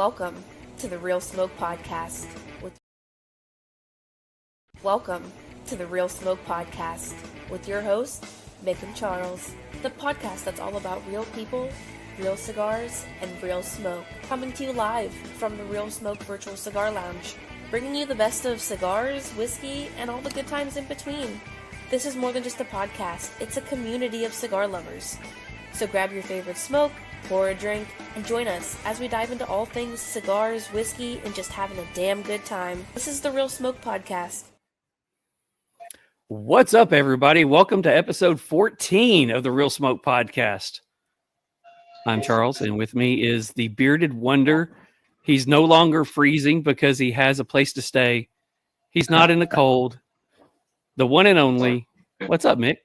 Welcome to the Real Smoke Podcast. Welcome to the Real Smoke Podcast with your hosts, Mick and Charles, the podcast that's all about real people, real cigars, and real smoke. Coming to you live from the Real Smoke Virtual Cigar Lounge, bringing you the best of cigars, whiskey, and all the good times in between. This is more than just a podcast, it's a community of cigar lovers. So grab your favorite smoke, pour a drink, and join us as we dive into all things cigars, whiskey, and just having a damn good time. This is the Real Smoke Podcast. What's up, everybody? Welcome to episode 14 of the Real Smoke Podcast. I'm Charles, and with me is the bearded wonder. He's no longer freezing because he has a place to stay. He's not in the cold. The one and only. What's up, Mick?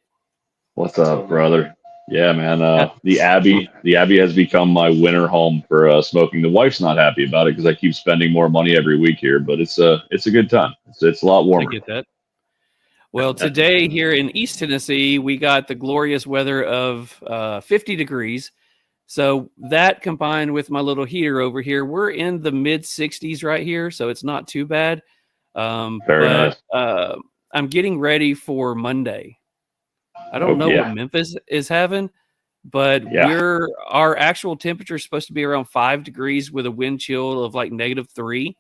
What's up, brother? Yeah, man. The Abbey has become my winter home for smoking. The wife's not happy about it because I keep spending more money every week here, but it's a good time. It's a lot warmer. I get that. Well, today here in East Tennessee, we got the glorious weather of 50 degrees. So that combined with my little heater over here, we're in the mid 60s right here, so it's not too bad. Very nice. I'm getting ready for Monday. I don't know what Memphis is having, but our actual temperature is supposed to be around 5 degrees with a wind chill of like -3.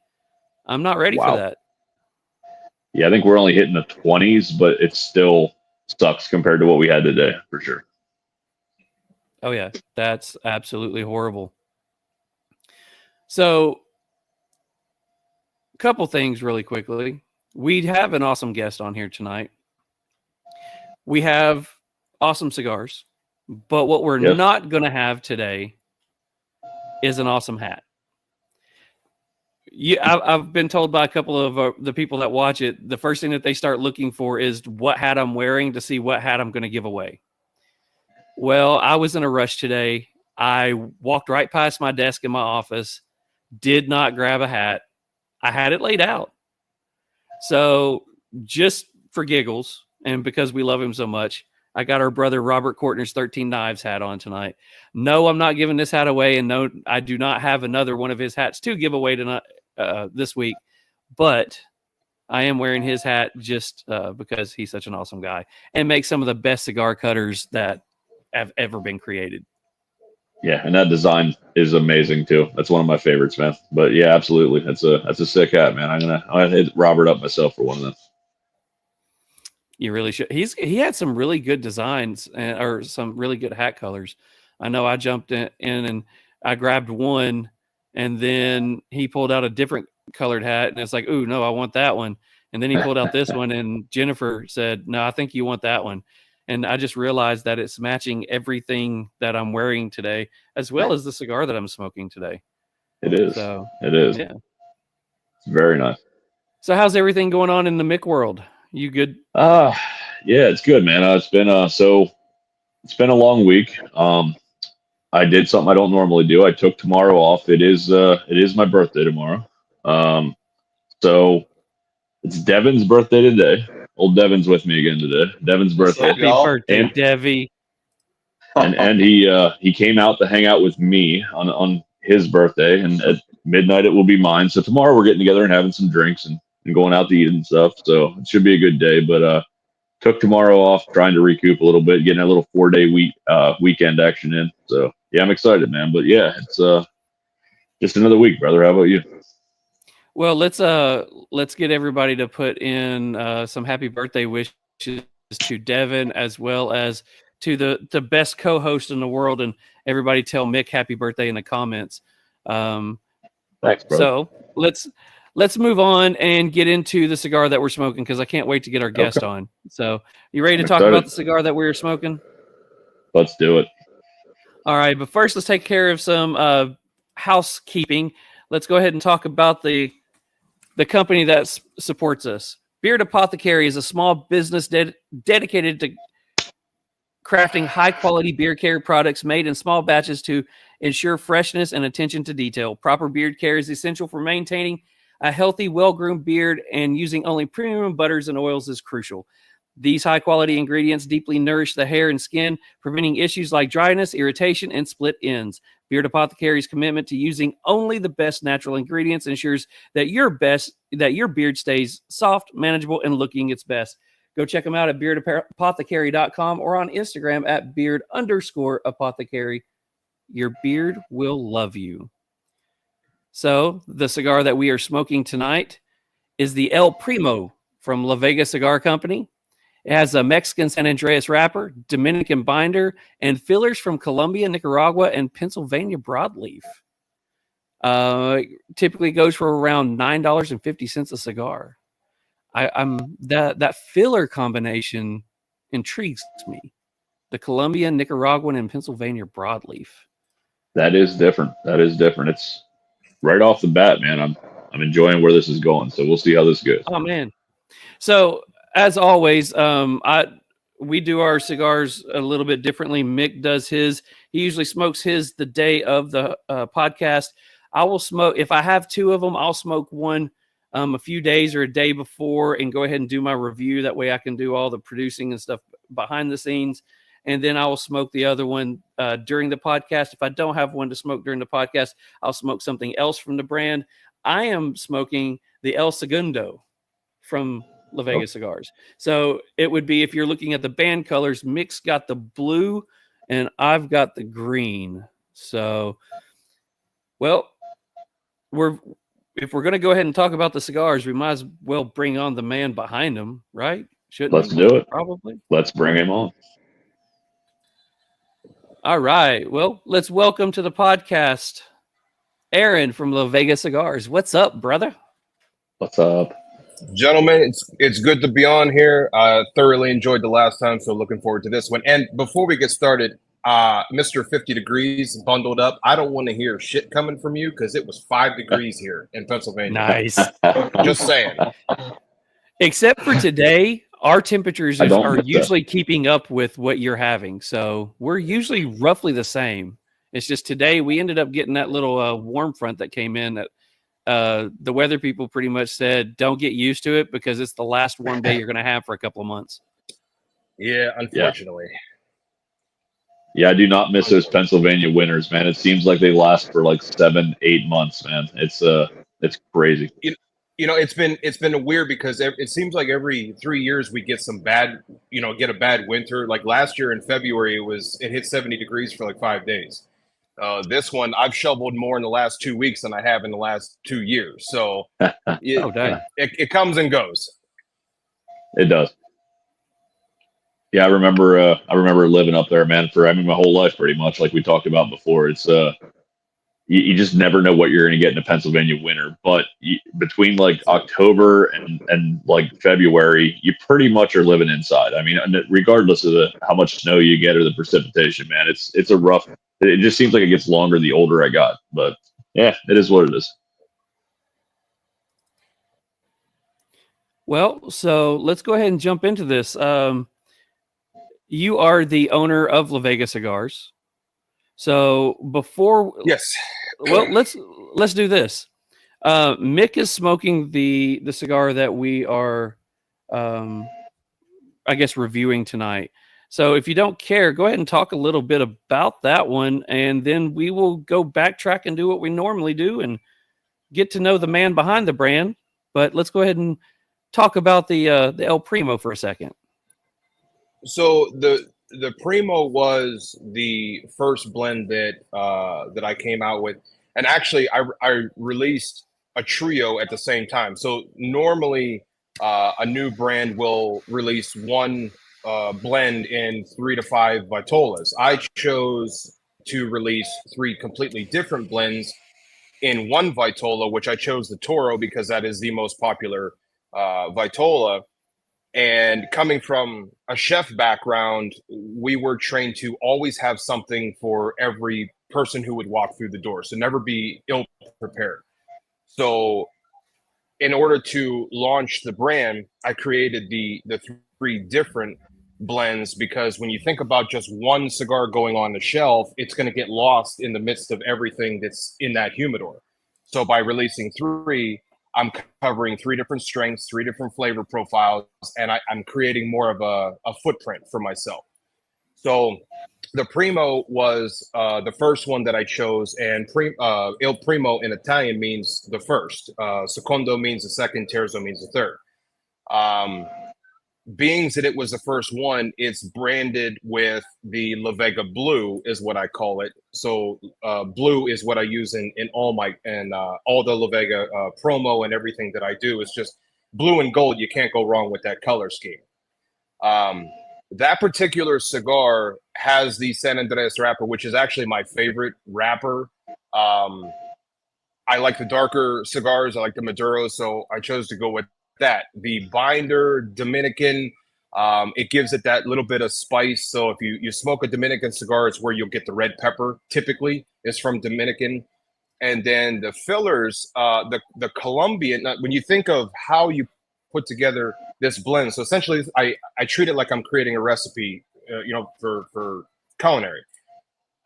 I'm not ready for that. Yeah, I think we're only hitting the 20s, but it still sucks compared to what we had today, for sure. Oh, yeah, that's absolutely horrible. So, a couple things really quickly. We have an awesome guest on here tonight. We have awesome cigars, but what we're not going to have today is an awesome hat. I've been told by a couple of the people that watch it, the first thing that they start looking for is what hat I'm wearing to see what hat I'm going to give away. Well, I was in a rush today. I walked right past my desk in my office, did not grab a hat. I had it laid out. So just for giggles, and because we love him so much, I got our brother Robert Courtner's 13 Knives hat on tonight. No, I'm not giving this hat away, and no, I do not have another one of his hats to give away tonight, this week. But I am wearing his hat just because he's such an awesome guy and makes some of the best cigar cutters that have ever been created. Yeah, and that design is amazing too. That's one of my favorites, man. But yeah, absolutely, that's a sick hat, man. I'm gonna hit Robert up myself for one of them. You really should. He had some really good designs or some really good hat colors. I know I jumped in and I grabbed one, and then he pulled out a different colored hat, and it's like, ooh, no, I want that one. And then he pulled out this one, and Jennifer said, no, I think you want that one. And I just realized that it's matching everything that I'm wearing today, as well as the cigar that I'm smoking today. It is. So, it is. Yeah. It's very nice. So how's everything going on in the Mick world? You good? Yeah, it's good, man. It's been a long week. I did something I don't normally do. I took tomorrow off. It is my birthday tomorrow. So it's Devin's birthday today. Old Devin's with me again today. Devin's birthday. Happy birthday, Devi. And he came out to hang out with me on his birthday, and at midnight it will be mine. So tomorrow we're getting together and having some drinks and going out to eat and stuff. So it should be a good day. But took tomorrow off, trying to recoup a little bit, getting a little 4-day weekend action in. So yeah, I'm excited, man. But yeah, it's just another week, brother. How about you? Well, let's get everybody to put in some happy birthday wishes to Devin, as well as to the best co-host in the world, and everybody tell Mick happy birthday in the comments. Thanks, bro. So let's move on and get into the cigar that we're smoking, because I can't wait to get our guest on. So you ready to talk about the cigar that we're smoking? Let's do it. All right, but first let's take care of some housekeeping. Let's go ahead and talk about the company that supports us. Beard Apothecary is a small business dedicated to crafting high-quality beard care products made in small batches to ensure freshness and attention to detail. Proper beard care is essential for maintaining a healthy, well-groomed beard, and using only premium butters and oils is crucial. These high-quality ingredients deeply nourish the hair and skin, preventing issues like dryness, irritation, and split ends. Beard Apothecary's commitment to using only the best natural ingredients ensures that your beard stays soft, manageable, and looking its best. Go check them out at beardapothecary.com or on Instagram at beard_apothecary. Your beard will love you. So the cigar that we are smoking tonight is the El Primo from La Vega Cigar Company. It has a Mexican San Andreas wrapper, Dominican binder, and fillers from Colombia, Nicaragua, and Pennsylvania broadleaf. Typically goes for around $9.50 a cigar. That filler combination intrigues me. The Colombian, Nicaraguan, and Pennsylvania broadleaf. That is different. It's right off the bat, man. I'm enjoying where this is going. So we'll see how this goes. Oh man. So as always, we do our cigars a little bit differently. Mick does his. He usually smokes his the day of the podcast. I will smoke, if I have two of them, I'll smoke one a few days or a day before and go ahead and do my review. That way I can do all the producing and stuff behind the scenes. And then I will smoke the other one during the podcast. If I don't have one to smoke during the podcast, I'll smoke something else from the brand. I am smoking the El Segundo from La Vega Cigars. So it would be, if you're looking at the band colors, Mick's got the blue and I've got the green. So, well, if we're going to go ahead and talk about the cigars, we might as well bring on the man behind them, right? Let's do it. Probably. Let's bring him on. All right. Well, let's welcome to the podcast Aaron from La Vega Cigars. What's up, brother? What's up? Gentlemen, it's good to be on here. Thoroughly enjoyed the last time, so looking forward to this one. And before we get started, Mr. 50 Degrees bundled up. I don't want to hear shit coming from you because it was 5 degrees here in Pennsylvania. Nice. Just saying. Except for today, our temperatures are usually keeping up with what you're having. So we're usually roughly the same. It's just today we ended up getting that little warm front that came in that the weather people pretty much said, don't get used to it because it's the last warm day you're going to have for a couple of months. Yeah, unfortunately. Yeah, I do not miss those Pennsylvania winters, man. It seems like they last for like 7-8 months, man. It's crazy. You know, it's been weird because it seems like every 3 years we get some bad, get a bad winter. Like last year in February, it hit 70 degrees for like 5 days. This one, I've shoveled more in the last 2 weeks than I have in the last 2 years. So it comes and goes. It does. Yeah, I remember living up there, man, for my whole life pretty much, like we talked about before. It's you just never know what you're going to get in a Pennsylvania winter. But between like October and like February, you pretty much are living inside. I mean, regardless of how much snow you get or the precipitation, man, it's a rough. It just seems like it gets longer the older I got. But yeah, it is what it is. Well, so let's go ahead and jump into this. You are the owner of La Vega Cigars. So yes, well, let's do this. Mick is smoking the cigar that we are, I guess, reviewing tonight. So if you don't care, go ahead and talk a little bit about that one, and then we will go backtrack and do what we normally do and get to know the man behind the brand. But let's go ahead and talk about the El Primo for a second. So the Primo was the first blend that I came out with, and actually I released a trio at the same time. So normally a new brand will release one blend in 3 to 5 vitolas. I chose to release 3 completely different blends in one vitola, which I chose the Toro because that is the most popular vitola. And coming from a chef background, we were trained to always have something for every person who would walk through the door. So never be ill prepared. So in order to launch the brand, I created the 3 different blends because when you think about just one cigar going on the shelf, it's going to get lost in the midst of everything that's in that humidor. So by releasing 3, I'm covering 3 different strengths, 3 different flavor profiles, and I'm creating more of a footprint for myself. So the Primo was the first one that I chose, and Il Primo in Italian means the first. Secondo means the second. Terzo means the third. Being that it was the first one, it's branded with the La Vega Blue, is what I call it. So blue is what I use in all my all the La Vega promo and everything that I do. It's just blue and gold. You can't go wrong with that color scheme. That particular cigar has the San Andreas wrapper, which is actually my favorite wrapper. I like the darker cigars. I like the Maduros, so I chose to go with that. The binder, Dominican, it gives it that little bit of spice. So if you smoke a Dominican cigar, it's where you'll get the red pepper. Typically, is from Dominican. And then the fillers, the Colombian. When you think of how you put together this blend, so essentially, I treat it like I'm creating a recipe, for culinary.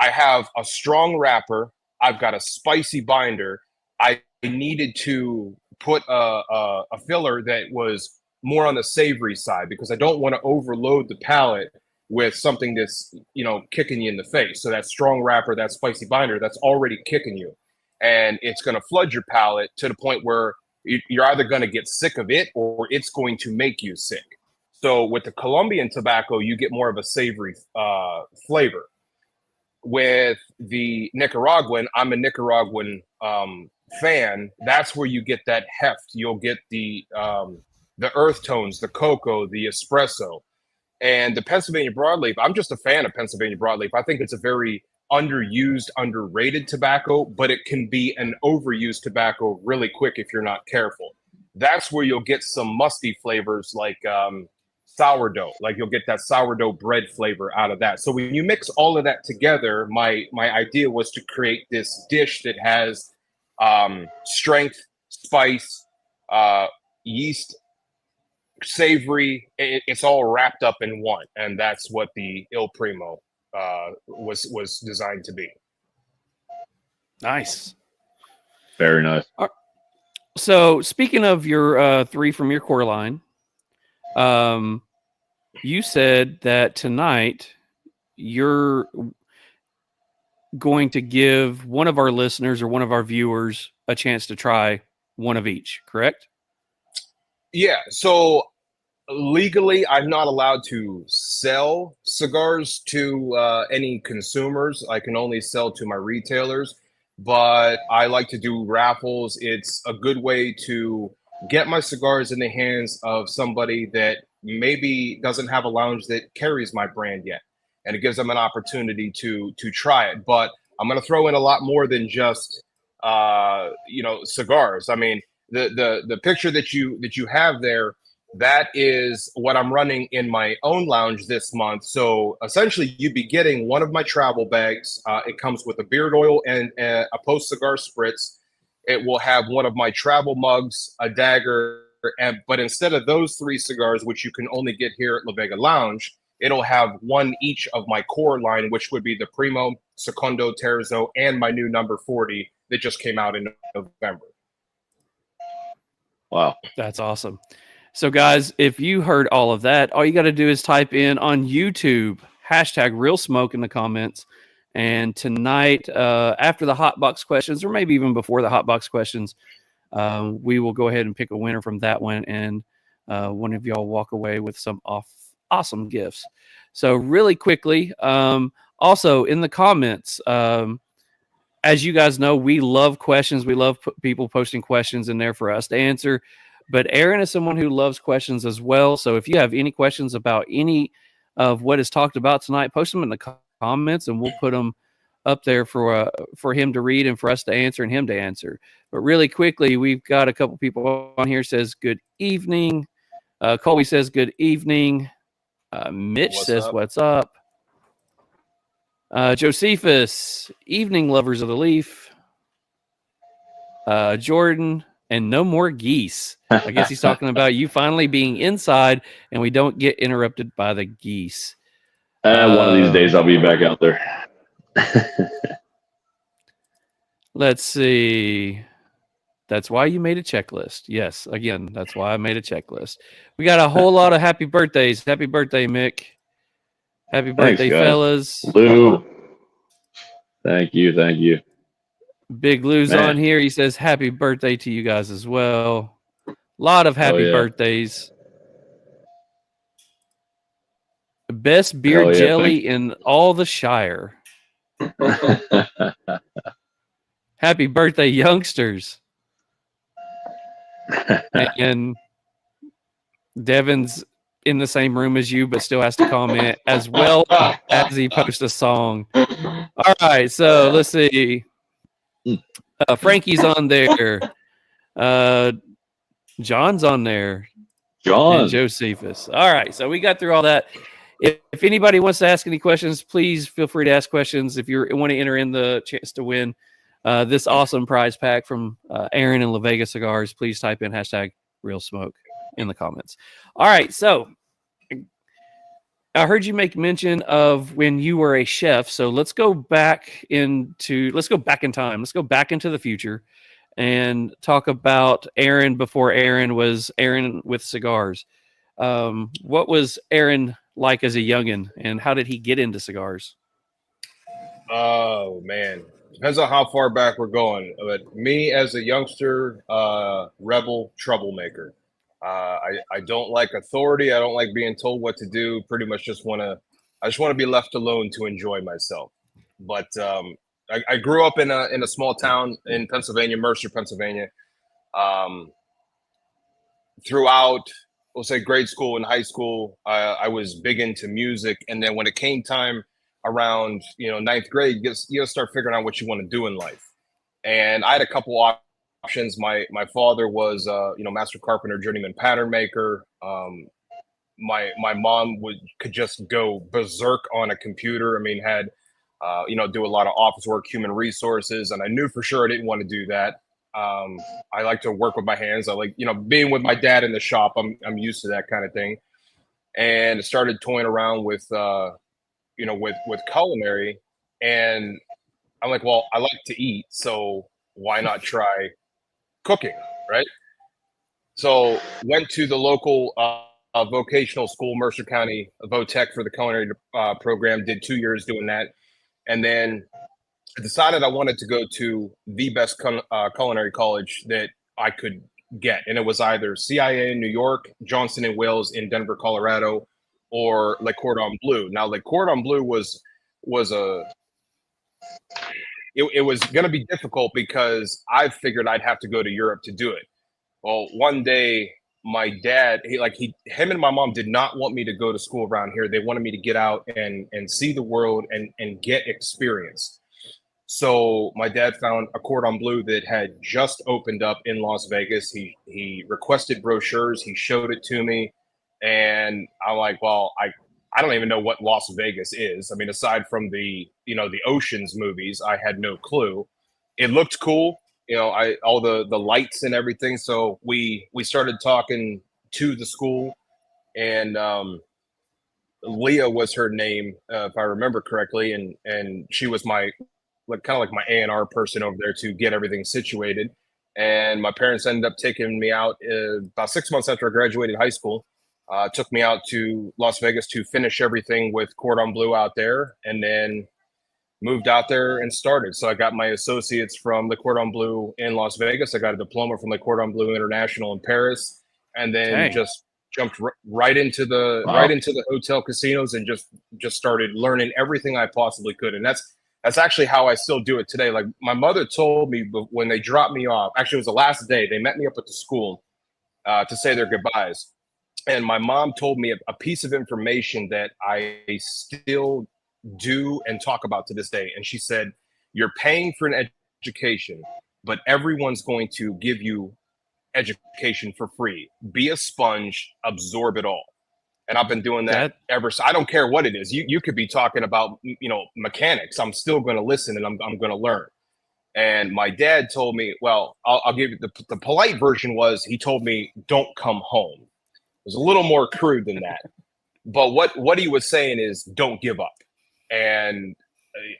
I have a strong wrapper. I've got a spicy binder. I needed to put a filler that was more on the savory side because I don't want to overload the palate with something that's, kicking you in the face. So that strong wrapper, that spicy binder, that's already kicking you. And it's going to flood your palate to the point where you're either going to get sick of it or it's going to make you sick. So with the Colombian tobacco, you get more of a savory flavor. With the Nicaraguan, I'm a Nicaraguan fan. That's where you get that heft. You'll get the earth tones, the cocoa, the espresso, and the Pennsylvania broadleaf. I'm just a fan of Pennsylvania broadleaf. I think it's a very underused, underrated tobacco, but it can be an overused tobacco really quick if you're not careful. That's where you'll get some musty flavors like sourdough. Like you'll get that sourdough bread flavor out of that. So when you mix all of that together, my idea was to create this dish that has strength, spice, yeast, savory. It's all wrapped up in one, and that's what the Il Primo was designed to be. Nice. Very nice. So speaking of your 3 from your core line, you said that tonight you're going to give one of our listeners or one of our viewers a chance to try one of each, correct? Yeah. So legally, I'm not allowed to sell cigars to any consumers. I can only sell to my retailers, but I like to do raffles. It's a good way to get my cigars in the hands of somebody that maybe doesn't have a lounge that carries my brand yet. And it gives them an opportunity to try it. But I'm going to throw in a lot more than just, cigars. I mean, the picture that you have there, that is what I'm running in my own lounge this month. So essentially, you'd be getting one of my travel bags. It comes with a beard oil and a post cigar spritz. It will have one of my travel mugs, a dagger, but instead of those 3 cigars, which you can only get here at La Vega Lounge, it'll have one each of my core line, which would be the Primo, Secondo, Terzo, and my new number 40 that just came out in November. Wow. That's awesome. So guys, if you heard all of that, all you got to do is type in on YouTube, #RealSmoke in the comments. And tonight, after the hot box questions, or maybe even before the hot box questions, we will go ahead and pick a winner from that one. And one of y'all walk away with some awesome gifts. So really quickly, also in the comments, as you guys know, we love questions. We love people posting questions in there for us to answer. But Aaron is someone who loves questions as well. So if you have any questions about any of what is talked about tonight, post them in the comments and we'll put them up there for him to read and for us to answer and him to answer. But really quickly, we've got a couple people on here says good evening. Colby says good evening. Mitch says what's up. Josephus, evening lovers of the leaf. Jordan, and no more geese. I guess he's talking about you finally being inside and we don't get interrupted by the geese. One of these days I'll be back out there. Let's see. That's why you made a checklist. Yes, again, that's why I made a checklist. We got a whole lot of happy birthdays. Happy birthday, Mick. Happy birthday, Thanks, guys. fellas. Lou. Thank you. Thank you. Big Lou's Man. on here. He says happy birthday to you guys as well. A lot of happy birthdays. Best beer jelly in all the Shire. Happy birthday, youngsters. And Devin's in the same room as you, but still has to comment as well as he posts a song. All right, so let's see. Frankie's on there. John's on there. John. And Josephus. All right, so we got through all that. If anybody wants to ask any questions, please feel free to ask questions. If you want to enter in the chance to win this awesome prize pack from Aaron and La Vega Cigars, please type in hashtag RealSmoke in the comments. All right, so I heard you make mention of when you were a chef. So let's go back in time. Let's go back into the future and talk about Aaron before Aaron was Aaron with cigars. What was Aaron like as a youngin, and how did he get into cigars? Oh man, depends on how far back we're going. But me as a youngster, rebel, troublemaker. I don't like authority. I don't like being told what to do. Pretty much just I just want to be left alone to enjoy myself. But I grew up in a small town in Pennsylvania, Mercer, Pennsylvania. Throughout, we'll say grade school and high school, I was big into music. And then when it came time around, ninth grade, you gotta start figuring out what you want to do in life. And I had a couple options. My father was, master carpenter, journeyman pattern maker. My mom could just go berserk on a computer. I mean, had, do a lot of office work, human resources. And I knew for sure I didn't want to do that. I like to work with my hands. I like, being with my dad in the shop. I'm used to that kind of thing, and started toying around with culinary. And I'm like, well, I like to eat, so why not try cooking, right? So went to the local vocational school, Mercer County Votech, for the culinary program. Did 2 years doing that, and then I decided I wanted to go to the best culinary college that I could get. And it was either CIA in New York, Johnson and Wales in Denver, Colorado, or Le Cordon Bleu. Now, Le Cordon Bleu was going to be difficult because I figured I'd have to go to Europe to do it. Well, one day my dad, him and my mom did not want me to go to school around here. They wanted me to get out and see the world and get experience. So my dad found a Cordon Bleu that had just opened up in Las Vegas. He requested brochures. He showed it to me. And I'm like, well, I don't even know what Las Vegas is. I mean, aside from the Oceans movies, I had no clue. It looked cool, all the lights and everything. So we started talking to the school, and Leah was her name, if I remember correctly. And she was kind of like my A&R person over there to get everything situated. And my parents ended up taking me out about 6 months after I graduated high school. Took me out to Las Vegas to finish everything with Cordon Bleu out there, and then moved out there and started. So I got my associates from Le Cordon Bleu in Las Vegas. I got a diploma from Le Cordon Bleu International in Paris, and then just jumped right into the hotel casinos and just started learning everything I possibly could. And that's actually how I still do it today. Like, my mother told me when they dropped me off, actually it was the last day, they met me up at the school to say their goodbyes. And my mom told me a piece of information that I still do and talk about to this day. And she said, you're paying for an education, but everyone's going to give you education for free. Be a sponge, absorb it all. And I've been doing that ever. So I don't care what it is. You could be talking about, mechanics. I'm still going to listen, and I'm going to learn. And my dad told me, well, I'll give you the polite version was, he told me, don't come home. It was a little more crude than that. But what he was saying is, don't give up. And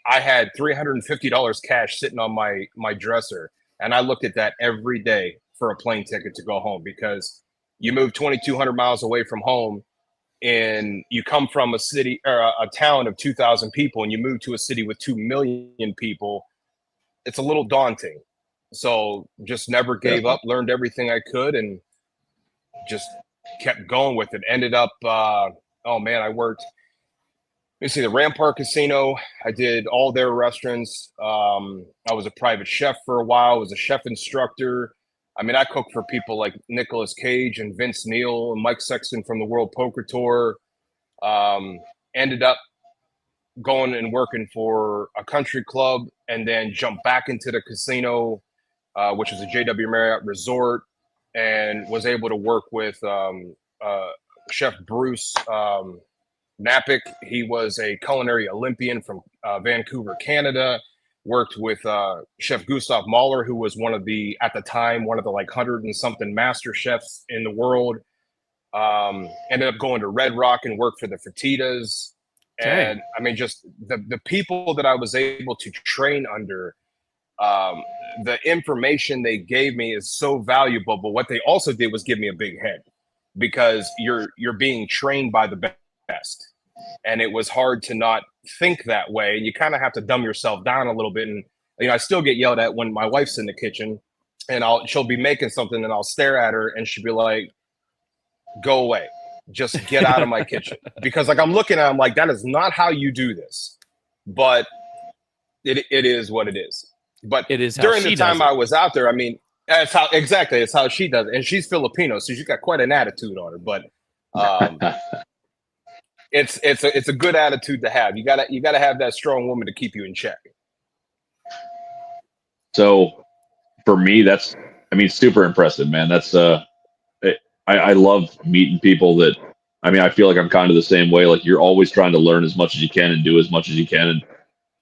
I had $350 cash sitting on my dresser. And I looked at that every day for a plane ticket to go home, because you move 2,200 miles away from home, and you come from a city or a town of 2,000 people, and you move to a city with 2 million people. It's a little daunting. So just never gave up, learned everything I could, and just kept going with it. Ended up, I worked, the Rampart Casino. I did all their restaurants. I was a private chef for a while. I was a chef instructor. I mean, I cooked for people like Nicolas Cage and Vince Neil and Mike Sexton from the World Poker Tour. Ended up going and working for a country club, and then jumped back into the casino, which is a JW Marriott resort, and was able to work with Chef Bruce Napick. He was a culinary Olympian from Vancouver, Canada. Worked with Chef Gustav Mahler, who was at the time, one of the like 100 and something master chefs in the world. Ended up going to Red Rock and worked for the Fertitas. And I mean, just the people that I was able to train under, the information they gave me is so valuable. But what they also did was give me a big head, because you're being trained by the best. And it was hard to not think that way. You kind of have to dumb yourself down a little bit. And, I still get yelled at when my wife's in the kitchen, and she'll be making something, and I'll stare at her, and she'll be like, go away, just get out of my kitchen. Because like, I'm looking at I'm like, that is not how you do this. But it is what it is. But it is during the time I was out there, I mean, it's how she does it. And she's Filipino, so she's got quite an attitude on her. But it's a good attitude to have. You gotta have that strong woman to keep you in check. So for me, that's, super impressive, man. That's I love meeting people that, I feel like I'm kind of the same way. Like, you're always trying to learn as much as you can and do as much as you can. And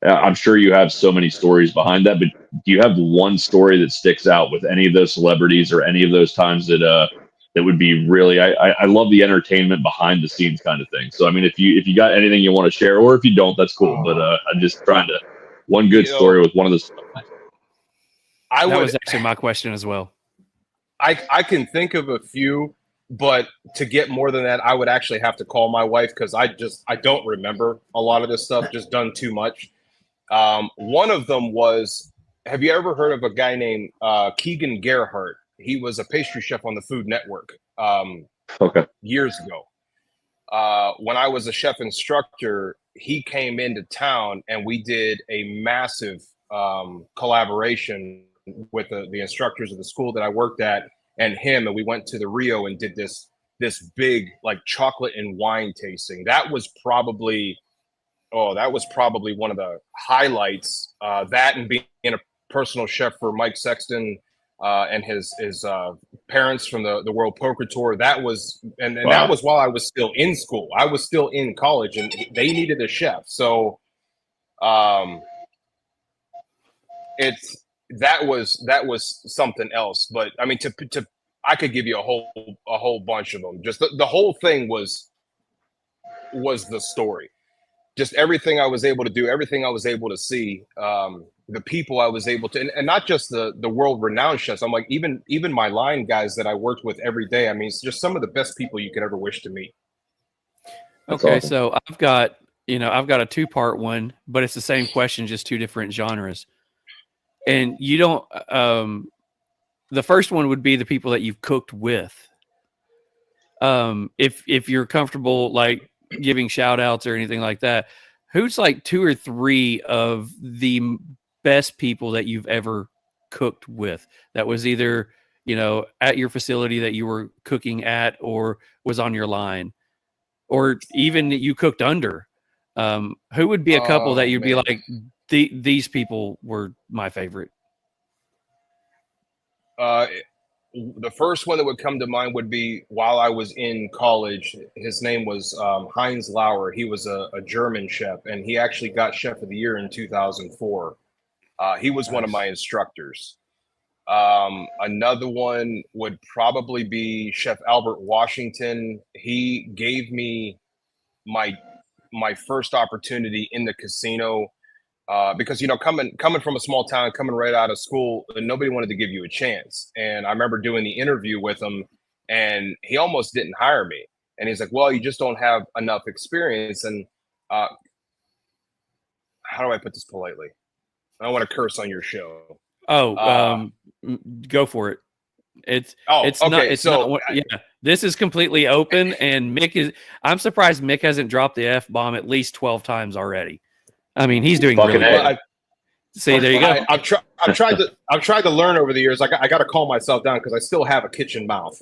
I'm sure you have so many stories behind that, but do you have one story that sticks out with any of those celebrities or any of those times that would be really, I love the entertainment behind the scenes kind of thing. So, if you got anything you want to share, or if you don't, that's cool. But I'm just trying to, one good story with one of those. That was actually my question as well. I can think of a few, but to get more than that, I would actually have to call my wife, because I don't remember a lot of this stuff, just done too much. One of them was, have you ever heard of a guy named Keegan Gerhardt? He was a pastry chef on the Food Network years ago. When I was a chef instructor, he came into town, and we did a massive collaboration with the instructors of the school that I worked at, and him, and we went to the Rio and did this big like chocolate and wine tasting. That was probably one of the highlights. That, and being a personal chef for Mike Sexton and his parents from the World Poker Tour. That was that was while I was still in school. I was still in college, and they needed a chef. So that was something else. But I could give you a whole bunch of them. Just the whole thing was the story. Just everything I was able to do, everything I was able to see, the people I was able to, and not just the world renowned chefs. I'm like, even my line guys that I worked with every day. It's just some of the best people you could ever wish to meet. Okay, awesome. So I've got a 2-part one, but it's the same question, just 2 different genres. And you don't, the first one would be the people that you've cooked with. If you're comfortable, like, giving shout outs or anything like that, who's like 2 or 3 of the best people that you've ever cooked with, that was either, at your facility that you were cooking at, or was on your line, or even that you cooked under? Who would be a couple that you'd be like, these people were my favorite? The first one that would come to mind would be while I was in college. His name was Heinz Lauer. He was a German chef, and he actually got Chef of the Year in 2004. He was one of my instructors. Another one would probably be Chef Albert Washington. He gave me my first opportunity in the casino. because coming from a small town, coming right out of school, nobody wanted to give you a chance. And I remember doing the interview with him, and he almost didn't hire me. And he's like, "Well, you just don't have enough experience." And how do I put this politely? I don't want to curse on your show. Go for it. It's okay. not. Yeah, this is completely open, and I'm surprised Mick hasn't dropped the F-bomb at least 12 times already. I mean, he's doing really good. See, there you go. I've tried to learn over the years. I got to calm myself down because I still have a kitchen mouth.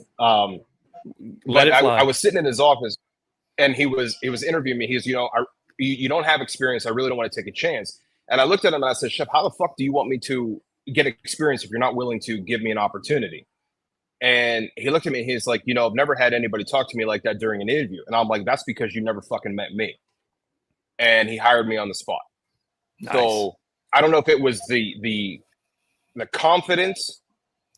Let it fly. I was sitting in his office, and he was interviewing me. He's, you don't have experience. I really don't want to take a chance. And I looked at him and I said, "Chef, how the fuck do you want me to get experience if you're not willing to give me an opportunity?" And he looked at me and he's like, "I've never had anybody talk to me like that during an interview." And I'm like, "That's because you never fucking met me." And he hired me on the spot. Nice. So I don't know if it was the confidence,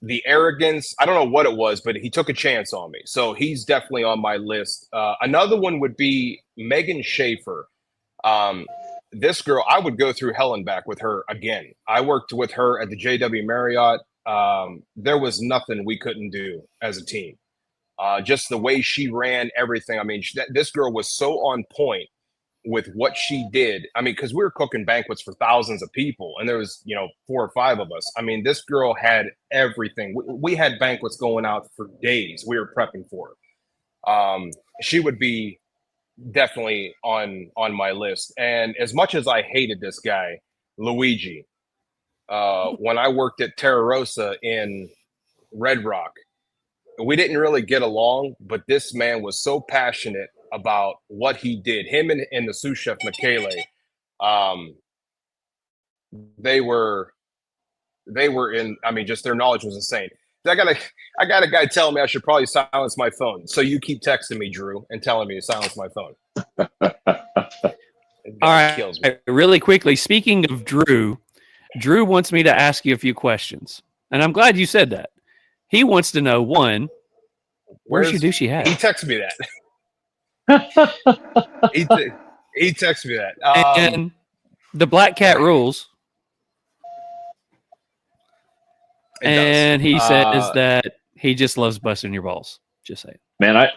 the arrogance. I don't know what it was, but he took a chance on me. So he's definitely on my list. Another one would be Megan Schaefer. This girl, I would go through hell and back with her again. I worked with her at the JW Marriott. There was nothing we couldn't do as a team. Just the way she ran everything. I mean, this girl was so on point with what she did. I mean, because we were cooking banquets for thousands of people, and there was 4 or 5 of us. I mean, this girl had everything. We had banquets going out for days. We were prepping for her. She would be definitely on my list. And as much as I hated this guy, Luigi, when I worked at Terra Rosa in Red Rock, we didn't really get along, but this man was so passionate about what he did. Him and the sous chef Michele, they were in. I mean, just their knowledge was insane. I got a guy telling me I should probably silence my phone. So you keep texting me, Drew, and telling me to silence my phone. All right, kills me. Really quickly. Speaking of Drew wants me to ask you a few questions, and I'm glad you said that. He wants to know, one, where's your douchey hat? He texted me that. he texted me that. And the Black Cat rules. And he says that he just loves busting your balls. Just saying. Man,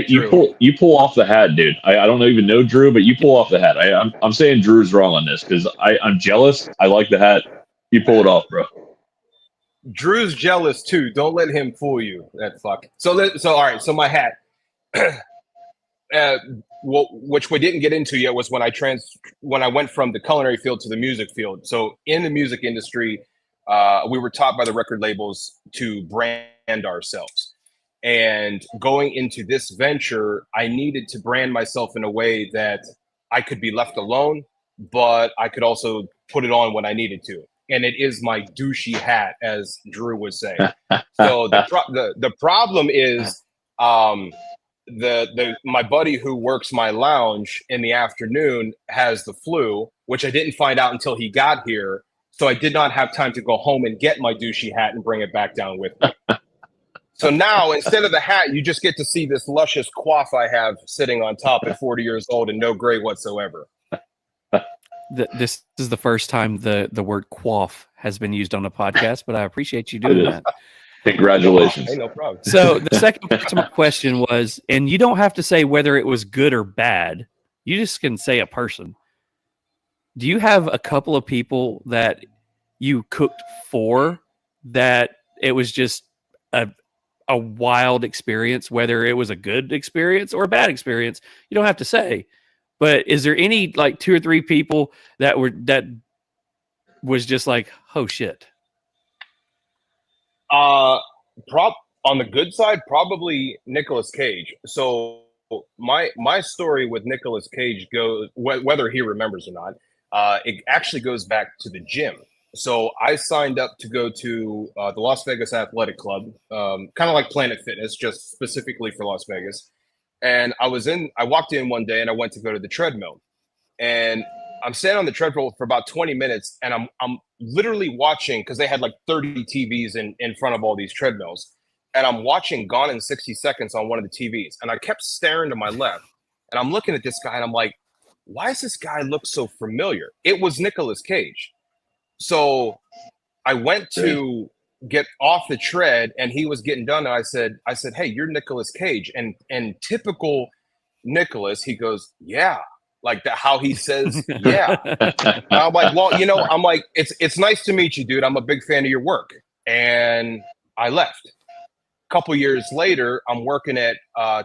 you pull off the hat, dude. I don't even know Drew, but you pull off the hat. I'm saying Drew's wrong on this because I'm jealous. I like the hat. You pull it off, bro. Drew's jealous too. Don't let him fool you. That fuck. So all right. So my hat, which we didn't get into yet, was when I went from the culinary field to the music field. So in the music industry, we were taught by the record labels to brand ourselves. And going into this venture, I needed to brand myself in a way that I could be left alone, but I could also put it on when I needed to. And it is my douchey hat, as Drew would say. So the problem is my buddy who works my lounge in the afternoon has the flu, which I didn't find out until he got here. So I did not have time to go home and get my douchey hat and bring it back down with me. So now, instead of the hat, you just get to see this luscious coif I have sitting on top at 40 years old and no gray whatsoever. This is the first time the word coif has been used on a podcast, but I appreciate you doing that. Congratulations. Hey, no problem. So the second part of my question was, and you don't have to say whether it was good or bad. You just can say a person. Do you have a couple of people that you cooked for that it was just a wild experience, whether it was a good experience or a bad experience? You don't have to say, but is there any like 2 or 3 people that was just like, oh shit? On the good side, probably Nicolas Cage. So my story with Nicolas Cage goes, whether he remembers or not, it actually goes back to the gym. So I signed up to go to the Las Vegas Athletic Club, kind of like Planet Fitness, just specifically for Las Vegas. And I walked in one day and I went to go to the treadmill, and I'm standing on the treadmill for about 20 minutes, and I'm literally watching, because they had like 30 TVs in front of all these treadmills, and I'm watching Gone in 60 Seconds on one of the TVs, and I kept staring to my left, and I'm looking at this guy, and I'm like, why does this guy look so familiar? It was Nicolas Cage. So I went to get off the tread, and he was getting done. And I said, hey, you're Nicolas Cage. And typical Nicolas, he goes, yeah. Like that, how he says, yeah. And I'm like, well, I'm like, it's nice to meet you, dude. I'm a big fan of your work. And I left. A couple years later, I'm working at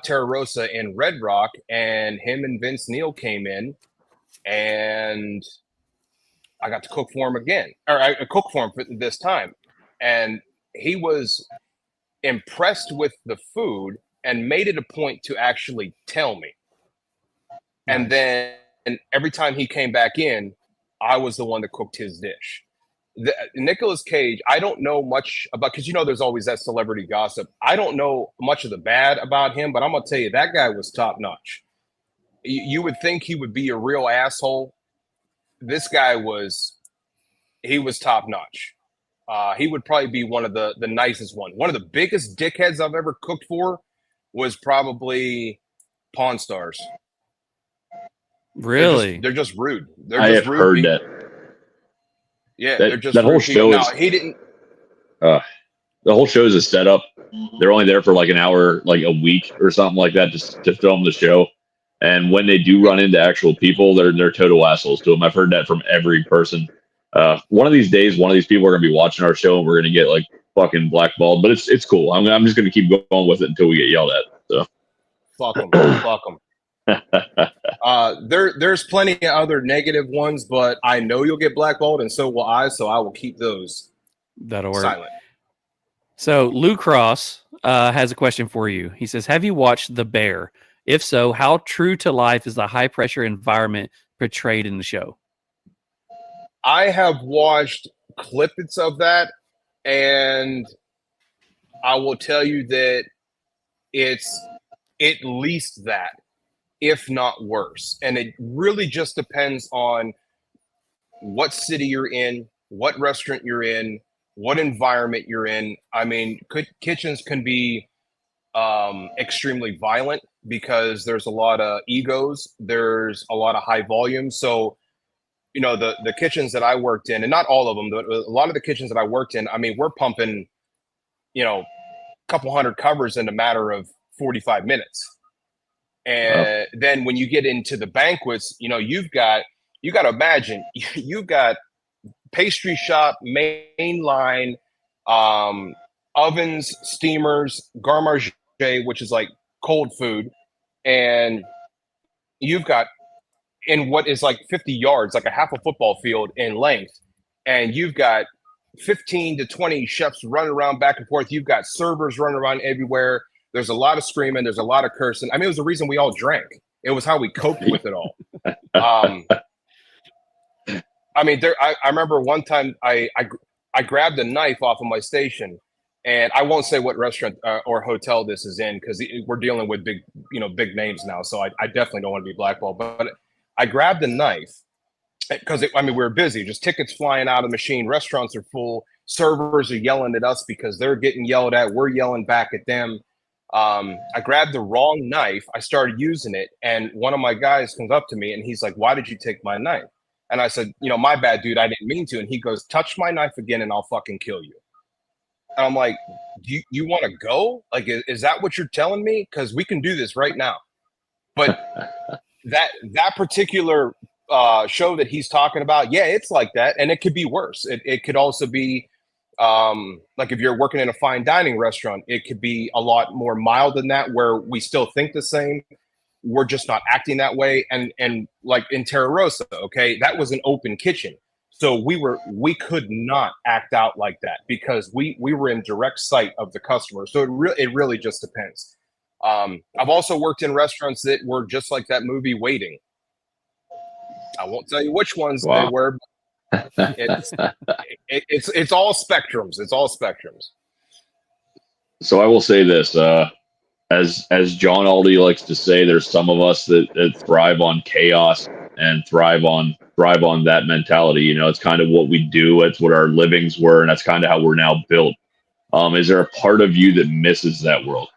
Terra Rosa in Red Rock, and him and Vince Neil came in, and I got to cook for him again, or I cooked for him for this time. And he was impressed with the food and made it a point to actually tell me. Nice. And then every time he came back in, I was the one that cooked his dish. Nicolas Cage, I don't know much about, because there's always that celebrity gossip. I don't know much of the bad about him, but I'm gonna tell you, that guy was top notch. You would think he would be a real asshole. This guy was top notch. He would probably be one of the nicest one. One of the biggest dickheads I've ever cooked for was probably Pawn Stars. Really? They're just rude. I have heard that. Yeah, they're just that whole show. He didn't. The whole show is a setup. They're only there for like an hour, like a week or something like that, just to film the show. And when they do run into actual people, they're total assholes to them. I've heard that from every person. One of these days, one of these people are gonna be watching our show, and we're gonna get like fucking blackballed. But it's cool. I'm just gonna keep going with it until we get yelled at. So fuck them. Fuck them. There's plenty of other negative ones, but I know you'll get blackballed, and so will I. So I will keep those. That'll work. Silent. So Lou Cross has a question for you. He says, "Have you watched The Bear? If so, how true to life is the high pressure environment portrayed in the show?" I have watched clips of that, and I will tell you that it's at least that, if not worse. And it really just depends on what city you're in, what restaurant you're in, what environment you're in. I mean, kitchens can be extremely violent because there's a lot of egos. There's a lot of high volume. So, the kitchens that I worked in, and not all of them, but a lot of the kitchens that I worked in, I mean, we're pumping, a couple hundred covers in a matter of 45 minutes. And then when you get into the banquets, you've got to imagine, you've got pastry shop, main line, ovens, steamers, garde manger, which is like cold food. And you've got, in what is like 50 yards, like a half a football field in length, and you've got 15 to 20 chefs running around back and forth. You've got servers running around everywhere. There's a lot of screaming. There's a lot of cursing. I mean, it was the reason we all drank. It was how we coped with it all. I mean, I remember one time I grabbed a knife off of my station, and I won't say what restaurant or hotel this is in because we're dealing with big names now. So I definitely don't want to be blackballed. But I grabbed a knife because we were busy. Just tickets flying out of the machine. Restaurants are full. Servers are yelling at us because they're getting yelled at. We're yelling back at them. I grabbed the wrong knife. I started using it, and one of my guys comes up to me and he's like, "Why did you take my knife?" And I said, "My bad, dude. I didn't mean to." And he goes, "Touch my knife again and I'll fucking kill you." And I'm like, "Do you want to go? Like, is that what you're telling me? Because we can do this right now." But that particular show that he's talking about, yeah, it's like that, and it could be worse. It could also be like if you're working in a fine dining restaurant, it could be a lot more mild than that, where we still think the same. We're just not acting that way. And like in Terra Rosa, okay, that was an open kitchen. So we could not act out like that because we were in direct sight of the customer. So it really just depends. I've also worked in restaurants that were just like that movie Waiting. I won't tell you which ones they were. It's all spectrums. It's all spectrums. So I will say this, as John Aldi likes to say, there's some of us that thrive on chaos and thrive on that mentality. It's kind of what we do. It's what our livings were, and that's kind of how we're now built. Is there a part of you that misses that world?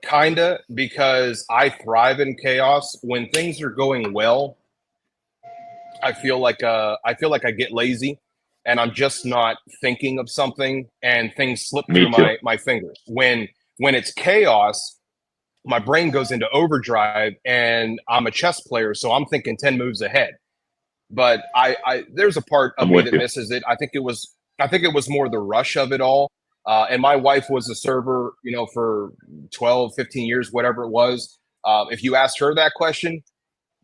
Kinda, because I thrive in chaos. When things are going well, I feel like I get lazy, and I'm just not thinking of something, and things slip Me through too. my fingers. When it's chaos, my brain goes into overdrive, and I'm a chess player, so I'm thinking 10 moves ahead. But I there's a part of I'm me with that you. misses it. I think it was more the rush of it all. And my wife was a server, for 12, 15 years, whatever it was. If you asked her that question,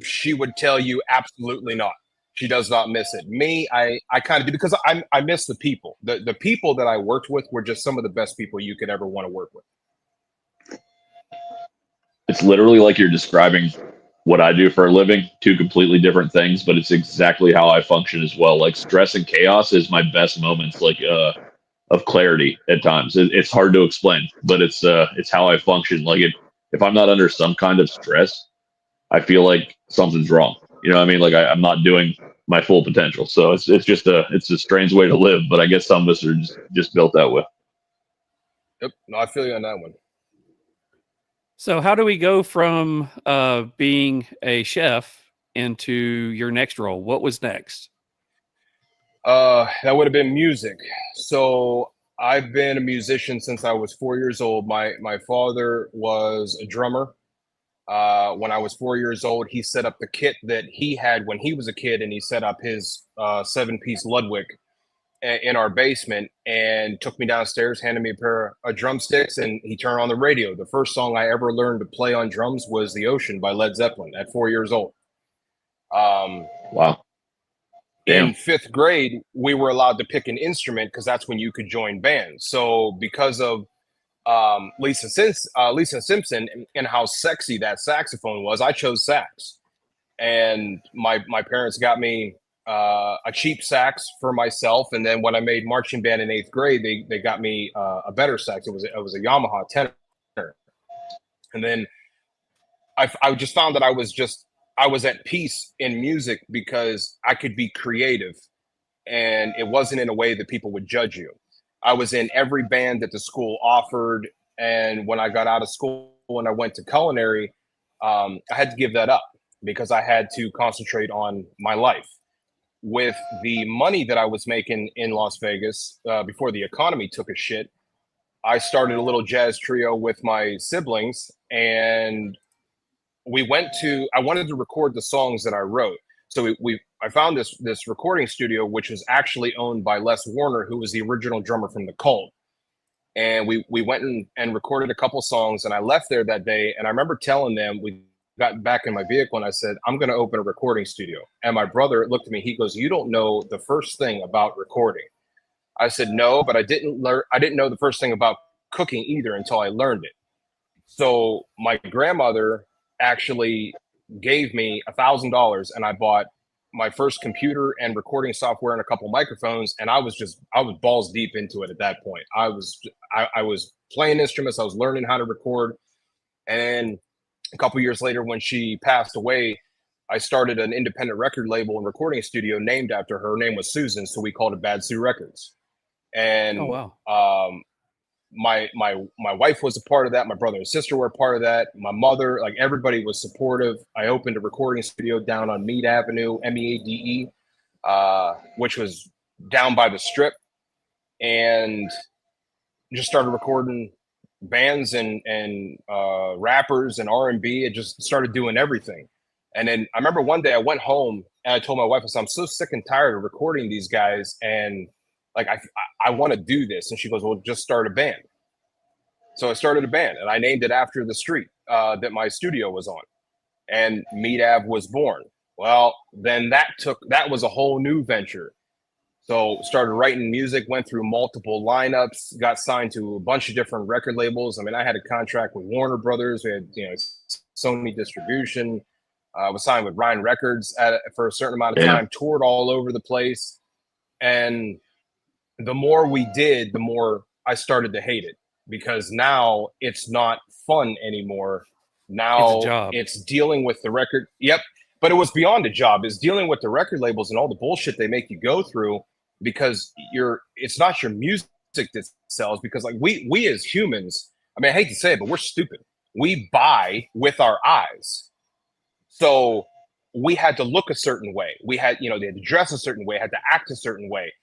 she would tell you absolutely not. She does not miss it. Me, I kind of do, because I miss the people. The people that I worked with were just some of the best people you could ever want to work with. It's literally like you're describing what I do for a living, two completely different things, but it's exactly how I function as well. Like stress and chaos is my best moments, like of clarity at times. It's hard to explain, but it's how I function. Like if I'm not under some kind of stress, I feel like something's wrong. You know what I mean? Like I'm not doing my full potential. So it's a strange way to live, but I guess some of us are just built that way. Yep, no, I feel you on that one. So how do we go from being a chef into your next role? What was next? That would have been music. So I've been a musician since I was 4 years old. My father was a drummer. When I was 4 years old, he set up the kit that he had when he was a kid, and he set up his 7-piece Ludwig in our basement, and took me downstairs, handed me a pair of drumsticks, and he turned on the radio. The first song I ever learned to play on drums was "The Ocean" by Led Zeppelin at 4 years old. Wow. Damn. In 5th grade, we were allowed to pick an instrument because that's when you could join bands. So because of Lisa Simpson and how sexy that saxophone was, I chose sax. And my parents got me a cheap sax for myself, and then when I made marching band in 8th grade, they got me a better sax. It was a Yamaha tenor, and then I just found that I was at peace in music because I could be creative, and it wasn't in a way that people would judge you. I was in every band that the school offered, and when I got out of school and I went to culinary, I had to give that up because I had to concentrate on my life. With the money that I was making in Las Vegas before the economy took a shit, I started a little jazz trio with my siblings, and I wanted to record the songs that I wrote. So I found this recording studio, which was actually owned by Les Warner, who was the original drummer from The Cult. And we went and recorded a couple songs, and I left there that day. And I remember telling them, we got back in my vehicle, and I said, I'm going to open a recording studio. And my brother looked at me, he goes, "You don't know the first thing about recording." I said, "No, but I didn't know the first thing about cooking either until I learned it." So my grandmother actually gave me $1,000, and I bought my first computer and recording software and a couple microphones, and I was balls deep into it at that point. I was playing instruments, I was learning how to record, and a couple years later, when she passed away, I started an independent record label and recording studio named after her. Her name was Susan, so we called it Bad Sue Records. And Oh, wow. my wife was a part of that. My brother and sister were a part of that. My mother, like, everybody was supportive. I opened a recording studio down on Meade Avenue, Meade, which was down by the Strip, and just started recording bands and rappers and R&B. It just started doing everything. And then I remember one day I went home and I told my wife, I said, "I'm so sick and tired of recording these guys, and like I want to do this." And she goes, "Well, just start a band." So I started a band, and I named it after the street that my studio was on, and Meade Ave was born. Well, then that was a whole new venture. So started writing music, went through multiple lineups, got signed to a bunch of different record labels. I mean, I had a contract with Warner Brothers. We had, Sony Distribution. Was signed with Rhine Records for a certain amount of time, toured all over the place. And the more we did, the more I started to hate it, because now it's not fun anymore. Now It's a job. it's dealing with the record. Yep. But it was beyond a job. It's dealing with the record labels and all the bullshit they make you go through, because it's not your music that sells, because like we as humans, I mean, I hate to say it, but we're stupid. we buy with our eyes. So we had to look a certain way. We had, they had to dress a certain way, had to act a certain way.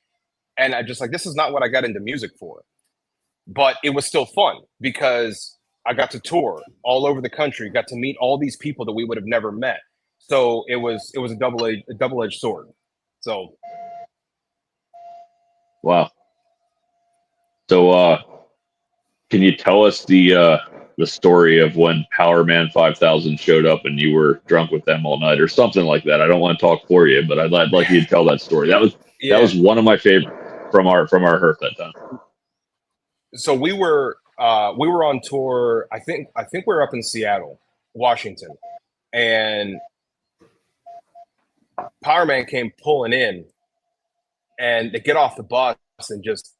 And I just like, this is not what I got into music for. But it was still fun because I got to tour all over the country, got to meet all these people that we would have never met. So it was a double-edged sword. So Wow. So can you tell us the story of when Power Man 5000 showed up and you were drunk with them all night or something like that? I don't want to talk for you, but I'd like you to tell that story. That was one of my favorites from our herf that time. So we were on tour. I think we were up in Seattle, Washington, and Power Man came pulling in, and they get off the bus and just,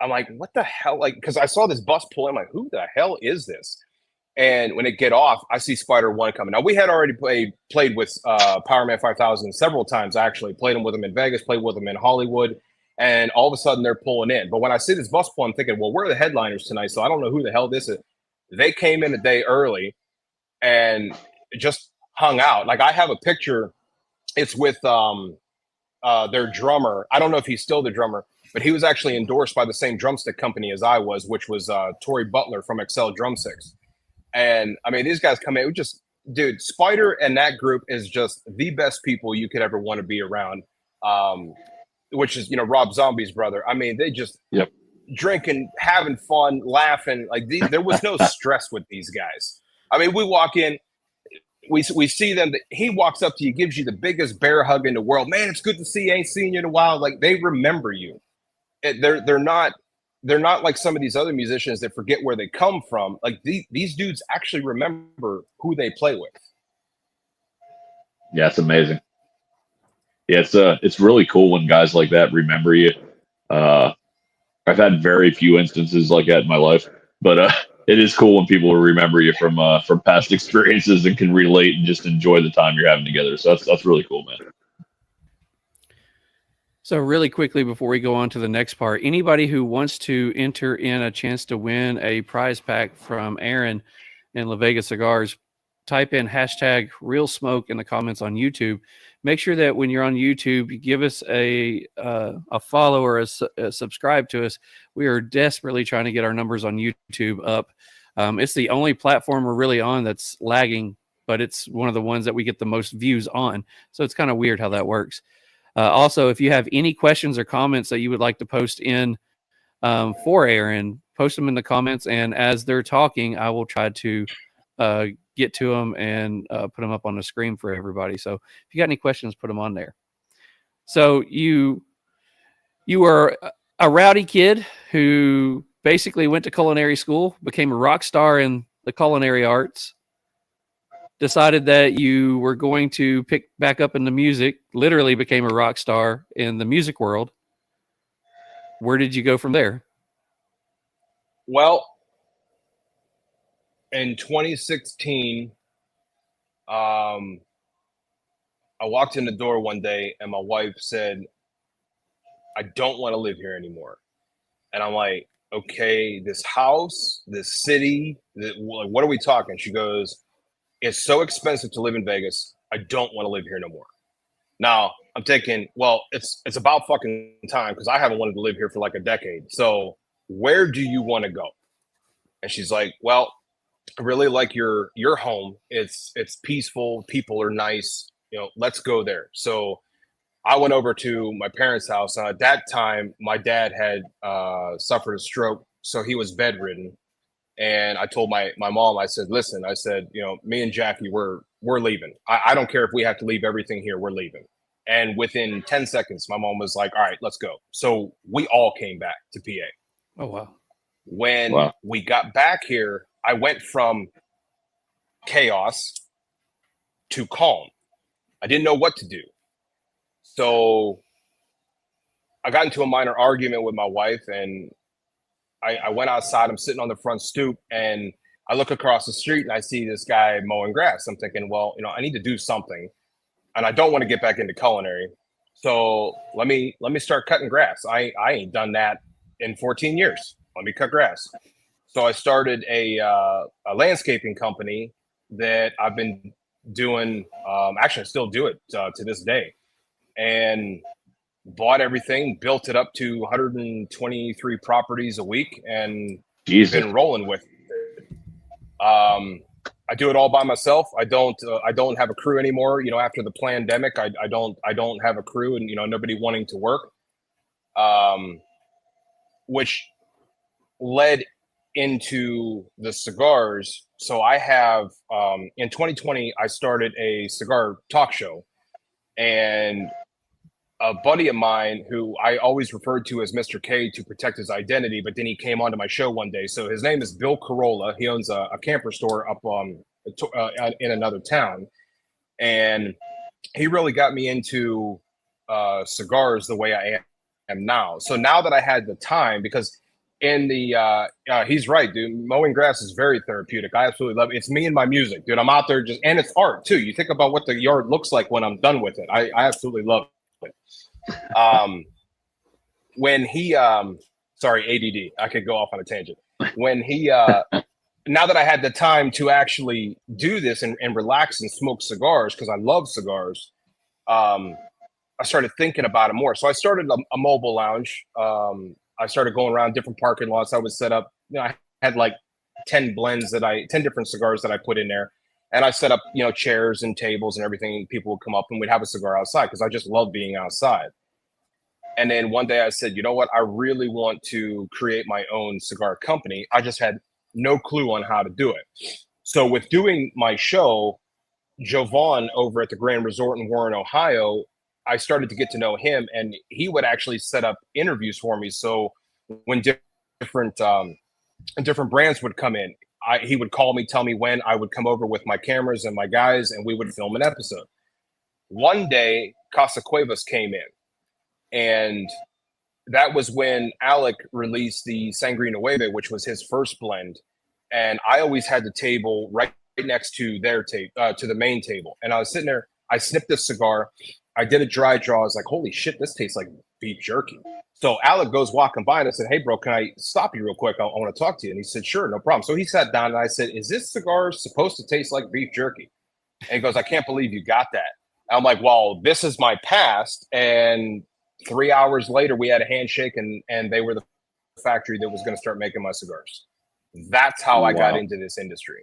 I'm like, what the hell? Like, because I saw this bus pull in, I'm like, who the hell is this? And when it get off, I see Spider-1 coming. Now, we had already played with Power Man 5000 several times, actually. Played them with them in Vegas, played with them in Hollywood. And all of a sudden, they're pulling in. But when I see this bus pull, I'm thinking, well, we're the headliners tonight, so I don't know who the hell this is. They came in a day early and just hung out. Like, I have a picture. It's with their drummer. I don't know if he's still the drummer, but he was actually endorsed by the same drumstick company as I was, which was Tory Butler from Excel Drumsticks. And, I mean, these guys come in. Dude, Spider and that group is just the best people you could ever want to be around. Which is, Rob Zombie's brother. I mean, they just drinking, having fun, laughing. Like there was no stress with these guys. I mean, we walk in, we see them. He walks up to you, gives you the biggest bear hug in the world. Man, it's good to see you. Ain't seen you in a while. Like they remember you. They're not like some of these other musicians that forget where they come from. Like these dudes actually remember who they play with. Yeah, it's amazing. Yeah, it's really cool when guys like that remember you. I've had very few instances like that in my life, but it is cool when people remember you from past experiences and can relate and just enjoy the time you're having together. So that's really cool, man. So really quickly before we go on to the next part, anybody who wants to enter in a chance to win a prize pack from Aaron and La Vega Cigars, type in hashtag RealSmoke in the comments on YouTube. Make sure that when you're on YouTube, you give us a follow or a subscribe to us. We are desperately trying to get our numbers on YouTube up. It's the only platform we're really on that's lagging, but it's one of the ones that we get the most views on. So it's kind of weird how that works. Also, if you have any questions or comments that you would like to post in for Aaron, post them in the comments. And as they're talking, I will try to get to them and put them up on the screen for everybody. So if you got any questions, put them on there. So you were a rowdy kid who basically went to culinary school, became a rock star in the culinary arts, decided that you were going to pick back up in the music, literally became a rock star in the music world. Where did you go from there? Well, in 2016, I walked in the door one day and my wife said, I don't want to live here anymore. And I'm like, okay, this house, this city, what are we talking? She goes, it's so expensive to live in Vegas. I don't want to live here no more. Now I'm thinking, well, it's about fucking time because I haven't wanted to live here for like a decade. So where do you want to go? And she's like, well, I really like your home. It's peaceful. People are nice. Let's go there. So I went over to my parents' house. At that time, my dad had suffered a stroke, so he was bedridden. And I told my mom, I said, listen, I said, me and Jackie, we're leaving. I don't care if we have to leave everything here. We're leaving. And within 10 seconds, my mom was like, all right, let's go. So we all came back to PA. Oh, wow. When we got back here, I went from chaos to calm. I didn't know what to do. So I got into a minor argument with my wife and I went outside. I'm sitting on the front stoop and I look across the street and I see this guy mowing grass. I'm thinking, well, I need to do something and I don't want to get back into culinary. So let me start cutting grass. I ain't done that in 14 years. Let me cut grass. So I started a landscaping company that I've been doing. Actually, I still do it to this day, and bought everything, built it up to 123 properties a week, and Jesus. been rolling with it. I do it all by myself. I don't have a crew anymore. You know, after the pandemic, I don't have a crew, and nobody wanting to work, which led into the cigars. So I have in 2020 I started a cigar talk show, and a buddy of mine who I always referred to as Mr. K to protect his identity, but then he came onto my show one day. So his name is Bill Corolla. He owns a camper store up in another town, and he really got me into cigars the way I am now. So now that I had the time, because in the he's right, dude, mowing grass is very therapeutic. I absolutely love it. It's me and my music, dude. I'm out there and it's art too. You think about what the yard looks like when I'm done with it. I absolutely love it. When he sorry, ADD, I could go off on a tangent. When he now that I had the time to actually do this and relax and smoke cigars, because I love cigars, I started thinking about it more. So I started a mobile lounge. I started going around different parking lots. I would set up, I had like 10 different cigars that I put in there. And I set up, chairs and tables and everything. People would come up and we'd have a cigar outside because I just love being outside. And then one day I said, you know what? I really want to create my own cigar company. I just had no clue on how to do it. So with doing my show, Jovan over at the Grand Resort in Warren, Ohio, I started to get to know him, and he would actually set up interviews for me. So when different brands would come in, he would call me, tell me when. I would come over with my cameras and my guys, and we would film an episode. One day, Casa Cuevas came in, and that was when Alec released the Sangria Nueve, which was his first blend. And I always had the table right next to their table, to the main table. And I was sitting there, I snipped this cigar. I did a dry draw. I was like, holy shit, this tastes like beef jerky. So Alec goes walking by and I said, hey, bro, can I stop you real quick? I want to talk to you. And he said, sure, no problem. So he sat down and I said, is this cigar supposed to taste like beef jerky? And he goes, I can't believe you got that. And I'm like, well, this is my past. And 3 hours later, we had a handshake, and they were the factory that was going to start making my cigars. That's how I got into this industry.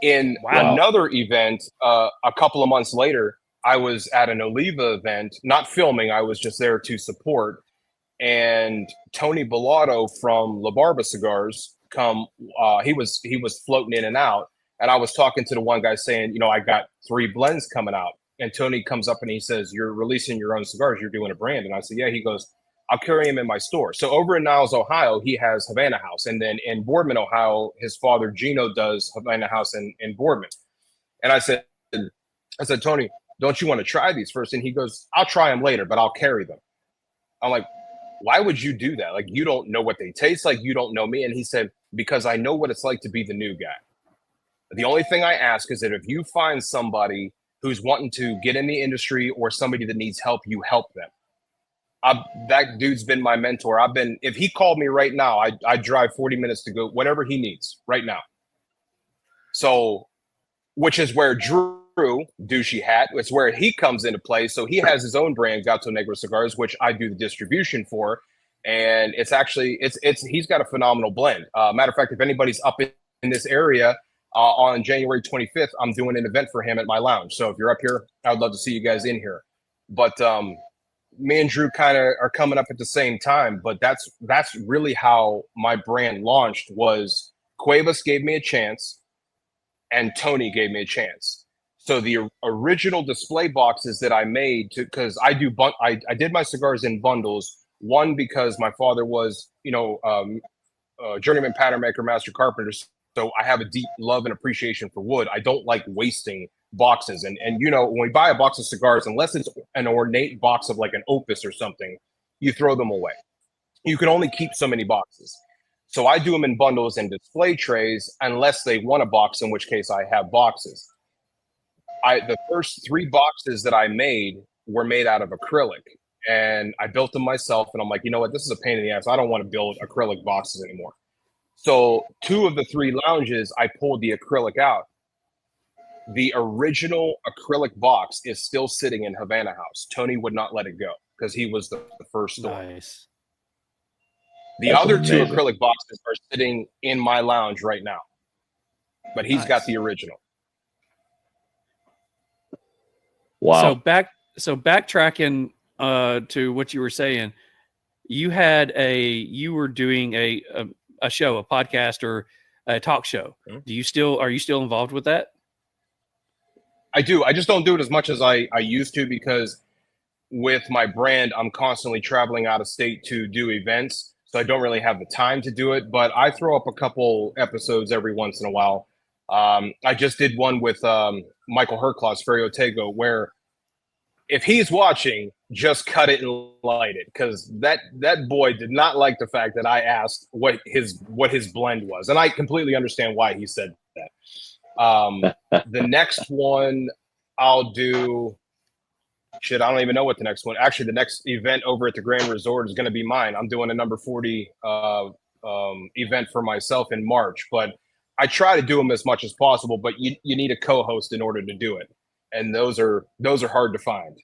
In another event, a couple of months later, I was at an Oliva event, not filming. I was just there to support. And Tony Bellato from La Barba Cigars he was floating in and out. And I was talking to the one guy saying, I got 3 blends coming out. And Tony comes up and he says, you're releasing your own cigars. You're doing a brand. And I said, yeah. He goes, I'll carry him in my store. So over in Niles, Ohio, he has Havana House. And then in Boardman, Ohio, his father, Gino, does Havana House in Boardman. And I said, Tony, don't you want to try these first? And he goes, I'll try them later, but I'll carry them. I'm like, why would you do that? Like, you don't know what they taste like. You don't know me. And he said, because I know what it's like to be the new guy. The only thing I ask is that if you find somebody who's wanting to get in the industry or somebody that needs help, you help them. That dude's been my mentor. If he called me right now, I'd drive 40 minutes to go, whatever he needs right now. So, which is where Drew, douchey hat, it's where he comes into play. So he has his own brand, Gato Negro Cigars, which I do the distribution for. And it's actually, he's got a phenomenal blend. Matter of fact, if anybody's up in this area, on January 25th, I'm doing an event for him at my lounge. So if you're up here, I would love to see you guys in here. But me and Drew kind of are coming up at the same time. But that's really how my brand launched. Was Cuevas gave me a chance, and Tony gave me a chance. So the original display boxes that I made, because I did my cigars in bundles. One, because my father was, journeyman pattern maker, master carpenter. So I have a deep love and appreciation for wood. I don't like wasting boxes. And when we buy a box of cigars, unless it's an ornate box of like an Opus or something, you throw them away. You can only keep so many boxes. So I do them in bundles and display trays, unless they want a box, in which case I have boxes. The first 3 boxes that I made were made out of acrylic. And I built them myself. And I'm like, you know what? This is a pain in the ass. I don't want to build acrylic boxes anymore. So 2 of the 3 lounges, I pulled the acrylic out. The original acrylic box is still sitting in Havana House. Tony would not let it go because he was the first store. Nice. The That's other amazing. 2 acrylic boxes are sitting in my lounge right now, but he's got the original. Wow. So backtracking to what you were saying, you were doing a show, a podcast, or a talk show. Mm-hmm. Are you still involved with that? I do. I just don't do it as much as I used to, because with my brand, I'm constantly traveling out of state to do events. So I don't really have the time to do it, but I throw up a couple episodes every once in a while. I just did one with Michael Herclaus, Ferriotego, where if he's watching, just cut it and light it, because that boy did not like the fact that I asked what his blend was, and I completely understand why he said that. The next one I'll do. Shit, I don't even know what the next one. Actually, the next event over at the Grand Resort is going to be mine. I'm doing a number 40 event for myself in March, but I try to do them as much as possible. But you need a co-host in order to do it, and those are hard to find.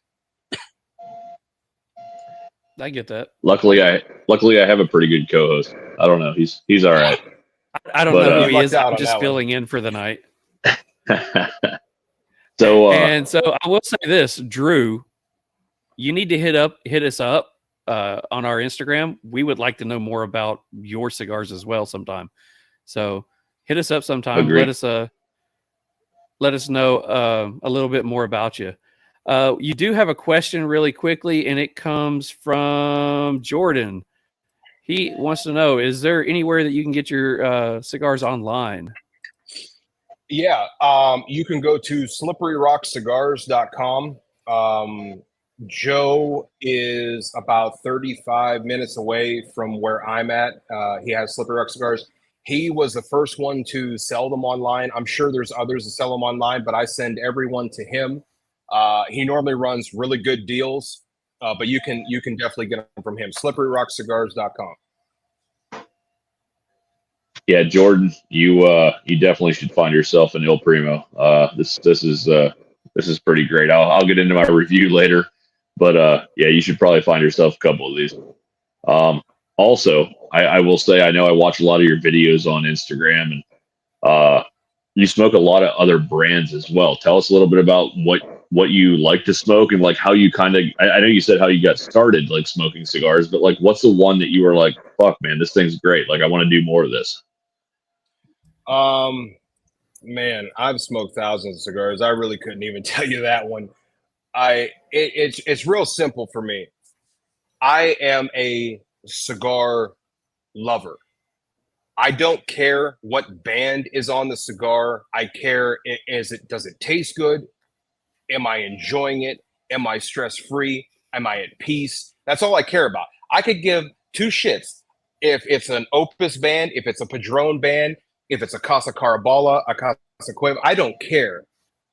I get that. Luckily, I have a pretty good co-host. I don't know. He's all right. I don't know who he is. out I'm on just that filling in for the night. So I will say this, Drew, you need to hit us up on our Instagram. We would like to know more about your cigars as well sometime. So hit us up sometime. Agreed. Let us know a little bit more about you. You do have a question really quickly, and it comes from Jordan. He wants to know, is there anywhere that you can get your cigars online? Yeah, you can go to slipperyrockcigars.com. Joe is about 35 minutes away from where I'm at. He has Slippery Rock Cigars. He was the first one to sell them online. I'm sure there's others that sell them online, but I send everyone to him. He normally runs really good deals, but you can definitely get them from him. slipperyrockcigars.com. yeah, Jordan, you definitely should find yourself an Il Primo. This is pretty great. I'll get into my review later, but yeah, you should probably find yourself a couple of these. Also, I will say, I know I watch a lot of your videos on Instagram, and you smoke a lot of other brands as well. Tell us a little bit about what you like to smoke, and like how you kind of, I know you said how you got started like smoking cigars, but like what's the one that you were like, fuck man, this thing's great, like I want to do more of this? Man, I've smoked thousands of cigars. I really couldn't even tell you that one. It's real simple for me. I am a cigar lover. I don't care what band is on the cigar. I care, does it taste good? Am I enjoying it? Am I stress-free? Am I at peace? That's all I care about. I could give two shits if it's an Opus band, if it's a Padron band, if it's a Casa Carabala, a Casa Cueva. I don't care.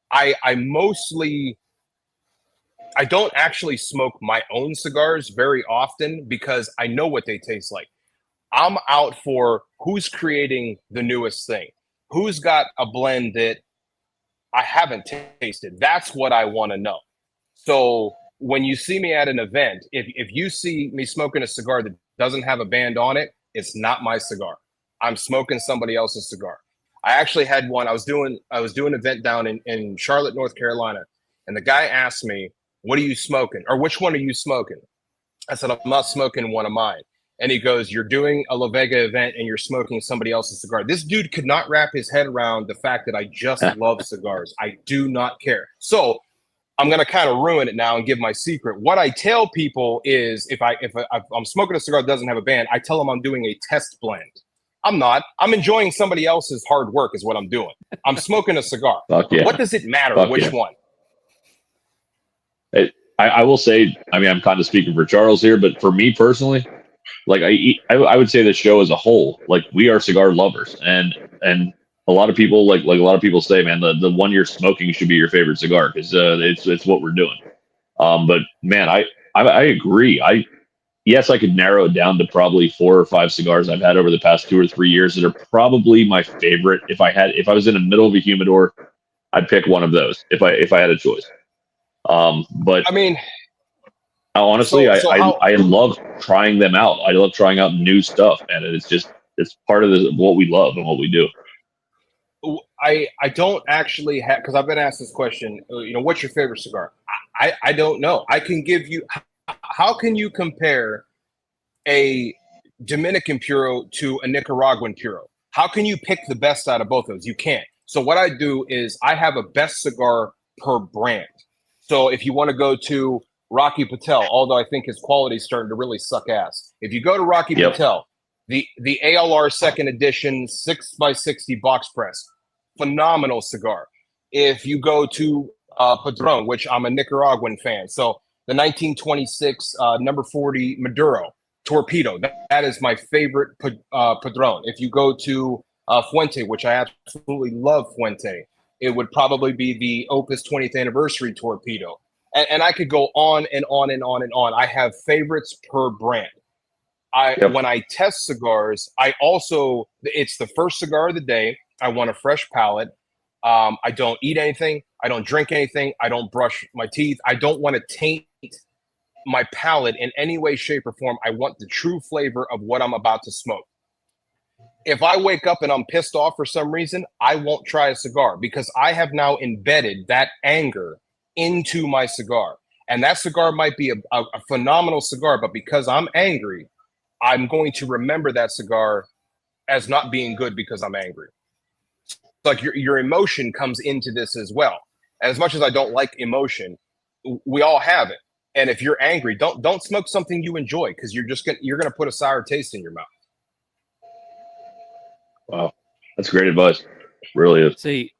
I don't actually smoke my own cigars very often because I know what they taste like. I'm out for who's creating the newest thing, who's got a blend that I haven't tasted. That's what I want to know. So when you see me at an event, if you see me smoking a cigar that doesn't have a band on it, it's not my cigar. I'm smoking somebody else's cigar. I actually had one. I was doing an event down in Charlotte, North Carolina, and the guy asked me, "What are you smoking? Or which one are you smoking?" I said, "I'm not smoking one of mine." And he goes, "You're doing a La Vega event and you're smoking somebody else's cigar." This dude could not wrap his head around the fact that I just love cigars. I do not care. So I'm going to kind of ruin it now and give my secret. What I tell people is if I'm smoking a cigar that doesn't have a band, I tell them I'm doing a test blend. I'm not. I'm enjoying somebody else's hard work is what I'm doing. I'm smoking a cigar. Yeah. What does it matter which one? I will say, I mean, I'm kind of speaking for Charles here, but for me personally, like I would say the show as a whole, like we are cigar lovers, and a lot of people like a lot of people say, man, the one you're smoking should be your favorite cigar because it's what we're doing. But man, I agree. yes, I could narrow it down to probably 4 or 5 cigars I've had over the past 2 or 3 years that are probably my favorite. If I was in the middle of a humidor, I'd pick one of those if I had a choice. But I mean, honestly, so how I love trying them out. I love trying out new stuff, man. And it's part of what we love and what we do. I don't actually have, because I've been asked this question. What's your favorite cigar? I don't know. I can give you. How can you compare a Dominican Puro to a Nicaraguan Puro? How can you pick the best out of both of those? You can't. So what I do is I have a best cigar per brand. So if you want to go to Rocky Patel, although I think his quality is starting to really suck ass. If you go to Rocky Patel, the ALR second edition 6x60 box press, phenomenal cigar. If you go to Padron, which I'm a Nicaraguan fan, so the 1926 number 40 Maduro Torpedo, that is my favorite Padron. If you go to Fuente, which I absolutely love Fuente, it would probably be the Opus 20th anniversary Torpedo. And I could go on and on and on and on. I have favorites per brand. When I test cigars, it's the first cigar of the day. I want a fresh palate. I don't eat anything. I don't drink anything. I don't brush my teeth. I don't want to taint my palate in any way, shape, or form. I want the true flavor of what I'm about to smoke. If I wake up and I'm pissed off for some reason, I won't try a cigar because I have now embedded that anger into my cigar. And that cigar might be a phenomenal cigar, but because I'm angry, I'm going to remember that cigar as not being good because I'm angry. Like your emotion comes into this as well. And as much as I don't like emotion, we all have it. And if you're angry, don't smoke something you enjoy because you're gonna put a sour taste in your mouth. Wow, that's great advice. Really is. See,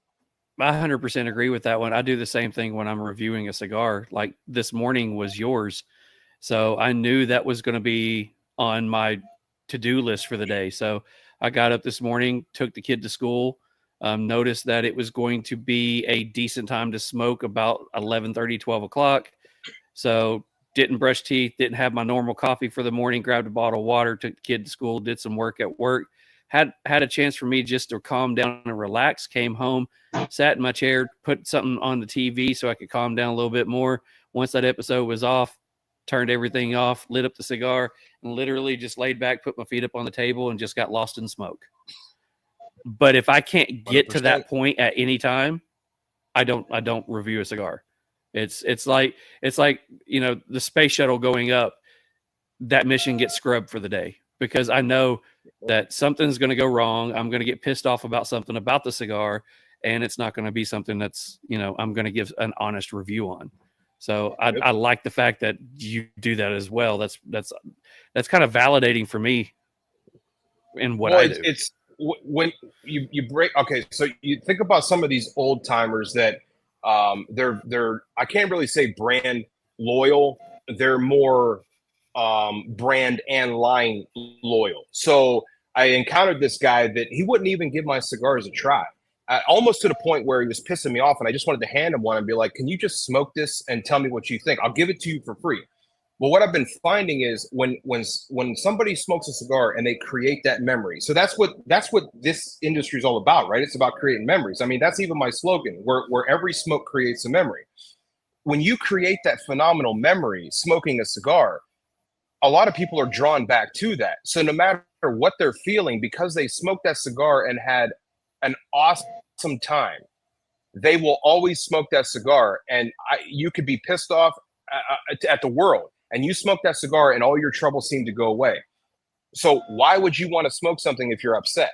I 100% agree with that one. I do the same thing when I'm reviewing a cigar. Like this morning was yours, so I knew that was going to be on my to-do list for the day. So I got up this morning, took the kid to school, noticed that it was going to be a decent time to smoke about 11:30, 12 o'clock. So didn't brush teeth, didn't have my normal coffee for the morning, grabbed a bottle of water, took the kid to school, did some work at work, had a chance for me just to calm down and relax, came home, sat in my chair, put something on the TV so I could calm down a little bit more. Once that episode was off, turned everything off, lit up the cigar, and literally just laid back, put my feet up on the table, and just got lost in smoke. But if I can't get 100%. To that point at any time, I don't review a cigar. It's like the space shuttle going up, that mission gets scrubbed for the day because I know that something's going to go wrong. I'm going to get pissed off about something about the cigar, and it's not going to be something that's I'm going to give an honest review on. So I like the fact that you do that as well. That's kind of validating for me in what I do. It's when you break. Okay, so you think about some of these old timers that they're I can't really say brand loyal. They're more brand and line loyal. So I encountered this guy that he wouldn't even give my cigars a try. Almost to the point where he was pissing me off, and I just wanted to hand him one and be like, "Can you just smoke this and tell me what you think? I'll give it to you for free." Well, what I've been finding is when somebody smokes a cigar and they create that memory. So that's what this industry is all about, right? It's about creating memories. I mean, that's even my slogan, where every smoke creates a memory. When you create that phenomenal memory, smoking a cigar, a lot of people are drawn back to that. So no matter what they're feeling, because they smoked that cigar and had an awesome time, they will always smoke that cigar. And you could be pissed off at the world, and you smoke that cigar and all your troubles seem to go away. So why would you want to smoke something if you're upset?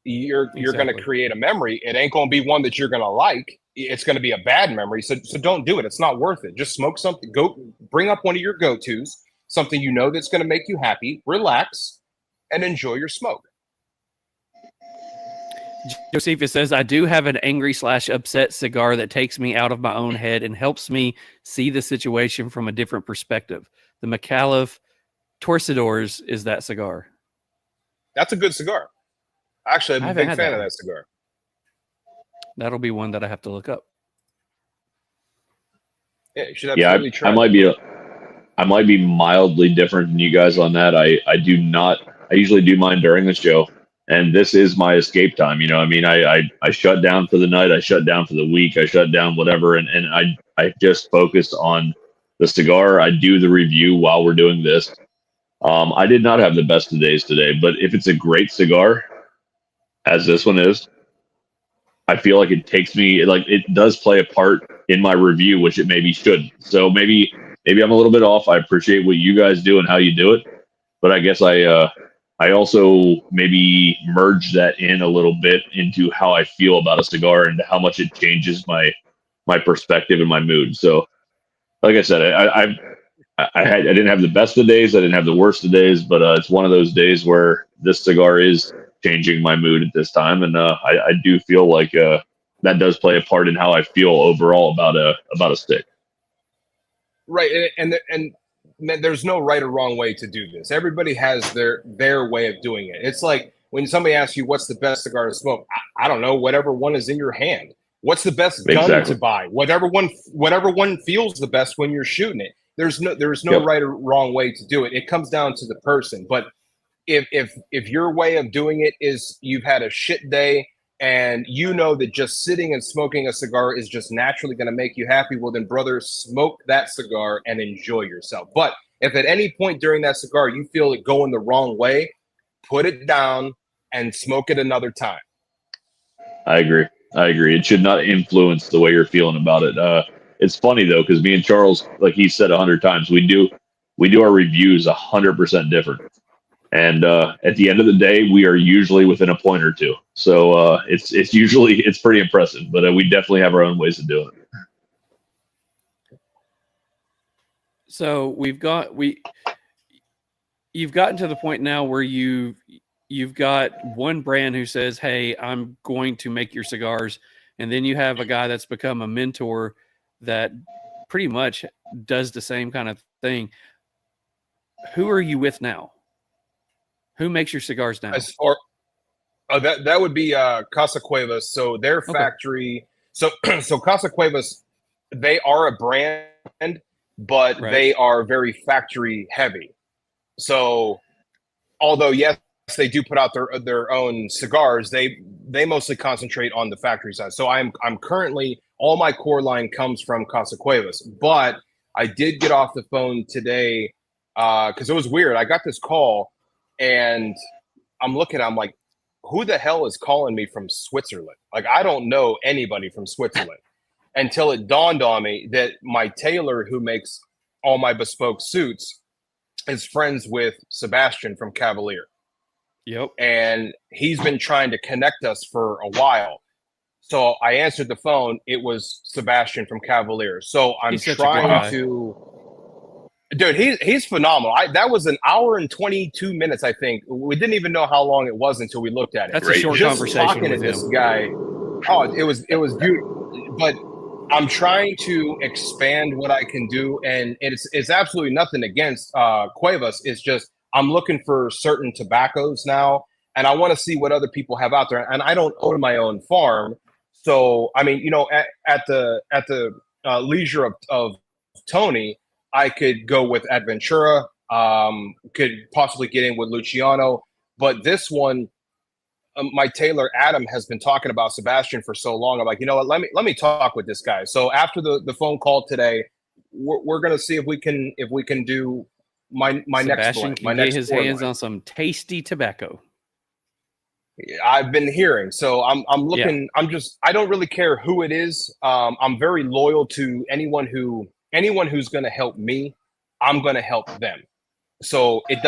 You're going to create a memory. It ain't going to be one that you're going to like. It's going to be a bad memory. So don't do it. It's not worth it. Just smoke something. Go bring up one of your go-tos, something you know that's going to make you happy, relax, and enjoy your smoke. Josephus says, I do have an angry/upset cigar that takes me out of my own head and helps me see the situation from a different perspective. The McAuliffe Torcedores is that cigar. That's a good cigar. Actually, I'm a big fan of that cigar. That'll be one that I have to look up. Yeah, you should absolutely try. I might be mildly different than you guys on that. I do not. I usually do mine during the show, and this is my escape time. You know, I mean, I shut down for the night. I shut down for the week. I shut down whatever, and I just focus on the cigar. I do the review while we're doing this. I did not have the best of days today, but if it's a great cigar, as this one is, I feel like it takes me, like it does play a part in my review, which it maybe shouldn't. So maybe I'm a little bit off. I appreciate what you guys do and how you do it, but I guess I also maybe merge that in a little bit into how I feel about a cigar and how much it changes my perspective and my mood. So, like I said, I didn't have the best of days. I didn't have the worst of days, but it's one of those days where this cigar is changing my mood at this time, and I do feel like that does play a part in how I feel overall about a stick. Right, and there's no right or wrong way to do this. Everybody has their way of doing it. It's like when somebody asks you what's the best cigar to smoke. I don't know. Whatever one is in your hand. What's the best gun to buy? Whatever one feels the best when you're shooting it. There's no right or wrong way to do it. It comes down to the person. But if your way of doing it is you've had a shit day and you know that just sitting and smoking a cigar is just naturally going to make you happy, well then, brother, smoke that cigar and enjoy yourself. But if at any point during that cigar you feel it going the wrong way, put it down and smoke it another time. I agree. It should not influence the way you're feeling about it. It's funny though, because me and Charles, like he said 100 times, we do our reviews 100% different. And at the end of the day, we are usually within a point or two. So it's pretty impressive. But we definitely have our own ways of doing it. So you've gotten to the point now where you've got one brand who says, "Hey, I'm going to make your cigars," and then you have a guy that's become a mentor that pretty much does the same kind of thing. Who are you with now? Who makes your cigars now? That would be Casa Cuevas. So their factory. Okay. So Casa Cuevas, they are a brand, but they are very factory heavy. So although yes, they do put out their own cigars, they mostly concentrate on the factory side. So I'm currently, all my core line comes from Casa Cuevas, but I did get off the phone today because it was weird. I got this call and I'm looking, I'm like, who the hell is calling me from Switzerland? Like, I don't know anybody from Switzerland until it dawned on me that my tailor who makes all my bespoke suits is friends with Sebastian from Cavalier. Yep. And he's been trying to connect us for a while. So I answered the phone. It was Sebastian from Cavalier. So I'm trying to... Dude, he's phenomenal. That was an hour and 22 minutes, I think. We didn't even know how long it was until we looked at it. That's a short conversation talking with to this him. guy. Oh, it was beautiful. But I'm trying to expand what I can do, and it's absolutely nothing against Cuevas. It's just I'm looking for certain tobaccos now, and I want to see what other people have out there. And I don't own my own farm, so I mean, you know, at the leisure of Tony, I could go with Adventura, could possibly get in with Luciano, but this one, my tailor Adam has been talking about Sebastian for so long. I'm like, you know what? Let me talk with this guy. So after the phone call today, we're gonna see if we can do my next blend. My next his hands on some tasty tobacco. I've been hearing, so I'm looking. Yeah. I don't really care who it is. I'm very loyal to anyone who's going to help me. I'm going to help them. So it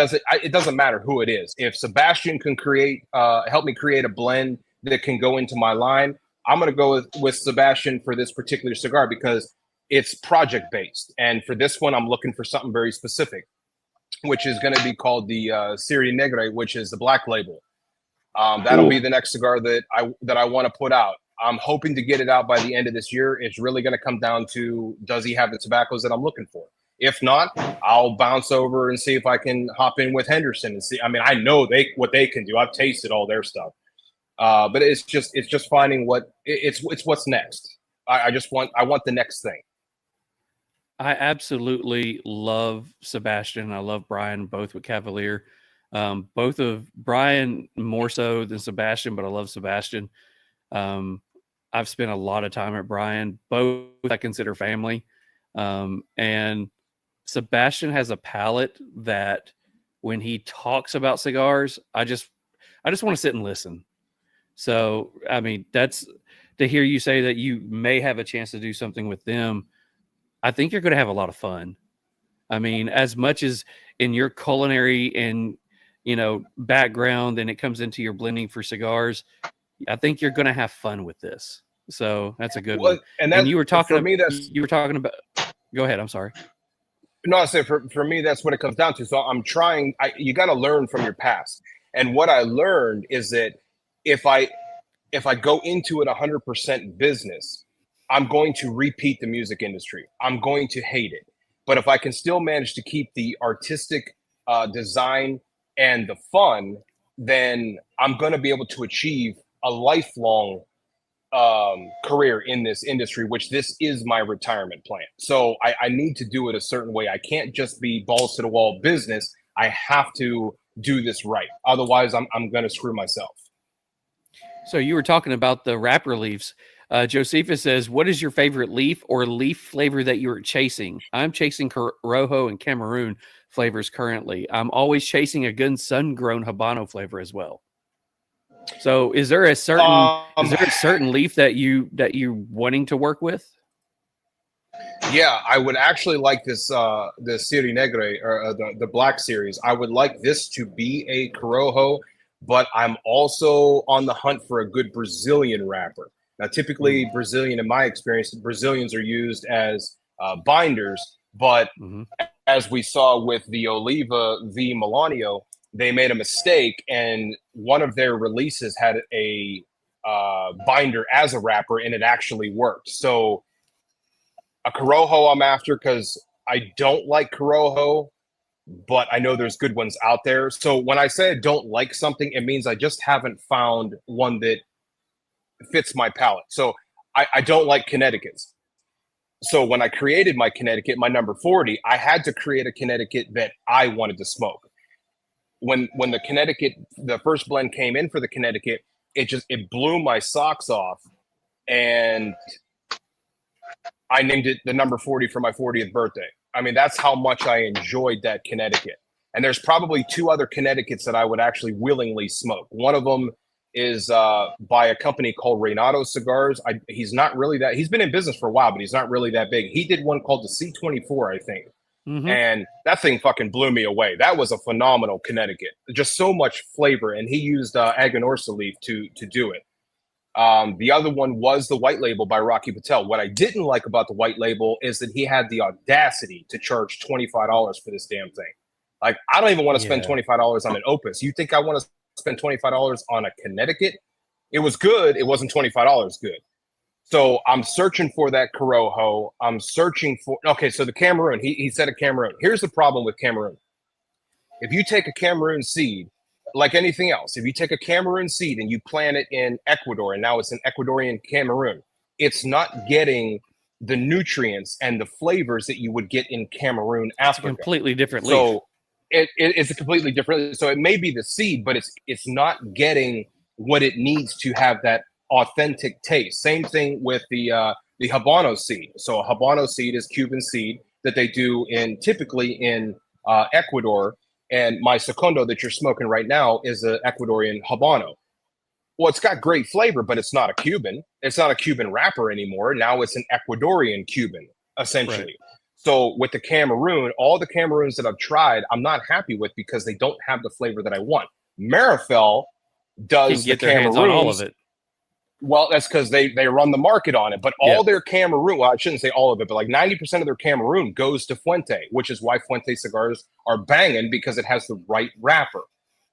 doesn't matter who it is. If Sebastian can help me create a blend that can go into my line, I'm going to go with Sebastian for this particular cigar because it's project based. And for this one, I'm looking for something very specific, which is going to be called the Serie Negra, which is the black label. That'll be the next cigar that I want to put out. I'm hoping to get it out by the end of this year. It's really going to come down to, does he have the tobaccos that I'm looking for? If not, I'll bounce over and see if I can hop in with Henderson and see. I mean, I know what they can do. I've tasted all their stuff, but it's just finding it's what's next. I want the next thing. I absolutely love Sebastian. I love Brian, both with Cavalier. Both of Brian more so than Sebastian, but I love Sebastian. I've spent a lot of time at Brian. Both I consider family. And Sebastian has a palate that when he talks about cigars, I just want to sit and listen. So, I mean, that's to hear you say that you may have a chance to do something with them. I think you're going to have a lot of fun. I mean, as much as in your culinary and, background and it comes into your blending for cigars, I think you're going to have fun with this. So that's a good one. And you were talking for me, about, go ahead. I'm sorry. No, I say for me, that's what it comes down to. So I'm trying, you got to learn from your past. And what I learned is that if I go into it 100% business, I'm going to repeat the music industry. I'm going to hate it. But if I can still manage to keep the artistic design and the fun, then I'm going to be able to achieve a lifelong career in this industry, which this is my retirement plan. So I need to do it a certain way. I can't just be balls to the wall business. I have to do this right. Otherwise, I'm going to screw myself. So you were talking about the wrapper leaves. Josephus says, what is your favorite leaf or leaf flavor that you're chasing? I'm chasing Corojo and Cameroon flavors currently. I'm always chasing a good sun-grown Habano flavor as well. So is there a certain leaf that you wanting to work with? Yeah, I would actually like this the Serie Negre or the Black Series. I would like this to be a Corojo, but I'm also on the hunt for a good Brazilian wrapper. Now, typically Brazilian, in my experience, Brazilians are used as binders, but as we saw with the Oliva V Milanio, they made a mistake, and one of their releases had a binder as a wrapper, and it actually worked. So a Corojo I'm after because I don't like Corojo, but I know there's good ones out there. So when I say I don't like something, it means I just haven't found one that fits my palate. So I don't like Connecticut's. So when I created my Connecticut, my number 40, I had to create a Connecticut that I wanted to smoke. When the Connecticut, the first blend came in for the Connecticut, it blew my socks off, and I named it the number 40 for my 40th birthday. I mean, that's how much I enjoyed that Connecticut. And there's probably two other Connecticut's that I would actually willingly smoke. One of them is by a company called Reynado Cigars. He's not really that, he's been in business for a while, but he's not really that big. He did one called the C24, I think. And that thing fucking blew me away. That was a phenomenal Connecticut. Just so much flavor. And he used Aganorsa leaf to do it. The other one was the White Label by Rocky Patel. What I didn't like about the White Label is that he had the audacity to charge $25 for this damn thing. Like, I don't even want to spend $25 on an Opus. You think I want to spend $25 on a Connecticut? It was good. It wasn't $25 good. So I'm searching for that Corojo. I'm searching for, okay, so the Cameroon, he said a Cameroon. Here's the problem with Cameroon. If you take a Cameroon seed, like anything else, if you take a Cameroon seed and you plant it in Ecuador, and now it's an Ecuadorian Cameroon, it's not getting the nutrients and the flavors that you would get in Cameroon, Africa. It's a completely different leaf. So it's a completely different. So it may be the seed, but it's not getting what it needs to have that authentic taste. Same thing with the Habano seed. So a Habano seed is Cuban seed that they do typically in Ecuador. And my Secondo that you're smoking right now is an Ecuadorian Habano. Well, it's got great flavor, but it's not a Cuban. It's not a Cuban wrapper anymore. Now it's an Ecuadorian Cuban, essentially. Right. So with the Cameroon, all the Cameroons that I've tried, I'm not happy with because they don't have the flavor that I want. Marifel does get their hands on all of it. Well, that's because they run the market on it. But all their Cameroon, well, I shouldn't say all of it, but like 90% of their Cameroon goes to Fuente, which is why Fuente cigars are banging, because it has the right wrapper.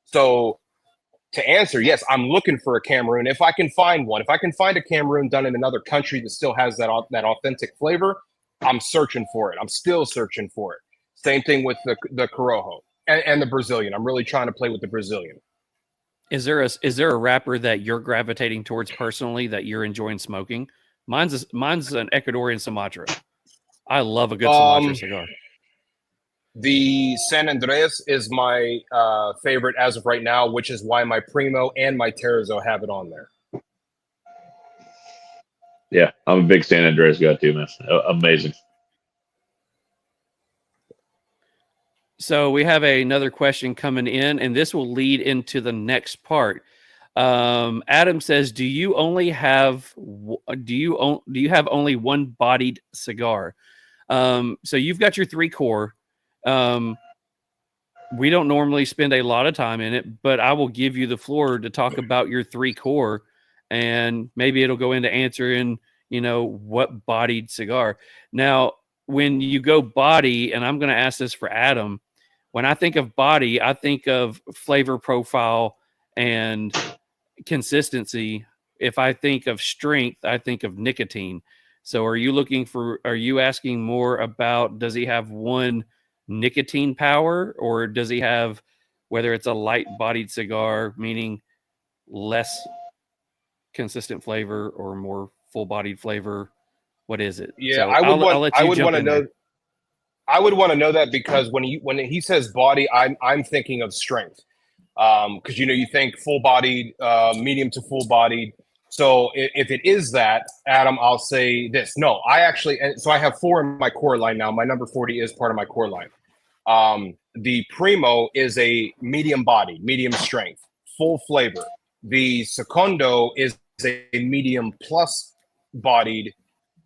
So to answer, yes, I'm looking for a Cameroon. If I can find one, if I can find a Cameroon done in another country that still has that authentic flavor, I'm searching for it. I'm still searching for it. Same thing with the Corojo and the Brazilian. I'm really trying to play with the Brazilian. Is there a wrapper that you're gravitating towards personally that you're enjoying smoking? Mine's an Ecuadorian Sumatra. I love a good Sumatra Um, cigar. The San Andreas is my favorite as of right now, which is why my Primo and my Terzo have it on there. Yeah, I'm a big San Andreas guy too, man. Amazing. So we have another question coming in, and this will lead into the next part. Adam says, "Do you have only one bodied cigar?" So you've got your 3 core. We don't normally spend a lot of time in it, but I will give you the floor to talk about your 3 core, and maybe it'll go into answering, what bodied cigar. Now, when you go body, and I'm going to ask this for Adam, when I think of body, I think of flavor profile and consistency. If I think of strength, I think of nicotine. So are you asking more about, does he have one nicotine power, or does he have, whether it's a light bodied cigar, meaning less consistent flavor or more full bodied flavor? What is it? Yeah, So I'll let you jump in there. I would want to know that, because when he says body, I'm thinking of strength. Because you think full bodied, medium to full bodied. So if it is that, Adam, I'll say this. No, I have 4 in my core line now. My number 40 is part of my core line. The Primo is a medium body, medium strength, full flavor. The Secondo is a medium plus bodied,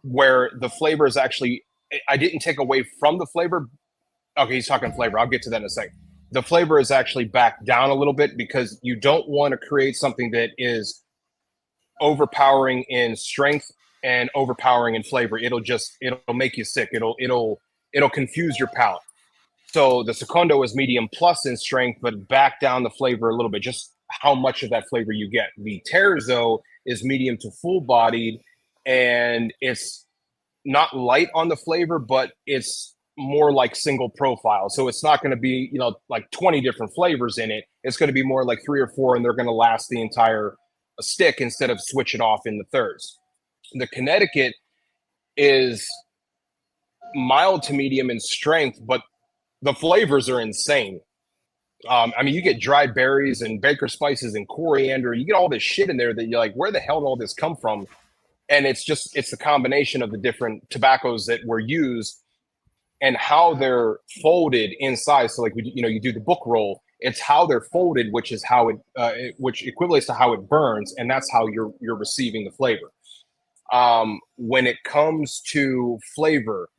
where the flavor is actually, I didn't take away from the flavor. Okay, he's talking flavor. I'll get to that in a second. The flavor is actually back down a little bit, because you don't want to create something that is overpowering in strength and overpowering in flavor. It'll make you sick. It'll confuse your palate. So the Secondo is medium plus in strength, but back down the flavor a little bit, just how much of that flavor you get. The Terzo is medium to full bodied, and it's not light on the flavor, but it's more like single profile. So it's not going to be, like 20 different flavors in it. It's going to be more like 3 or 4, and they're going to last the entire stick instead of switch it off in the thirds. The Connecticut is mild to medium in strength, but the flavors are insane. You get dried berries and baker spices and coriander. You get all this shit in there that you're like, where the hell did all this come from? And it's the combination of the different tobaccos that were used and how they're folded inside. So like, you do the book roll, it's how they're folded, which is how which equates to how it burns. And that's how you're receiving the flavor. When it comes to flavor,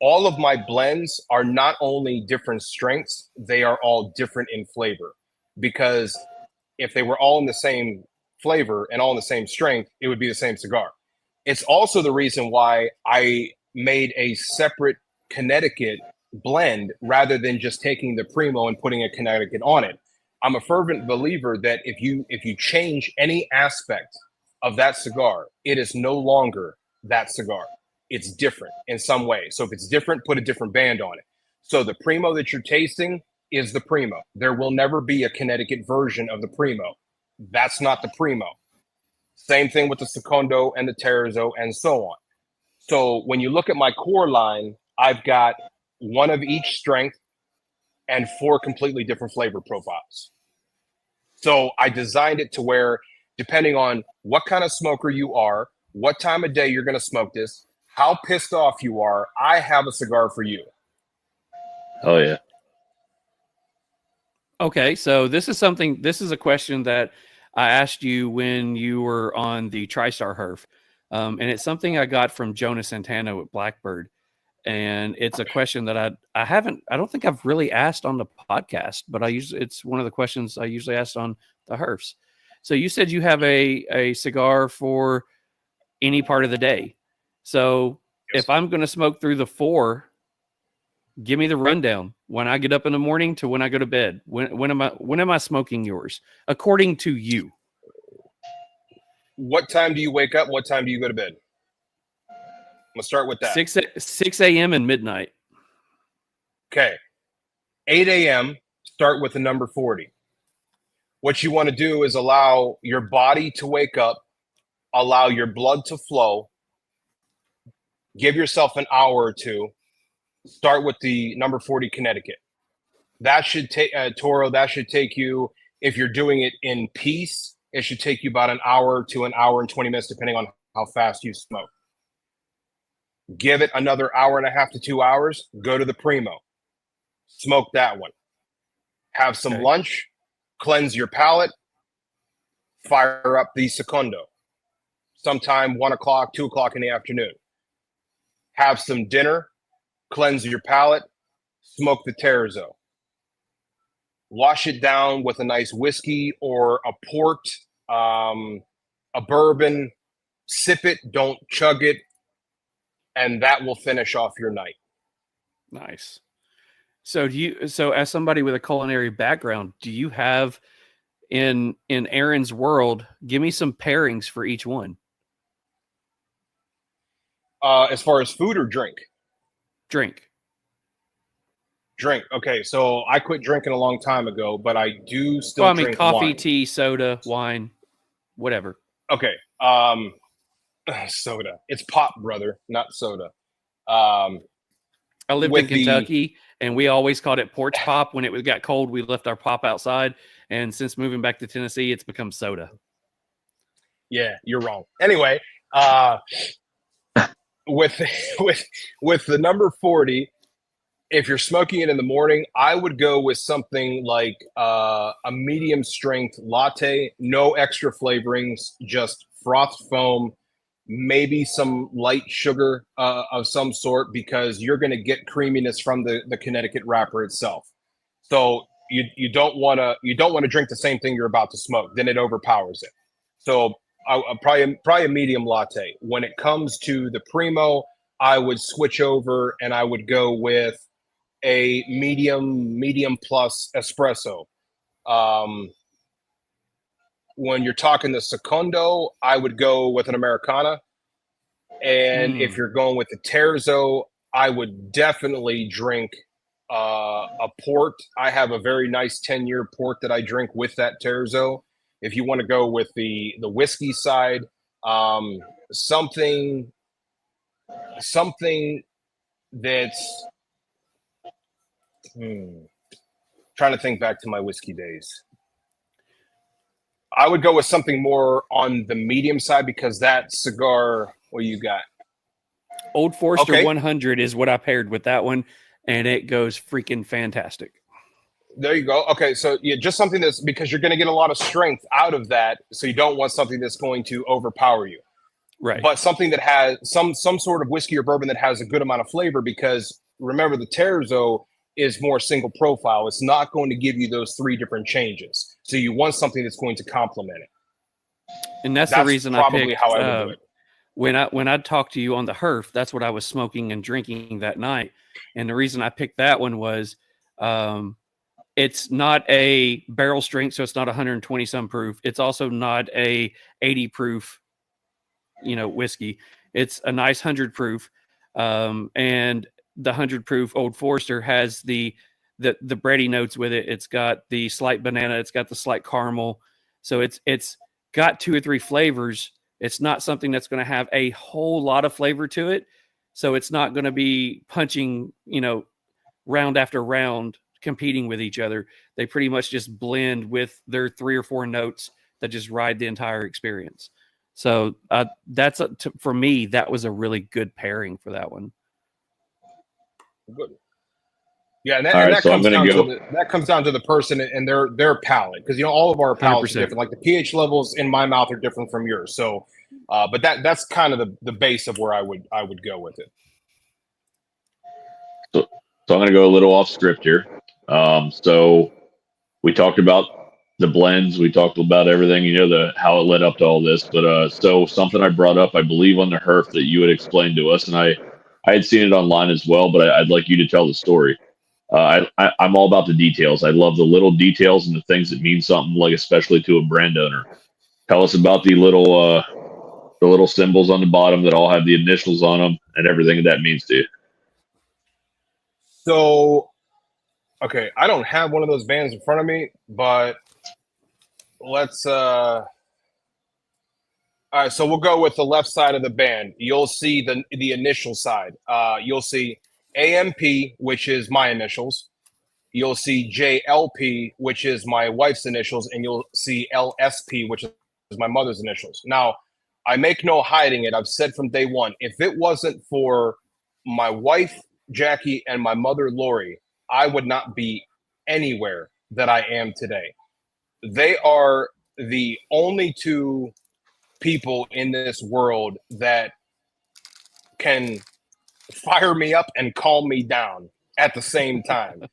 all of my blends are not only different strengths, they are all different in flavor. Because if they were all in the same flavor and all in the same strength, it would be the same cigar. It's also the reason why I made a separate Connecticut blend rather than just taking the Primo and putting a Connecticut on it. I'm a fervent believer that if you change any aspect of that cigar, it is no longer that cigar. It's different in some way. So if it's different, put a different band on it. So the Primo that you're tasting is the Primo. There will never be a Connecticut version of the Primo. That's not the Primo. Same thing with the Secondo and the Terzo and so on. So when you look at my core line, I've got 1 of each strength and 4 completely different flavor profiles. So I designed it to where, depending on what kind of smoker you are, what time of day you're going to smoke this, how pissed off you are, I have a cigar for you. Oh, yeah. Okay, so this is a question that I asked you when you were on the TriStar Herf. And it's something I got from Jonah Santana with Blackbird. And it's a question that I don't think I've really asked on the podcast, but it's one of the questions I usually ask on the Herfs. So you said you have a cigar for any part of the day. So if I'm going to smoke through the 4, give me the rundown when I get up in the morning to when I go to bed. When am I smoking yours, according to you? What time do you wake up? What time do you go to bed? Let's start with that. 6 a.m. and midnight. Okay. 8 a.m., start with the number 40. What you want to do is allow your body to wake up, allow your blood to flow, Give yourself an hour or two. Start with the number 40 Connecticut. That should take Toro. That should take you, if you're doing it in peace, it should take you about an hour to an hour and 20 minutes, depending on how fast you smoke. Give it another hour and a half to 2 hours. Go to the Primo. Smoke that one. Have some lunch. Cleanse your palate. Fire up the Secondo. Sometime 1 o'clock, 2 o'clock in the afternoon. Have some dinner. Cleanse your palate. Smoke the Terzo. Wash it down with a nice whiskey or a port, a bourbon. Sip it, don't chug it, and that will finish off your night. Nice. So as somebody with a culinary background, do you have in Aaron's world, give me some pairings for each one? As far as food or drink? Drink. Okay, so I quit drinking a long time ago, but I do still drink coffee, wine. tea, soda, wine, whatever. Okay. Soda. It's pop, brother, not soda. I lived in Kentucky, and we always called it porch pop. When it got cold, we left our pop outside. And since moving back to Tennessee, it's become soda. Yeah, you're wrong. Anyway, with the number 40, if you're smoking it in the morning, I would go with something like a medium strength latte, no extra flavorings, just froth foam, maybe some light sugar of some sort, because you're going to get creaminess from the Connecticut wrapper itself. So you don't want to drink the same thing you're about to smoke. Then it overpowers it. So probably a medium latte. When it comes to the Primo, I would switch over and I would go with a medium plus espresso. When you're talking the Secondo, I would go with an Americana. And if you're going with the Terzo, I would definitely drink a port. I have a very nice 10-year port that I drink with that Terzo. If you want to go with the whiskey side, something that's trying to think back to my whiskey days. I would go with something more on the medium side, because that cigar, what you got? Old Forester 100 is what I paired with that one, and it goes freaking fantastic. There you go. Okay, so just something that's, because you're going to get a lot of strength out of that, so you don't want something that's going to overpower you. Right. But something that has some sort of whiskey or bourbon that has a good amount of flavor, because remember, the Terzo is more single profile. It's not going to give you those 3 different changes. So you want something that's going to complement it. And that's the reason I picked how I would do it. When I talked to you on the Herf, that's what I was smoking and drinking that night. And the reason I picked that one was it's not a barrel strength, so it's not 120 some proof. It's also not a 80 proof, whiskey. It's a nice 100 proof. And the 100 proof Old Forester has the bready notes with it. It's got the slight banana. It's got the slight caramel. So it's got 2 or 3 flavors. It's not something that's going to have a whole lot of flavor to it. So it's not going to be punching, round after round, competing with each other. They pretty much just blend with their 3 or 4 notes that just ride the entire experience. So for me, that was a really good pairing for that one. Good. Yeah, and that comes down to the person and their palate, because all of our palates 100%. Are different. Like the pH levels in my mouth are different from yours. So, but that's kind of the base of where I would go with it. So I'm going to go a little off script here. So we talked about the blends. We talked about everything. How it led up to all this. But so something I brought up, I believe, on the Herf that you had explained to us, and I had seen it online as well, but I'd like you to tell the story. I'm all about the details. I love the little details and the things that mean something, like especially to a brand owner. Tell us about the little symbols on the bottom that all have the initials on them and everything that means to you. So, okay, I don't have one of those bands in front of me, but let's All right, so we'll go with the left side of the band. You'll see the initial side. You'll see AMP, which is my initials. You'll see JLP, which is my wife's initials, and you'll see LSP, which is my mother's initials. Now, I make no hiding it. I've said from day one, if it wasn't for my wife, Jackie, and my mother, Lori, I would not be anywhere that I am today. They are the only two people in this world that can fire me up and calm me down at the same time.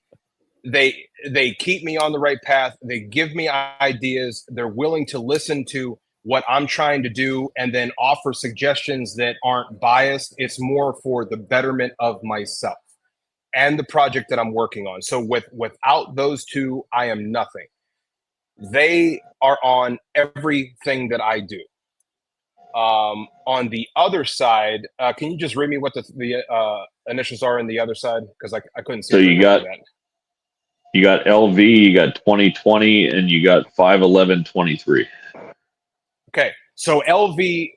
They keep me on the right path. They give me ideas. They're willing to listen to what I'm trying to do and then offer suggestions that aren't biased. It's more for the betterment of myself and the project that I'm working on. So without those two, I am nothing. They are on everything that I do. On the other side, can you just read me what the initials are in the other side? Because I couldn't see. So you got LV, you got 2020, and you got 5/11/23. Okay, so LV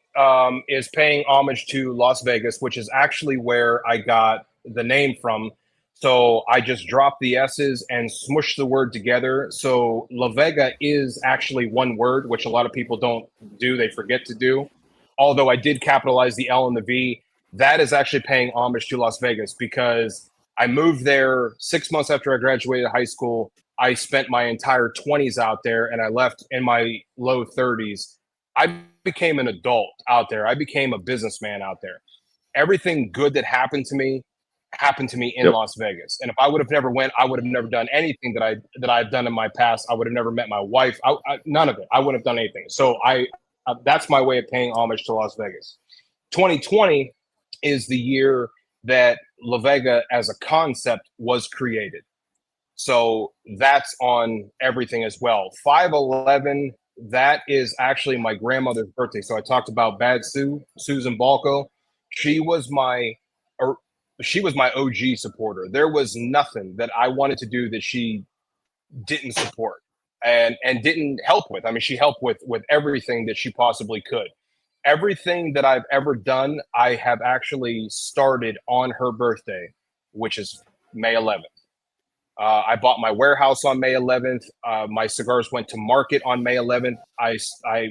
is paying homage to Las Vegas, which is actually where I got the name from. So I just dropped the S's and smushed the word together. So La Vega is actually one word, which a lot of people don't do. They forget to do. Although I did capitalize the L and the V, that is actually paying homage to Las Vegas because I moved there 6 months after I graduated high school. I spent my entire 20s out there and I left in my low 30s. I became an adult out there. I became a businessman out there. Everything good that happened to me in Las Vegas. And if I would have never went, I would have never done anything that I've done in my past. I would have never met my wife. None of it. I wouldn't have done anything. So that's my way of paying homage to Las Vegas. 2020 is the year that La Vega as a concept was created. So that's on everything as well. 5/11, that is actually my grandmother's birthday. So I talked about Bad Sue, Susan Balco. She was my OG supporter. There was nothing that I wanted to do that she didn't support and didn't help with. I mean, she helped with everything that she possibly could. Everything that I've ever done, I have actually started on her birthday, which is May 11th. I bought my warehouse on May 11th. My cigars went to market on May 11th.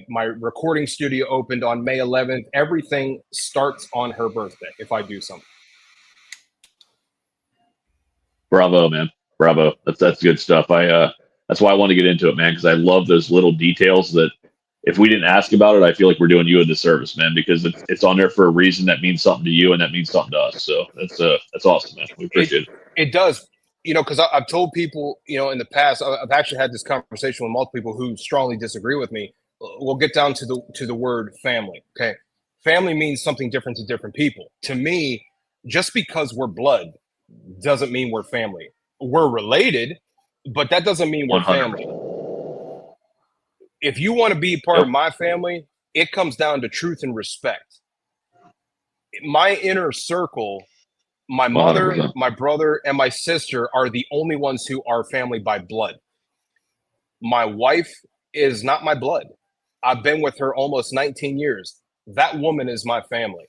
My recording studio opened on May 11th. Everything starts on her birthday if I do something. Bravo, man. Bravo. That's good stuff. That's why I want to get into it, man, because I love those little details that if we didn't ask about it, I feel like we're doing you a disservice, man, because it's on there for a reason that means something to you and that means something to us. So that's awesome, man. We appreciate it. It does. Because I've told people, in the past, I've actually had this conversation with multiple people who strongly disagree with me. We'll get down to the word family. Okay. Family means something different to different people. To me, just because we're blood doesn't mean we're family. We're related, but that doesn't mean we're 100%. family. If you want to be part of my family, it comes down to truth and respect. My inner circle, my mother, 100%. my brother, and my sister are the only ones who are family by blood. My wife is not my blood. I've been with her almost 19 years. That woman is my family.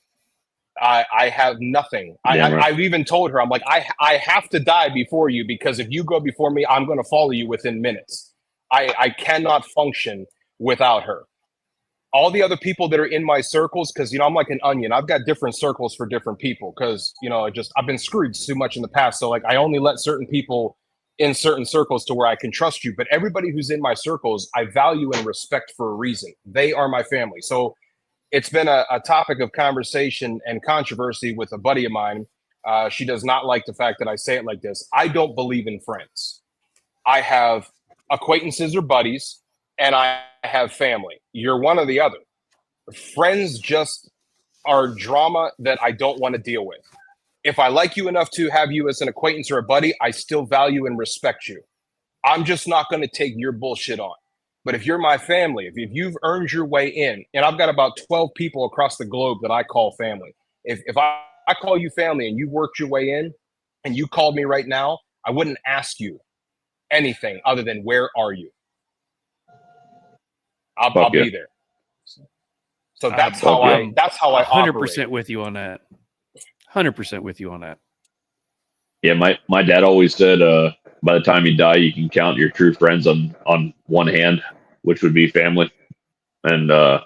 I have nothing. I've even told her, I'm like, I have to die before you because if you go before me, I'm going to follow you within minutes. I cannot function without her. All the other people that are in my circles, because, I'm like an onion. I've got different circles for different people because, I've been screwed too much in the past. So, I only let certain people in certain circles to where I can trust you. But everybody who's in my circles, I value and respect for a reason. They are my family. So it's been a topic of conversation and controversy with a buddy of mine. She does not like the fact that I say it like this. I don't believe in friends. I have acquaintances or buddies, and I have family. You're one or the other. Friends just are drama that I don't want to deal with. If I like you enough to have you as an acquaintance or a buddy, I still value and respect you. I'm just not going to take your bullshit on. But if you're my family, if you've earned your way in, and I've got about 12 people across the globe that I call family. If I call you family and you've worked your way in and you called me right now, I wouldn't ask you anything other than where are you? I'll be there. So that's how I 100% operate. with you on that. 100% with you on that. Yeah, my dad always said, by the time you die, you can count your true friends on one hand, which would be family. And yeah,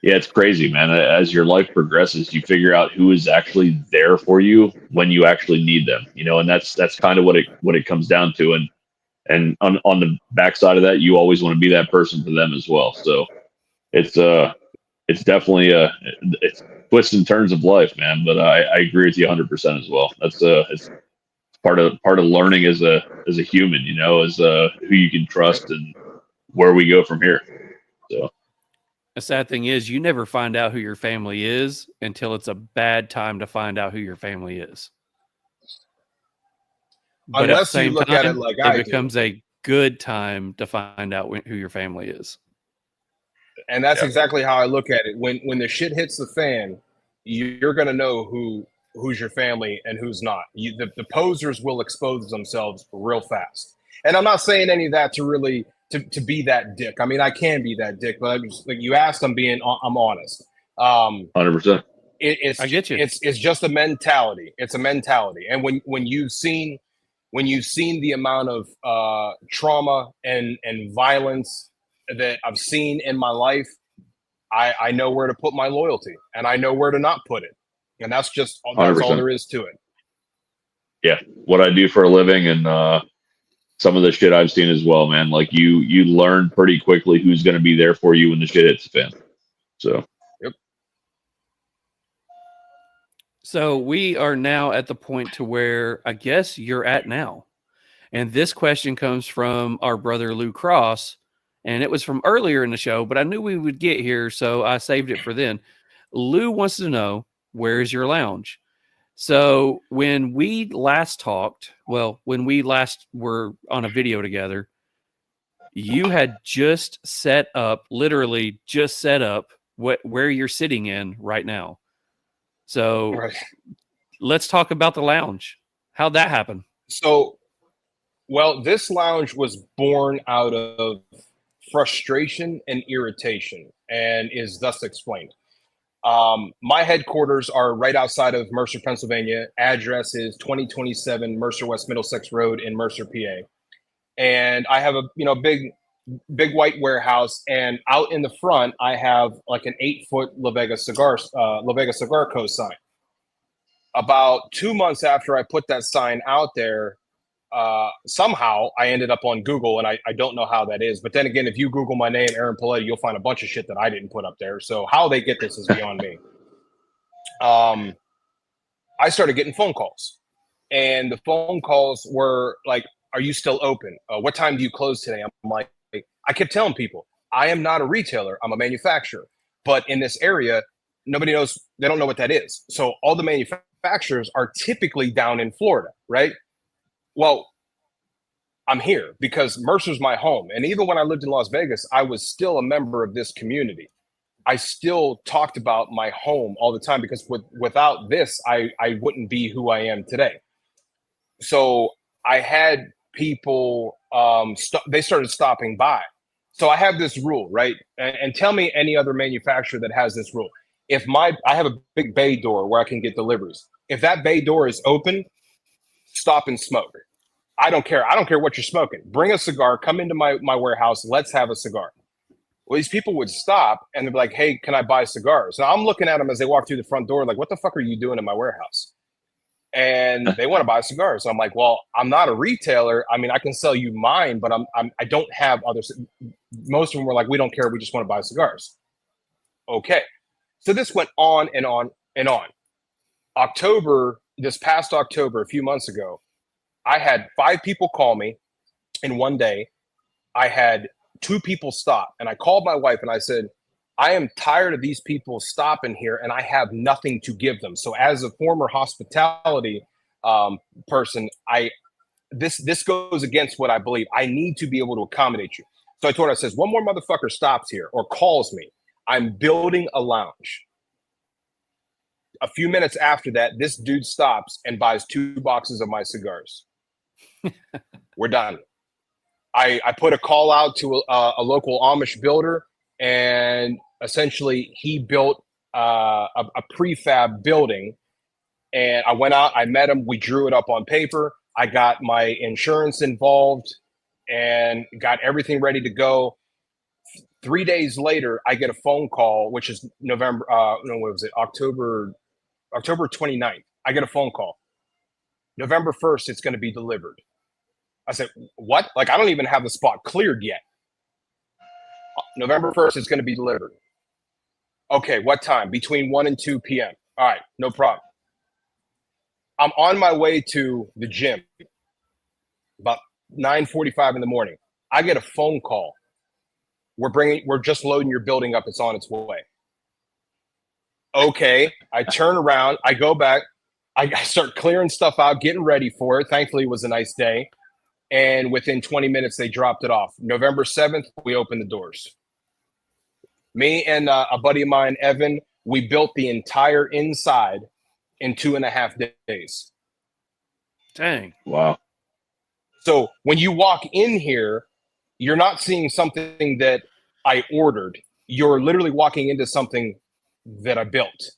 it's crazy, man. As your life progresses, you figure out who is actually there for you when you actually need them. And that's kind of what it comes down to. And on the backside of that, you always want to be that person for them as well. So it's definitely it's twists and turns of life, man. But I agree with you 100% as well. That's it's part of learning as a human, as who you can trust and where we go from here. So the sad thing is you never find out who your family is until it's a bad time to find out who your family is. But Unless at the same you look time, at it like I do. becomes a good time to find out who your family is. And that's exactly how I look at it. When the shit hits the fan, you're going to know who's your family and who's not. The posers will expose themselves real fast. And I'm not saying any of that to really to be that dick. I mean, I can be that dick, but like you asked, I'm honest. 100%. I get you. It's just a mentality. It's a mentality. And when you've seen the amount of trauma and violence that I've seen in my life, I know where to put my loyalty and I know where to not put it. And that's all there is to it. Yeah. What I do for a living and some of the shit I've seen as well, man. Like you learn pretty quickly who's going to be there for you when the shit hits the fan. So. Yep. So we are now at the point to where I guess you're at now. And this question comes from our brother Lou Cross. And it was from earlier in the show, but I knew we would get here, so I saved it for then. Lou wants to know, where is your lounge? So when we last talked, when we last were on a video together, you had literally just set up where you're sitting in right now. So Let's talk about the lounge. How'd that happen? So, this lounge was born out of frustration and irritation and is thus explained. My headquarters are right outside of Mercer, Pennsylvania. Address is 2027 Mercer West Middlesex Road in Mercer, PA. And I have a big white warehouse, and out in the front I have like an 8-foot La Vega Cigar Co. sign. About 2 months after I put that sign out there, somehow I ended up on Google, and I don't know how that is. But then again, if you Google my name, Aaron Paoletta, you'll find a bunch of shit that I didn't put up there. So how they get this is beyond me. I started getting phone calls, and the phone calls were like, "Are you still open? What time do you close today?" I'm like, I kept telling people, I am not a retailer. I'm a manufacturer. But in this area, nobody knows. They don't know what that is. So all the manufacturers are typically down in Florida, right? Well, I'm here because Mercer's my home. And even when I lived in Las Vegas, I was still a member of this community. I still talked about my home all the time because without this, I wouldn't be who I am today. So I had people, they started stopping by. So I have this rule, right? And tell me any other manufacturer that has this rule. I have a big bay door where I can get deliveries. If that bay door is open, stop and smoke. I don't care. I don't care what you're smoking. Bring a cigar, come into my warehouse. Let's have a cigar. Well, these people would stop and they'd be like, "Hey, can I buy cigars?" Now I'm looking at them as they walk through the front door, like, "What the fuck are you doing in my warehouse?" And they want to buy cigars. So I'm like, "Well, I'm not a retailer. I mean, I can sell you mine, but I don't have others." Most of them were like, "We don't care. We just want to buy cigars." Okay. So this went on and on and on. This past October, a few months ago, I had 5 people call me in one day. I had 2 people stop, and I called my wife and I said, "I am tired of these people stopping here and I have nothing to give them." So as a former hospitality person, this goes against what I believe. I need to be able to accommodate you. So I told her, I says, "One more motherfucker stops here or calls me, I'm building a lounge." A few minutes after that, this dude stops and buys 2 boxes of my cigars. We're done. I put a call out to a local Amish builder, and essentially he built a prefab building, and I went out, I met him, we drew it up on paper. I got my insurance involved and got everything ready to go. 3 days later, I get a phone call, which is November, no, what was it? October 29th. I get a phone call. November 1st, it's going to be delivered. I said, what? Like, I don't even have the spot cleared yet. November 1st, it's going to be delivered. Okay, what time? Between 1 and 2 p.m. All right, no problem. I'm on my way to the gym about 9:45 in the morning. I get a phone call. We're just loading your building up. It's on its way. Okay. I turn around. I go back. I start clearing stuff out, getting ready for it. Thankfully, it was a nice day. And within 20 minutes, they dropped it off. November 7th, we opened the doors. Me and a buddy of mine, Evan, we built the entire inside in 2.5 days. Dang. Wow. So when you walk in here, you're not seeing something that I ordered. You're literally walking into something that I built.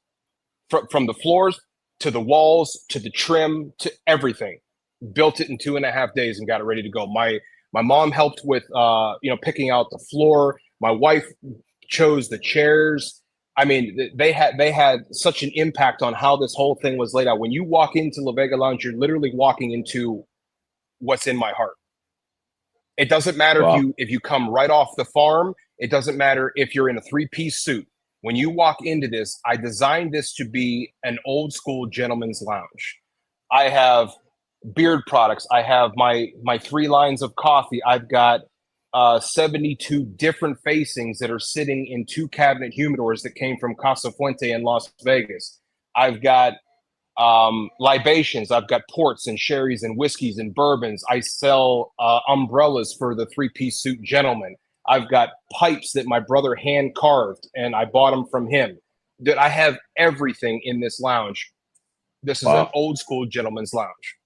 From the floors to the walls to the trim to everything. Built it in 2.5 days and got it ready to go. My mom helped with picking out the floor. My wife chose the chairs. I mean, they had such an impact on how this whole thing was laid out. When you walk into La Vega Lounge, you're literally walking into what's in my heart. It doesn't matter if you come right off the farm. It doesn't matter if you're in a 3-piece suit. When you walk into this, I designed this to be an old school gentleman's lounge. I have beard products. I have my 3 lines of coffee. I've got 72 different facings that are sitting in 2 cabinet humidors that came from Casa Fuente in Las Vegas. I've got libations. I've got ports and sherries and whiskeys and bourbons. I sell umbrellas for the 3-piece suit gentlemen. I've got pipes that my brother hand carved and I bought them from him. Dude, I have everything in this lounge. This is an old school gentleman's lounge.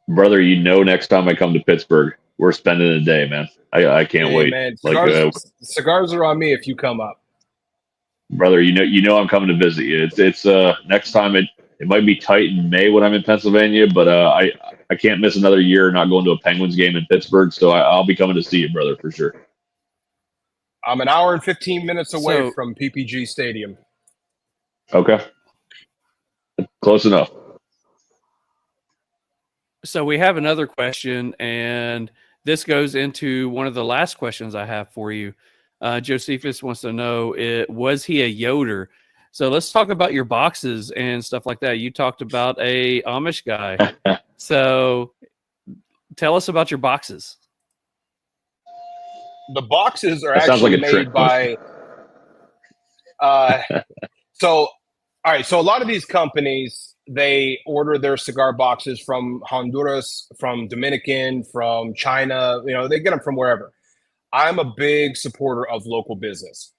Brother, next time I come to Pittsburgh, we're spending a day, man. I can't wait. Man, cigars are on me if you come up. Brother, I'm coming to visit you. It's next time it might be tight in May when I'm in Pennsylvania, but I can't miss another year not going to a Penguins game in Pittsburgh, so I'll be coming to see you, brother, for sure. I'm an hour and 15 minutes away from PPG Stadium. Okay. Close enough. So we have another question, and this goes into one of the last questions I have for you. Josephus wants to know, was he a Yoder? So let's talk about your boxes and stuff like that. You talked about a Amish guy. So tell us about your boxes. The boxes are actually made by so a lot of these companies, they order their cigar boxes from Honduras, from Dominican, from China, they get them from wherever. I'm a big supporter of local business.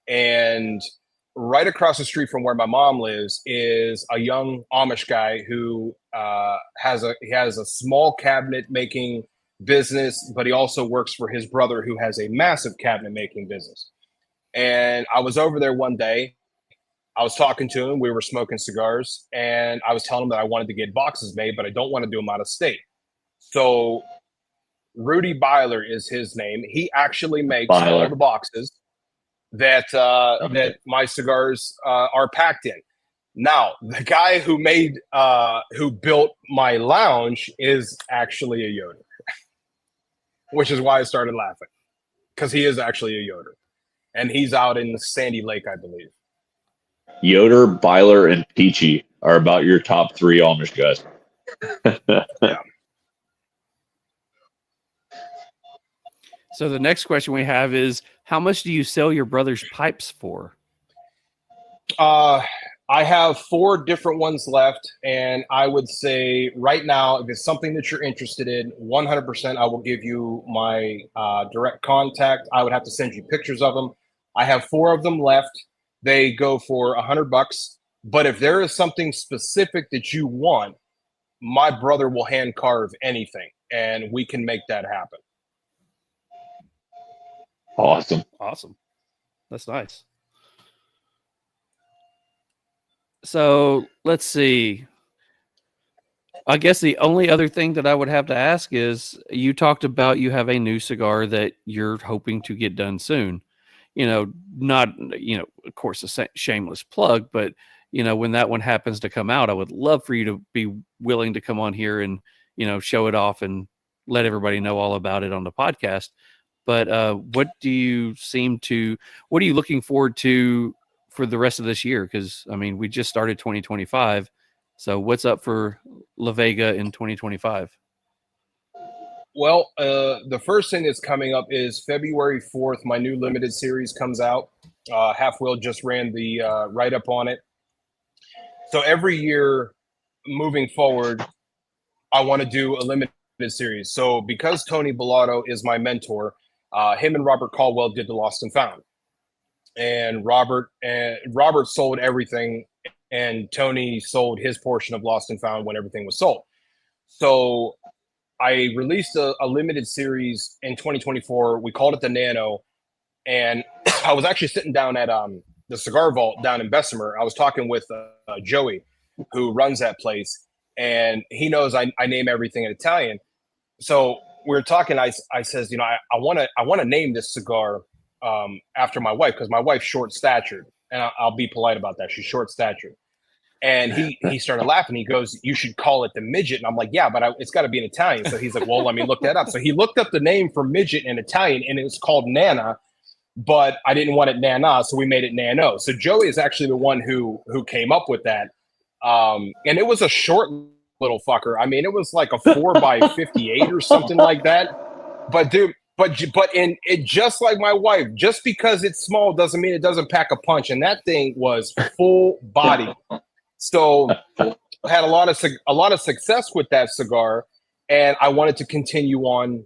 And right across the street from where my mom lives is a young Amish guy who has a small cabinet making business, but he also works for his brother who has a massive cabinet making business. And I was over there one day. I was talking to him. We were smoking cigars, and I was telling him that I wanted to get boxes made, but I don't want to do them out of state. So Rudy Byler is his name. He actually makes all the boxes that my cigars are packed in. Now, the guy who built my lounge is actually a Yoder, which is why I started laughing, because he is actually a Yoder, and he's out in Sandy Lake, I believe. Yoder, Byler, and Peachy are about your top 3 Amish guys. Yeah. So the next question we have is, how much do you sell your brother's pipes for? I have 4 different ones left, and I would say right now, if it's something that you're interested in, 100% I will give you my direct contact. I would have to send you pictures of them. I have 4 of them left. They go for $100. But if there is something specific that you want, my brother will hand carve anything, and we can make that happen. Awesome. That's nice. So let's see. I guess the only other thing that I would have to ask is you talked about you have a new cigar that you're hoping to get done soon. Not, of course, a shameless plug, but, when that one happens to come out, I would love for you to be willing to come on here and, show it off and let everybody know all about it on the podcast. But what are you looking forward to for the rest of this year? Because, I mean, we just started 2025. So what's up for La Vega in 2025? Well, the first thing that's coming up is February 4th. My new limited series comes out. Half Wheel just ran the write-up on it. So every year moving forward, I want to do a limited series. So because Tony Bellato is my mentor, him and Robert Caldwell did the Lost and Found. And Robert sold everything, and Tony sold his portion of Lost and Found when everything was sold. So I released a limited series in 2024. We called it the Nano, and I was actually sitting down at the Cigar Vault down in Bessemer. I was talking with Joey, who runs that place, and he knows I name everything in Italian. So we were talking. I says, I want to name this cigar after my wife, because my wife's short statured, and I'll be polite about that. She's short statured. And he started laughing. He goes, "You should call it the midget." And I'm like, "Yeah, but it's got to be in Italian." So he's like, "Well, let me look that up." So he looked up the name for midget in Italian, and it's called Nana, but I didn't want it Nana, so we made it Nano. So Joey is actually the one who came up with that. And it was a short little fucker. I mean, it was like a 4x58 or something like that. But dude, but in it, just like my wife, just because it's small doesn't mean it doesn't pack a punch. And that thing was full body. So I had a lot of success with that cigar, and I wanted to continue on,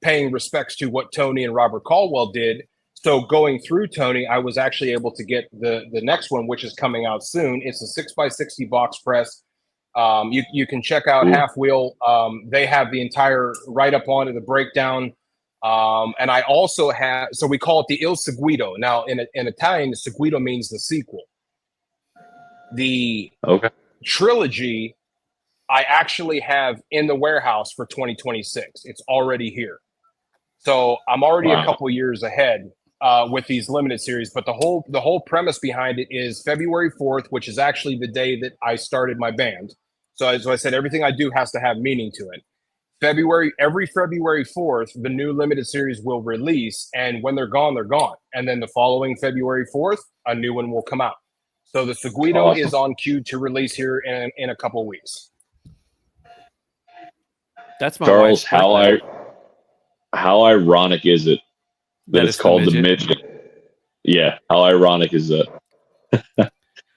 paying respects to what Tony and Robert Caldwell did. So going through Tony, I was actually able to get the next one, which is coming out soon. It's a 6x60 box press. You can check out Half Wheel. They have the entire write-up on it, the breakdown. And I also have, so we call it the Il Seguito. Now, in Italian, the Seguito means the sequel. The trilogy I actually have in the warehouse for 2026. It's already here. So I'm already a couple years ahead with these limited series. But the whole premise behind it is February 4th, which is actually the day that I started my band. So as I said, everything I do has to have meaning to it. Every February 4th, the new limited series will release. And when they're gone, they're gone. And then the following February 4th, a new one will come out. So the Seguito is on cue to release here in a couple weeks. That's my Charles. How ironic is it that it's called the midget? Yeah, how ironic is that?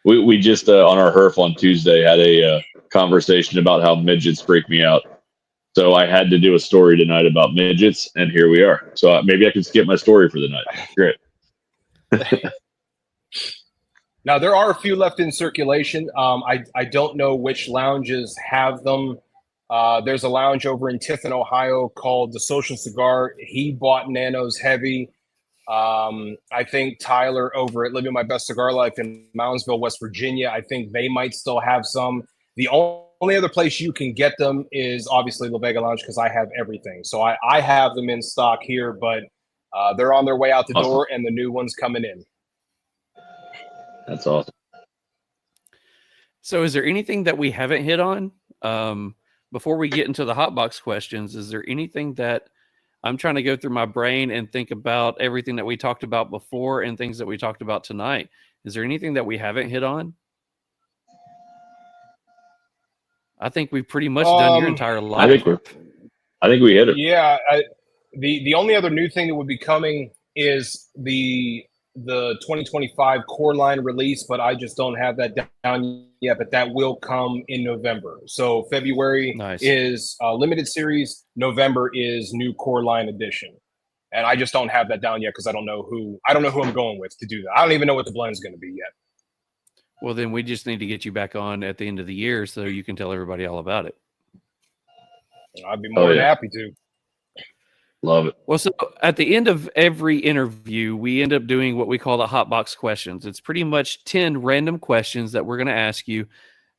we just on our HERF on Tuesday had a conversation about how midgets freak me out. So I had to do a story tonight about midgets, and here we are. So maybe I could skip my story for the night. Great. Now, there are a few left in circulation. I don't know which lounges have them. There's a lounge over in Tiffin, Ohio called The Social Cigar. He bought Nanos heavy. I think Tyler over at Living My Best Cigar Life in Moundsville, West Virginia, I think they might still have some. The only other place you can get them is obviously La Vega Lounge, because I have everything. So I have them in stock here, but they're on their way out the door, and the new one's coming in. That's awesome. So is there anything that we haven't hit on? Before we get into the hot box questions, is there anything that I'm trying to go through my brain and think about everything that we talked about before and things that we talked about tonight? Is there anything that we haven't hit on? I think we've pretty much done your entire life. I think we hit it. Yeah. The only other new thing that would be coming is the 2025 core line release, but I just don't have that down yet, but that will come in November. So February is limited series. November is new core line edition. And I just don't have that down yet, because I don't know who I'm going with to do that. I don't even know what the blend is going to be yet. Well, then we just need to get you back on at the end of the year so you can tell everybody all about it. I'd be more than happy to. Love it. Well, so at the end of every interview, we end up doing what we call the hot box questions. It's pretty much 10 random questions that we're going to ask you.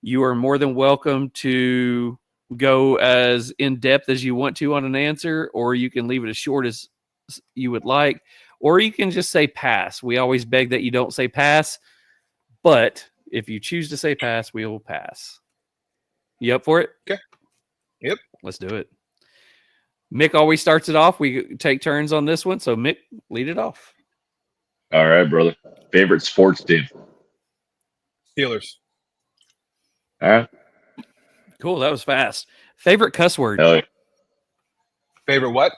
You are more than welcome to go as in depth as you want to on an answer, or you can leave it as short as you would like, or you can just say pass. We always beg that you don't say pass, but if you choose to say pass, we will pass. You up for it? Okay. Yep. Let's do it. Mick always starts it off. We take turns on this one. So, Mick, lead it off. All right, brother. Favorite sports team? Steelers. All right. Cool. That was fast. Favorite cuss word? Hell yeah. Favorite what?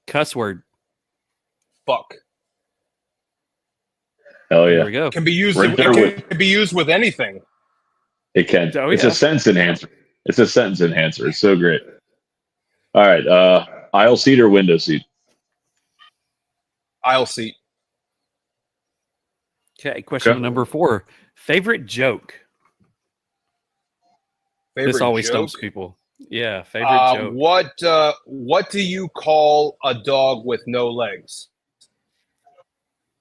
Cuss word. Fuck. Hell There yeah. we go. Can be used. Right there It can be used with anything. It can. Oh, It's yeah. a sentence enhancer. It's a sentence enhancer. It's so great. All right. Aisle seat or window seat? Aisle seat. Okay. Question Okay. number 4. Favorite joke? Favorite This always joke? stumps people. Yeah. Favorite joke. What do you call a dog with no legs?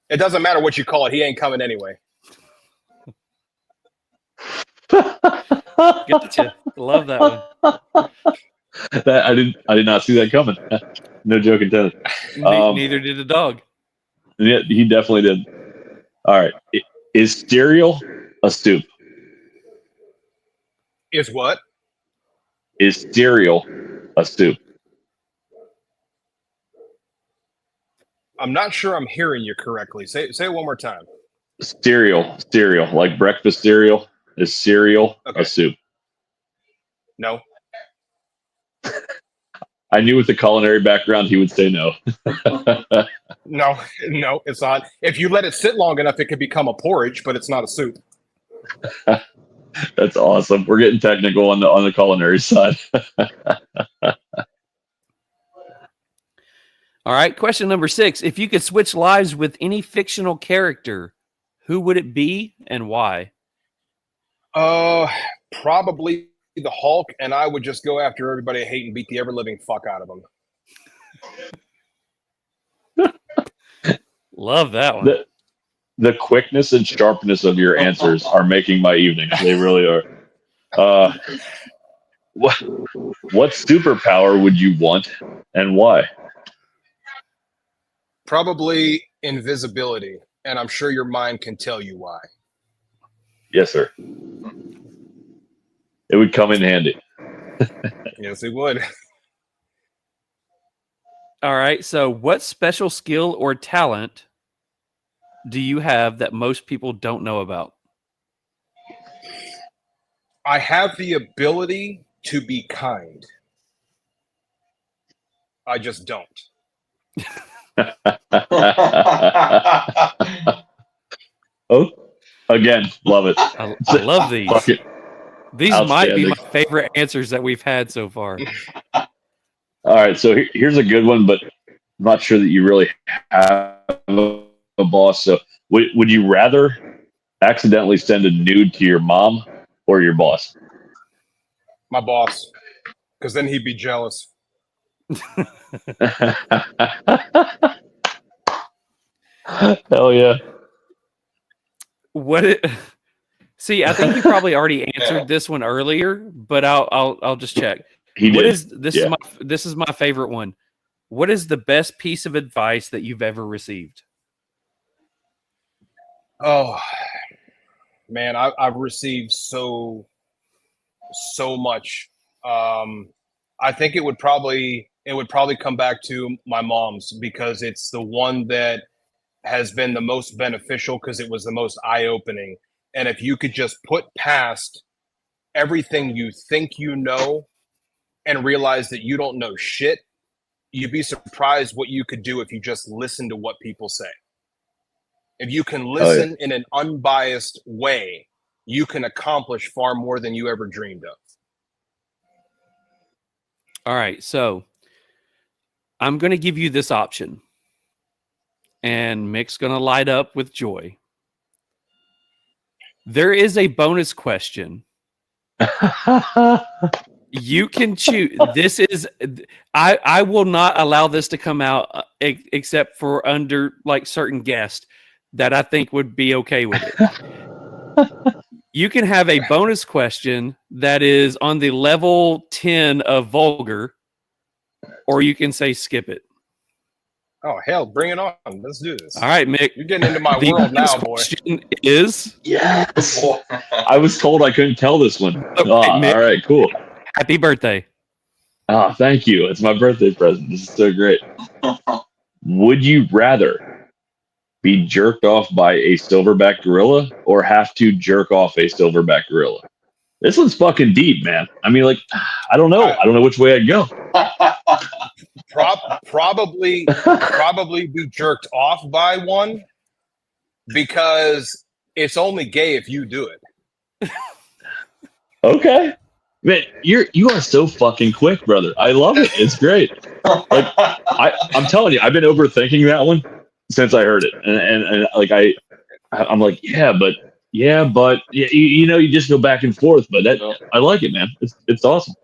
It doesn't matter what you call it. He ain't coming anyway. Gotcha. Love that one. That I did not see that coming. No joke intended. Neither did the dog. Yeah, he definitely did. All right. Is cereal a soup? Is what? Is cereal a soup? I'm not sure I'm hearing you correctly. Say it one more time. Cereal, like breakfast cereal. Is cereal Okay. a soup? No. I knew with the culinary background he would say no. No, it's not. If you let it sit long enough, it could become a porridge, but it's not a soup. That's awesome. We're getting technical on the culinary side. All right. Question number 6. If you could switch lives with any fictional character, who would it be and why? Probably the Hulk, and I would just go after everybody I hate and beat the ever living fuck out of them. Love that one. The quickness and sharpness of your answers are making my evening. They really are. What superpower would you want and why? Probably invisibility, and I'm sure your mind can tell you why. Yes, sir. It would come in handy. Yes, it would. All right. So, what special skill or talent do you have that most people don't know about? I have the ability to be kind. I just don't. Oh, again, love it. I love these. Fuck it. These might be Outstanding. my favorite answers that we've had so far. All right, so here's a good one, but I'm not sure that you really have a boss. So, would you rather accidentally send a nude to your mom or your boss? My boss, because then he'd be jealous. Hell yeah! See, I think you probably already answered this one earlier, but I'll just check. He What did. is this? Yeah. This is my favorite one. What is the best piece of advice that you've ever received? Oh, man, I've received so much. I think it would probably come back to my mom's, because it's the one that has been the most beneficial, because it was the most eye-opening. And if you could just put past everything you think you know and realize that you don't know shit, you'd be surprised what you could do if you just listen to what people say. If you can listen in an unbiased way, you can accomplish far more than you ever dreamed of. All right, so I'm going to give you this option, and Mick's going to light up with joy. There is a bonus question You can choose. This is, I will not allow this to come out except for under like certain guests that I think would be okay with it. You can have a bonus question that is on the level 10 of vulgar, or you can say skip it. Oh hell, bring it on. Let's do this. All right, Mick. You're getting into my The world now, bonus boy. question is Yes. I was told I couldn't tell this one. Okay, Mick. All right, cool. Happy birthday. Thank you. It's my birthday present. This is so great. Would you rather be jerked off by a silverback gorilla or have to jerk off a silverback gorilla? This one's fucking deep, man. I mean, like, I don't know. I don't know which way I'd go. Probably be jerked off by one because it's only gay if you do it. Okay. Man, you are so fucking quick, brother. I love it. It's great. Like I'm telling you, I've been overthinking that one since I heard it, and like I'm like, but you just go back and forth. But I like it, man. It's awesome.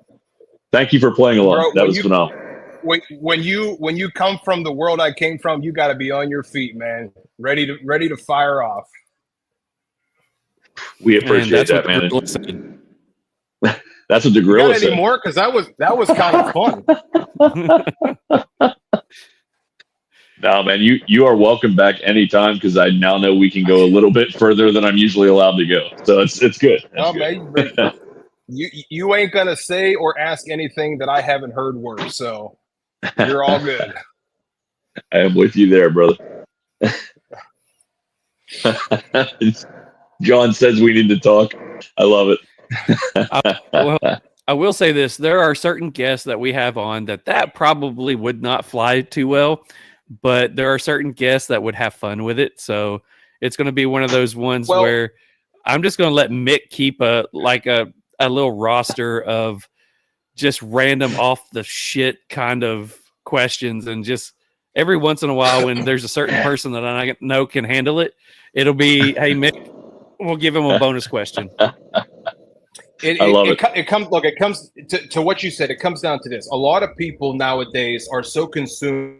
Thank you for playing along. Bro, that was phenomenal. When you come from the world I came from, you got to be on your feet, man. Ready to fire off. We appreciate that, man. That's what the gorilla said. Anymore? Because that was kind of fun. No, man, you are welcome back anytime because I now know we can go a little bit further than I'm usually allowed to go. So it's good. Man, you ain't gonna say or ask anything that I haven't heard worse. So you're all good. I am with you there, brother. John says we need to talk. I love it. I will say this. There are certain guests that we have on that probably would not fly too well, but there are certain guests that would have fun with it. So it's going to be one of those ones where I'm just going to let Mick keep a little roster of just random off the shit kind of questions. And just every once in a while, when there's a certain person that I know can handle it, it'll be, hey, Mick, we'll give him a bonus question. I love it. It comes to what you said. It comes down to this. A lot of people nowadays are so consumed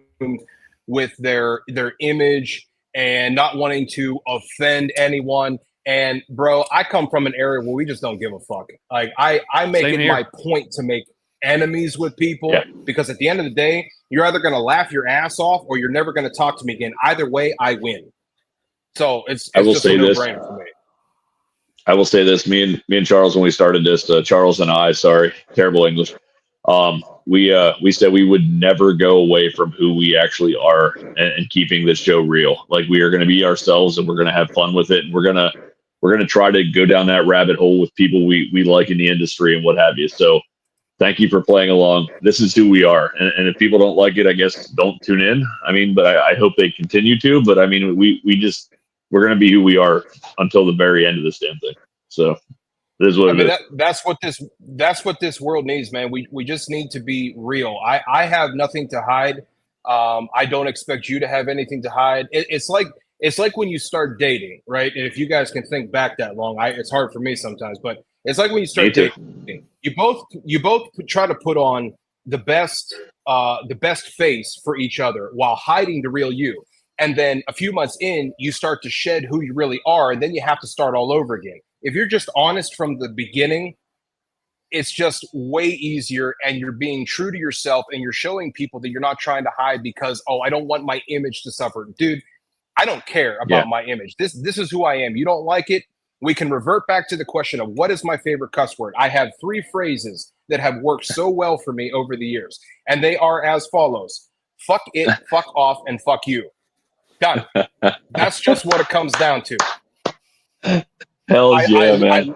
with their image and not wanting to offend anyone. And bro, I come from an area where we just don't give a fuck. Like I make Same it here. my point to make enemies with people because at the end of the day, you're either going to laugh your ass off or you're never going to talk to me again. Either way, I win. So it's just a no-brainer for me. I will say this: me and Charles, when we started this, Charles and I, sorry, terrible English. We said we would never go away from who we actually are and keeping this show real. Like we are going to be ourselves and we're going to have fun with it. And we're going to try to go down that rabbit hole with people we like in the industry and what have you. So thank you for playing along. This is who we are. And if people don't like it, I guess don't tune in. I mean, but I hope they continue to, but I mean, we're going to be who we are until the very end of this damn thing. So it is what it is. That's what this world needs, man. We just need to be real. I have nothing to hide. I don't expect you to have anything to hide. It's like when you start dating, right? And if you guys can think back that long, it's hard for me sometimes, but it's like when you start dating, you both try to put on the best face for each other while hiding the real you. And then a few months in, you start to shed who you really are, and then you have to start all over again. If you're just honest from the beginning, it's just way easier, and you're being true to yourself, and you're showing people that you're not trying to hide because, I don't want my image to suffer. Dude, I don't care about my image. This is who I am. You don't like it? We can revert back to the question of what is my favorite cuss word. I have 3 phrases that have worked so well for me over the years, and they are as follows: fuck it, fuck off, and fuck you. Done. That's just what it comes down to. Hell man.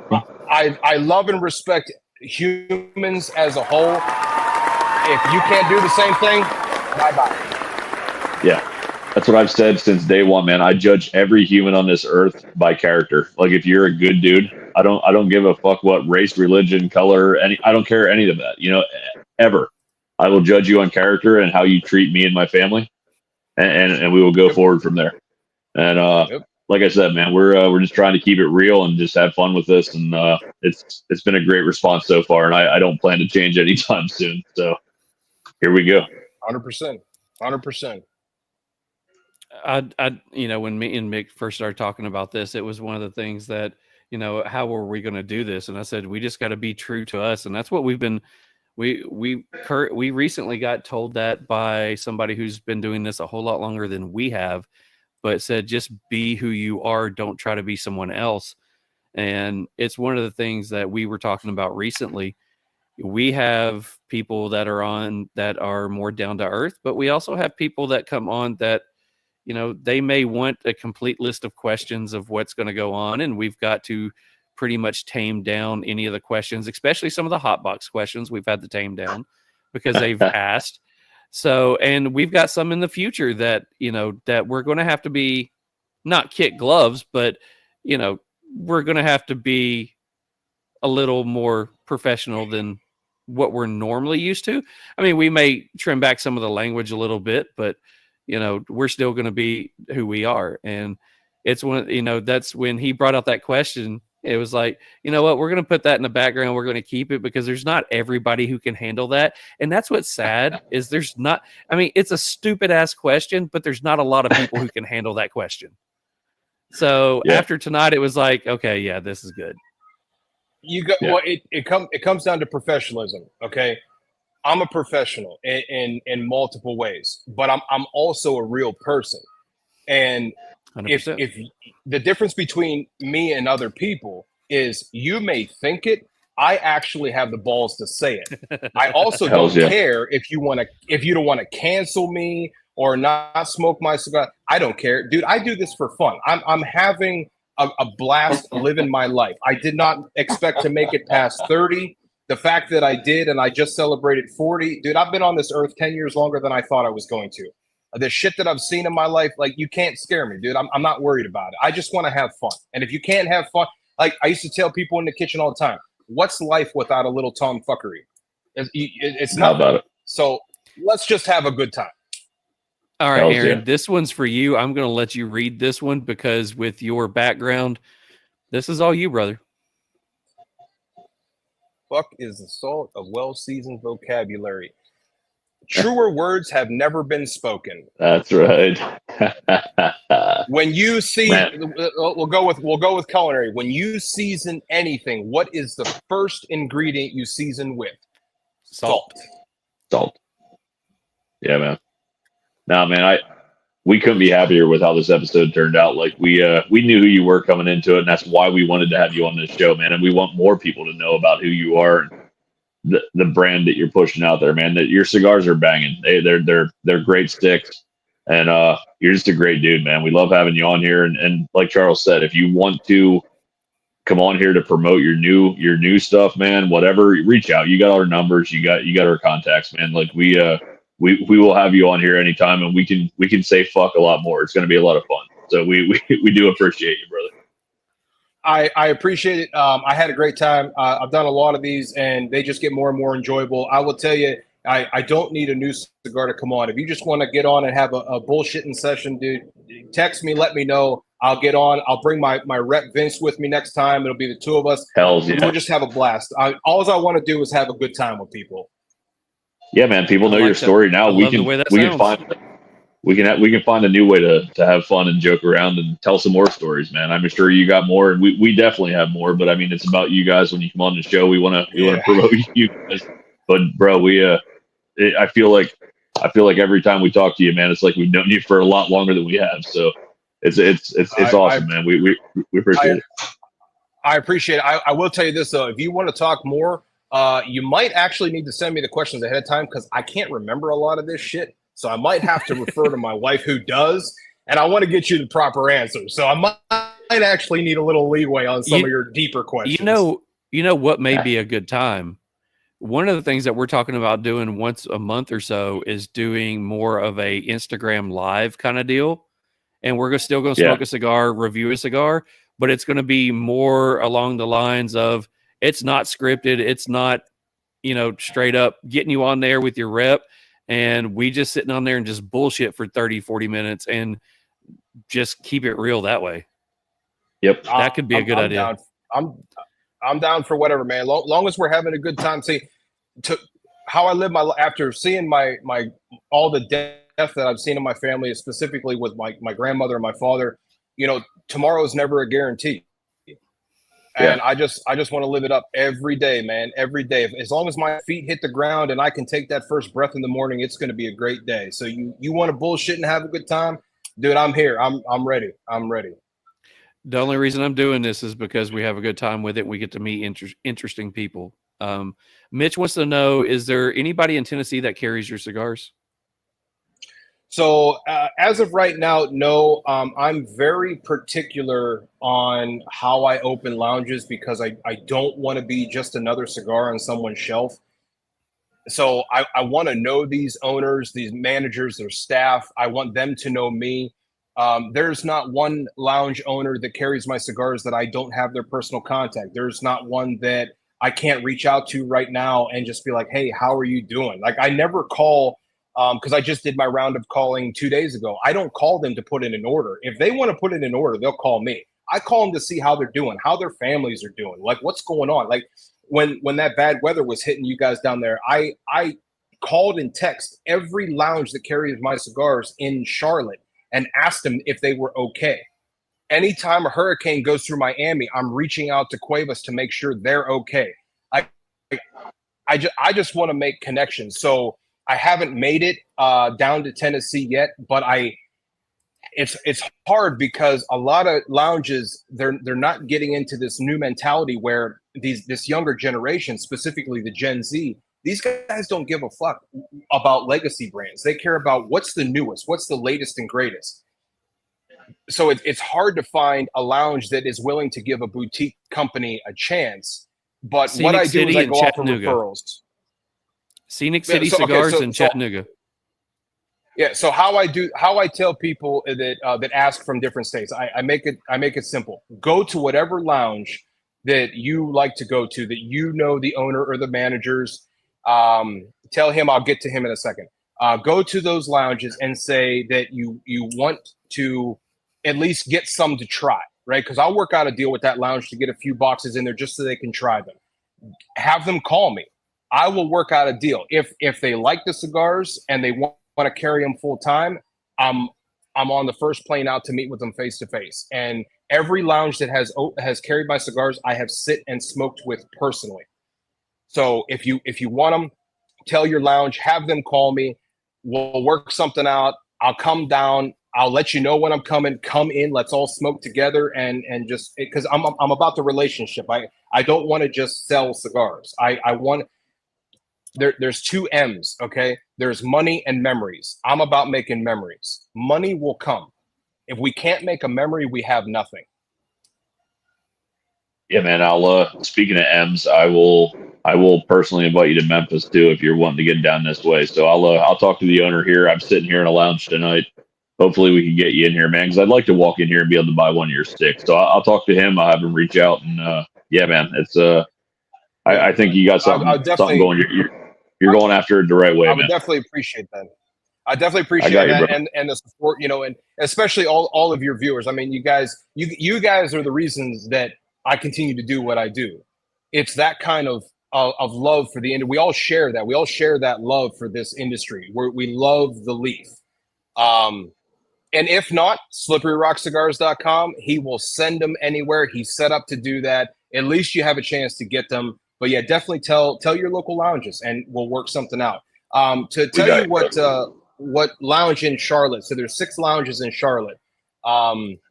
I love and respect humans as a whole. If you can't do the same thing, bye-bye. Yeah. That's what I've said since day one, man. I judge every human on this earth by character. Like if you're a good dude, I don't give a fuck what race, religion, color, I don't care any of that, ever. I will judge you on character and how you treat me and my family. And we will go forward from there. And like I said, man, we're just trying to keep it real and just have fun with this, and it's been a great response so far, and I don't plan to change anytime soon. So here we go. 100%. 100%. When me and Mick first started talking about this, it was one of the things that, how were we going to do this? And I said, we just got to be true to us. And that's what we've been, we recently got told that by somebody who's been doing this a whole lot longer than we have, but said, just be who you are. Don't try to be someone else. And it's one of the things that we were talking about recently. We have people that are on that are more down to earth, but we also have people that come on that, they may want a complete list of questions of what's going to go on. And we've got to pretty much tame down any of the questions, especially some of the hot box questions we've had to tame down because they've asked. So, and we've got some in the future that, that we're going to have to be not kid gloves, but, we're going to have to be a little more professional than what we're normally used to. I mean, we may trim back some of the language a little bit, but we're still going to be who we are. And it's when, that's when he brought out that question. It was like, you know what, we're going to put that in the background. We're going to keep it because there's not everybody who can handle that. And that's what's sad is there's not, it's a stupid ass question, but there's not a lot of people who can handle that question. So after tonight, it was like, okay, yeah, this is good. Well, it comes down to professionalism. Okay. I'm a professional in multiple ways, but I'm also a real person. And if the difference between me and other people is you may think it, I actually have the balls to say it. I also don't care if you don't want to cancel me or not smoke my cigar. I don't care, dude. I do this for fun. I'm having a blast living my life. I did not expect to make it past 30. The fact that I did, and I just celebrated 40, dude, I've been on this earth 10 years longer than I thought I was going to. The shit that I've seen in my life, like, you can't scare me, dude. I'm not worried about it. I just want to have fun. And if you can't have fun, like I used to tell people in the kitchen all the time, what's life without a little tomfuckery? It's not about it. So let's just have a good time. All right, Aaron, this one's for you. I'm going to let you read this one because with your background, this is all you, brother. Fuck is the salt of well-seasoned vocabulary. Truer words have never been spoken. That's right. When you see, we'll go with culinary. When you season anything, what is the first ingredient you season with? Salt. Yeah, man. No, man, we couldn't be happier with how this episode turned out. Like we knew who you were coming into it, and that's why we wanted to have you on this show, man. And we want more people to know about who you are and the brand that you're pushing out there, man. That your cigars are banging. They're great sticks, and you're just a great dude, man. We love having you on here. And like Charles said, if you want to come on here to promote your new stuff, man, whatever, reach out. You got our numbers. You got our contacts, man. Like we will have you on here anytime, and we can say fuck a lot more. It's going to be a lot of fun. So we do appreciate you, brother. I appreciate it. I had a great time. I've done a lot of these, and they just get more and more enjoyable. I will tell you, I don't need a new cigar to come on. If you just want to get on and have a bullshitting session, dude, text me, let me know. I'll get on. I'll bring my rep Vince with me next time. It'll be the two of us. Hells yeah. We'll just have a blast. All I want to do is have a good time with people. Yeah, man. People know your story now. We can find a new way to have fun and joke around and tell some more stories, man. I'm sure you got more, and we definitely have more. But I mean, it's about you guys. When you come on the show, we want to promote you guys. But bro, I feel like every time we talk to you, man, it's like we've known you for a lot longer than we have. So it's awesome, man. We appreciate it. I appreciate it. I will tell you this though, if you want to talk more, you might actually need to send me the questions ahead of time because I can't remember a lot of this shit. So I might have to refer to my wife who does, and I want to get you the proper answers. So I might actually need a little leeway on some of your deeper questions. You know what may be a good time? One of the things that we're talking about doing once a month or so is doing more of a Instagram live kind of deal. And we're still going to smoke a cigar, review a cigar, but it's going to be more along the lines of it's not scripted. It's not, straight up getting you on there with your rep. And we just sitting on there and just bullshit for 30, 40 minutes and just keep it real that way. Yep. That could be a good I'm idea. Down. I'm down for whatever, man. Long as we're having a good time. See, how I live my after seeing my all the death that I've seen in my family, specifically with my grandmother and my father. You know, tomorrow is never a guarantee. And Yeah. I just want to live it up every day, man. Every day. As long as my feet hit the ground and I can take that first breath in the morning, it's going to be a great day. So you want to bullshit and have a good time, dude? I'm here. I'm ready. I'm ready. The only reason I'm doing this is because we have a good time with it. We get to meet interesting people. Mitch wants to know, is there anybody in Tennessee that carries your cigars? So as of right now, no. I'm very particular on how I open lounges because I don't want to be just another cigar on someone's shelf. So I want to know these owners, these managers, their staff. I want them to know me. There's not one lounge owner that carries my cigars that I don't have their personal contact. There's not one that I can't reach out to right now and just be like, hey, how are you doing? Like I never call because I just did my round of calling 2 days ago. I don't call them to put in an order. If they want to put in an order, they'll call me. I call them to see how they're doing, how their families are doing, like what's going on. Like when that bad weather was hitting you guys down there, I called and texted every lounge that carries my cigars in Charlotte and asked them if they were okay. Anytime a hurricane goes through Miami, I'm reaching out to Cuevas to make sure they're okay. I just want to make connections. So I haven't made it down to Tennessee yet, but it's hard because a lot of lounges they're not getting into this new mentality where this younger generation, specifically the Gen Z, these guys don't give a fuck about legacy brands. They care about what's the newest, what's the latest and greatest. So it's hard to find a lounge that is willing to give a boutique company a chance. But Scenic what I do City is I and go off of Chattanooga. referrals. Scenic City Cigars in Chattanooga. Yeah. So how I tell people that ask from different states, I make it simple. Go to whatever lounge that you like to go to, that you know the owner or the managers. Tell him I'll get to him in a second. Go to those lounges and say that you want to at least get some to try, right? Because I'll work out a deal with that lounge to get a few boxes in there just so they can try them. Have them call me. I will work out a deal. If they like the cigars and they want to carry them full time, I'm on the first plane out to meet with them face to face. And every lounge that has carried my cigars, I have sit and smoked with personally. So if you want them, tell your lounge, have them call me. We'll work something out. I'll come down. I'll let you know when I'm coming. Come in. Let's all smoke together and just because I'm about the relationship. I don't want to just sell cigars. I want. There's two M's, okay? There's money and memories. I'm about making memories. Money will come. If we can't make a memory, we have nothing. Yeah, man. I'll speaking of M's, I will personally invite you to Memphis too if you're wanting to get down this way. So I'll talk to the owner here. I'm sitting here in a lounge tonight. Hopefully we can get you in here, man, because I'd like to walk in here and be able to buy one of your sticks. So I'll talk to him. I'll have him reach out, and yeah, man, it's I think you got something going. You're going after it the right way, man. I would definitely appreciate that. I definitely appreciate that, and the support, and especially all of your viewers. I mean, you guys are the reasons that I continue to do what I do. It's that kind of love for the industry. We all share that. We all share that love for this industry. We love the leaf. And if not, slipperyrockcigars.com. He will send them anywhere. He's set up to do that. At least you have a chance to get them. But yeah, definitely tell your local lounges, and we'll work something out. To tell you what lounge in Charlotte. So there's 6 lounges in Charlotte.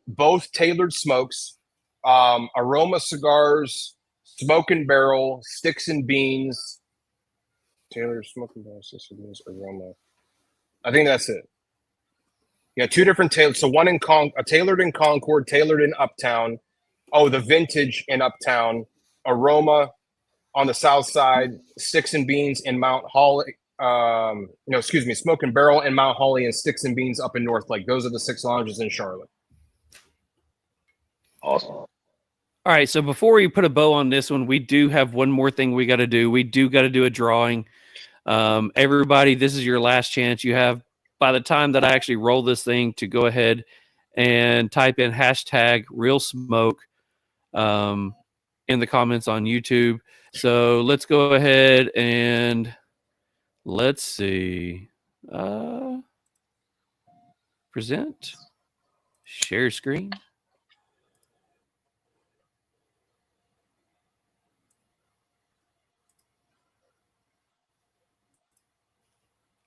Both tailored smokes, aroma cigars, smoke and barrel, sticks and beans. Tailored smoke and barrel, sticks and beans, aroma. I think that's it. Yeah, 2 different tailored. So one in tailored in Concord, tailored in Uptown. Oh, the vintage in Uptown. Aroma on the south side, sticks and beans in Mount Holly. Smoke and barrel in Mount Holly, and sticks and beans up in North Lake. Those are the 6 lounges in Charlotte. Awesome. All right. So before we put a bow on this one, we do have one more thing we got to do. We do got to do a drawing. Everybody, this is your last chance. You have, by the time that I actually roll this thing, to go ahead and type in hashtag RealSmoke in the comments on YouTube. So let's go ahead and let's see. Present. Share screen.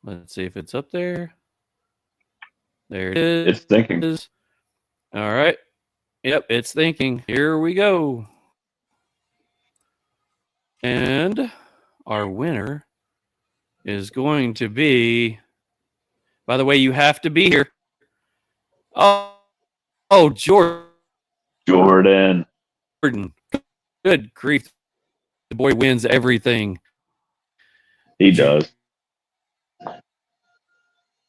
Let's see if it's up there. There it is. It's thinking. All right. Yep, it's thinking. Here we go. And our winner is going to be, by the way, you have to be here. Oh, Jordan. Good grief. The boy wins everything. He does.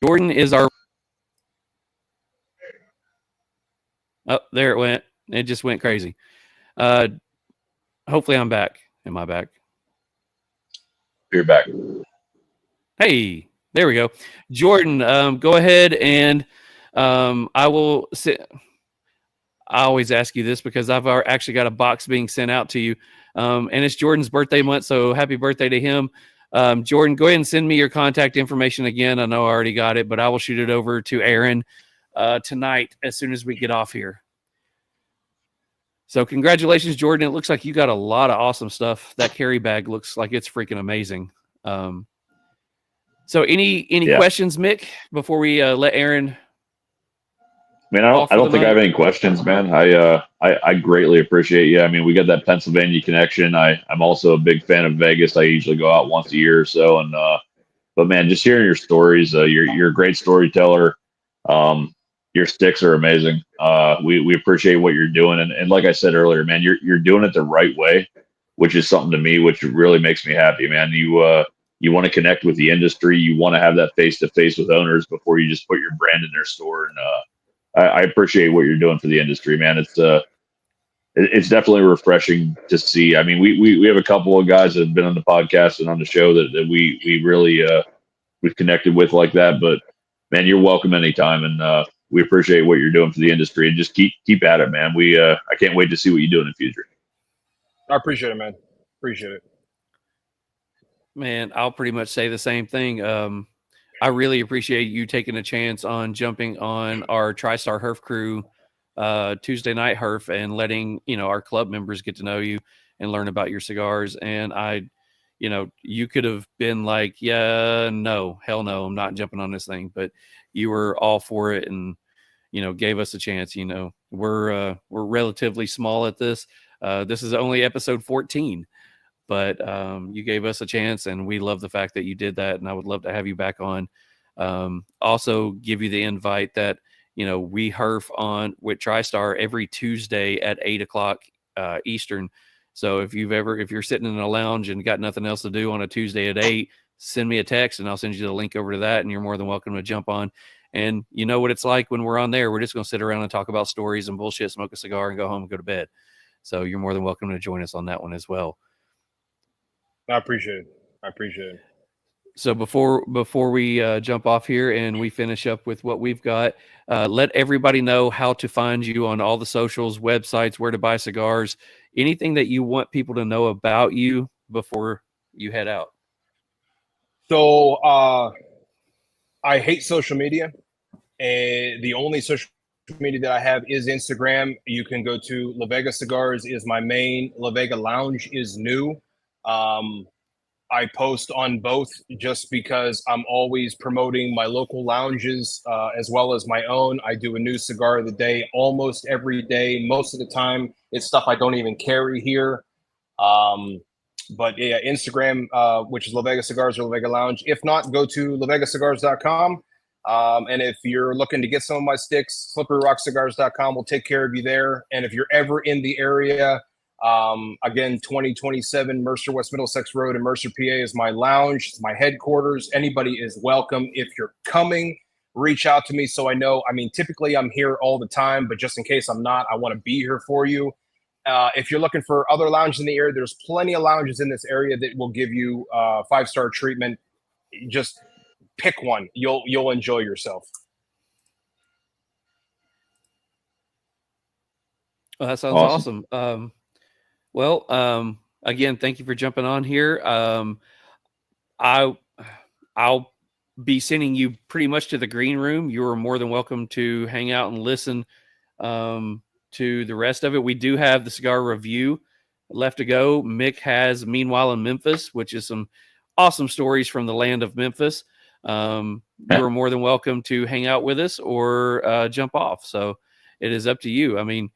Jordan is our... Oh, there it went. It just went crazy. Hopefully I'm back. Am I back? You're back. Hey, there we go. Jordan, go ahead and I will sit. I always ask you this because I've actually got a box being sent out to you. And it's Jordan's birthday month, so happy birthday to him. Jordan, go ahead and send me your contact information again. I know I already got it, but I will shoot it over to Aaron tonight as soon as we get off here. So congratulations, Jordan. It looks like you got a lot of awesome stuff. That carry bag looks like it's freaking amazing. So any questions, Mick, before we let Aaron? Man, I don't think I have any questions, man. I greatly appreciate you. I mean, we got that Pennsylvania connection. I'm also a big fan of Vegas. I usually go out once a year or so, and but man, just hearing your stories, you're a great storyteller. Your sticks are amazing. We appreciate what you're doing, and like I said earlier, man, you're doing it the right way, which is something to me, which really makes me happy, man. You want to connect with the industry. You want to have that face to face with owners before you just put your brand in their store, and I appreciate what you're doing for the industry, man. It's definitely refreshing to see. I mean, we have a couple of guys that have been on the podcast and on the show that we really we've connected with like that. But man, you're welcome anytime, and we appreciate what you're doing for the industry. And just keep at it, man. I can't wait to see what you do in the future. I appreciate it, man. Appreciate it. Man, I'll pretty much say the same thing. I really appreciate you taking a chance on jumping on our TriStar Herf crew Tuesday night Herf and letting our club members get to know you and learn about your cigars. And you could have been like, yeah, no, hell no, I'm not jumping on this thing. But you were all for it and gave us a chance. We're relatively small at this. This is only episode 14. But you gave us a chance, and we love the fact that you did that, and I would love to have you back on. Also, give you the invite that we herf on with TriStar every Tuesday at 8:00 Eastern. So if you're sitting in a lounge and got nothing else to do on a Tuesday at 8, send me a text, and I'll send you the link over to that, and you're more than welcome to jump on. And you know what it's like when we're on there. We're just going to sit around and talk about stories and bullshit, smoke a cigar, and go home and go to bed. So you're more than welcome to join us on that one as well. I appreciate it. So before we jump off here and we finish up with what we've got, let everybody know how to find you on all the socials, websites, where to buy cigars, anything that you want people to know about you before you head out. So I hate social media, and the only social media that I have is Instagram. You can go to La Vega Cigars is my main. La Vega Lounge is new. I post on both just because I'm always promoting my local lounges as well as my own. I do a new cigar of the day almost every day. Most of the time, it's stuff I don't even carry here. But yeah, Instagram, which is La Vega Cigars or La Vega Lounge. If not, go to lavegacigars.com. And if you're looking to get some of my sticks, slipperyrockcigars.com will take care of you there. And if you're ever in the area, again, 2027 Mercer West Middlesex Road in Mercer, PA is my lounge. It's my headquarters. Anybody is welcome. If you're coming, reach out to me so I know. I mean, typically I'm here all the time, but just in case I'm not, I want to be here for you. If you're looking for other lounges in the area, there's plenty of lounges in this area that will give you 5-star treatment. Just pick one. You'll enjoy yourself. Well, that sounds awesome. Again, thank you for jumping on here. I'll be sending you pretty much to the green room. You are more than welcome to hang out and listen to the rest of it. We do have the cigar review left to go. Mick has Meanwhile in Memphis, which is some awesome stories from the land of Memphis. You're more than welcome to hang out with us or jump off. So it is up to you. I mean,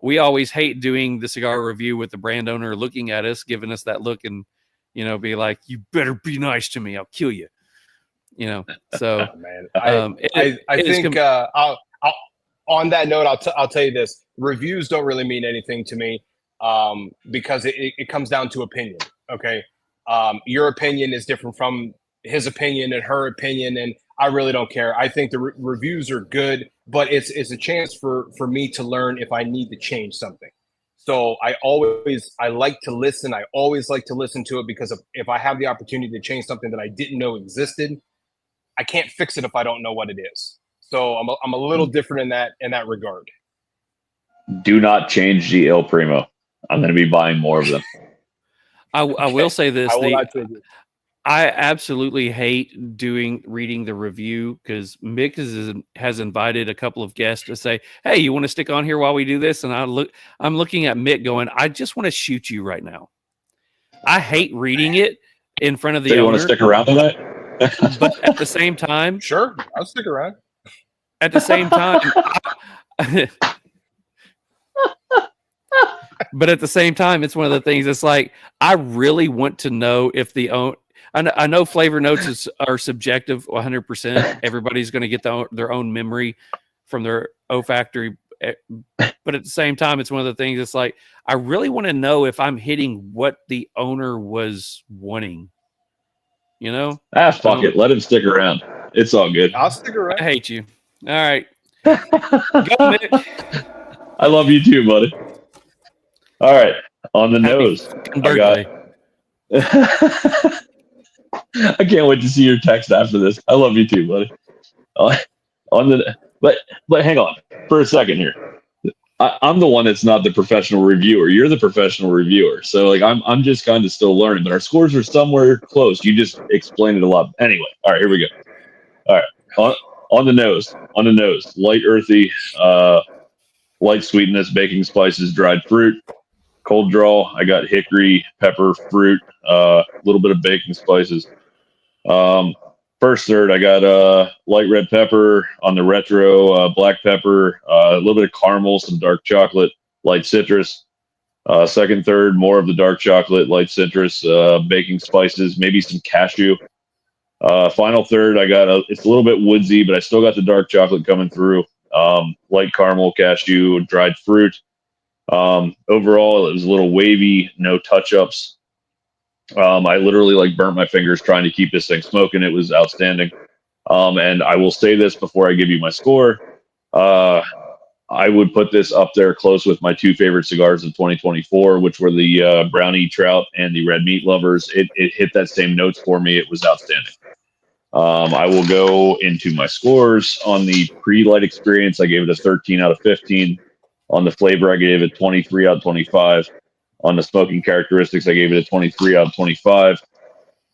we always hate doing the cigar review with the brand owner looking at us, giving us that look and, be like, you better be nice to me. I'll kill you. So oh, man, I think on that note, I'll tell you this: reviews don't really mean anything to me because it comes down to opinion. Okay, your opinion is different from his opinion and her opinion, and I really don't care. I think the reviews are good, but it's a chance for me to learn if I need to change something. So I like to listen. I always like to listen to it because if I have the opportunity to change something that I didn't know existed, I can't fix it if I don't know what it is. So I'm a little different in that regard. Do not change the El Primo. I'm going to be buying more of them. I will say this. I will not change it. I absolutely hate reading the review because Mick has invited a couple of guests to say, "Hey, you want to stick on here while we do this?" And I'm looking at Mick going, "I just want to shoot you right now." I hate reading it in front of the owner. You want to stick around for that? But at the same time, sure, I'll stick around. At the same time, but at the same time, it's one of the things that's like, I really want to know if I know flavor notes are subjective 100%. Everybody's going to get their own memory from their olfactory. But at the same time, it's one of the things that's like, I really want to know if I'm hitting what the owner was wanting. Fuck it. Let him stick around. It's all good. I'll stick around. I hate you. All right. Go, Mick. I love you too, buddy. All right. On the nose. I can't wait to see your text after this. I love you too, buddy. But hang on for a second here. I'm the one that's not the professional reviewer. You're the professional reviewer. So like I'm just kind of still learning, but our scores are somewhere close. You just explained it a lot. Anyway, all right, here we go. All right. On the nose, light earthy, light sweetness, baking spices, dried fruit, cold draw. I got hickory, pepper, fruit, a little bit of baking spices. First third, I got light red pepper on the retro, black pepper, a little bit of caramel, some dark chocolate, light citrus. Second third, more of the dark chocolate, light citrus, baking spices, maybe some cashew. Final third, I got it's a little bit woodsy, but I still got the dark chocolate coming through. Light caramel, cashew, dried fruit. Overall, it was a little wavy, no touch-ups. I literally burnt my fingers trying to keep this thing smoking. It was outstanding. And I will say this before I give you my score. I would put this up there close with my two favorite cigars of 2024, which were the Brownie Trout and the Red Meat Lovers. It hit that same notes for me. It was outstanding. I will go into my scores. On the pre-light experience, I gave it a 13 out of 15. On the flavor, I gave it 23 out of 25. On the smoking characteristics, I gave it a 23 out of 25.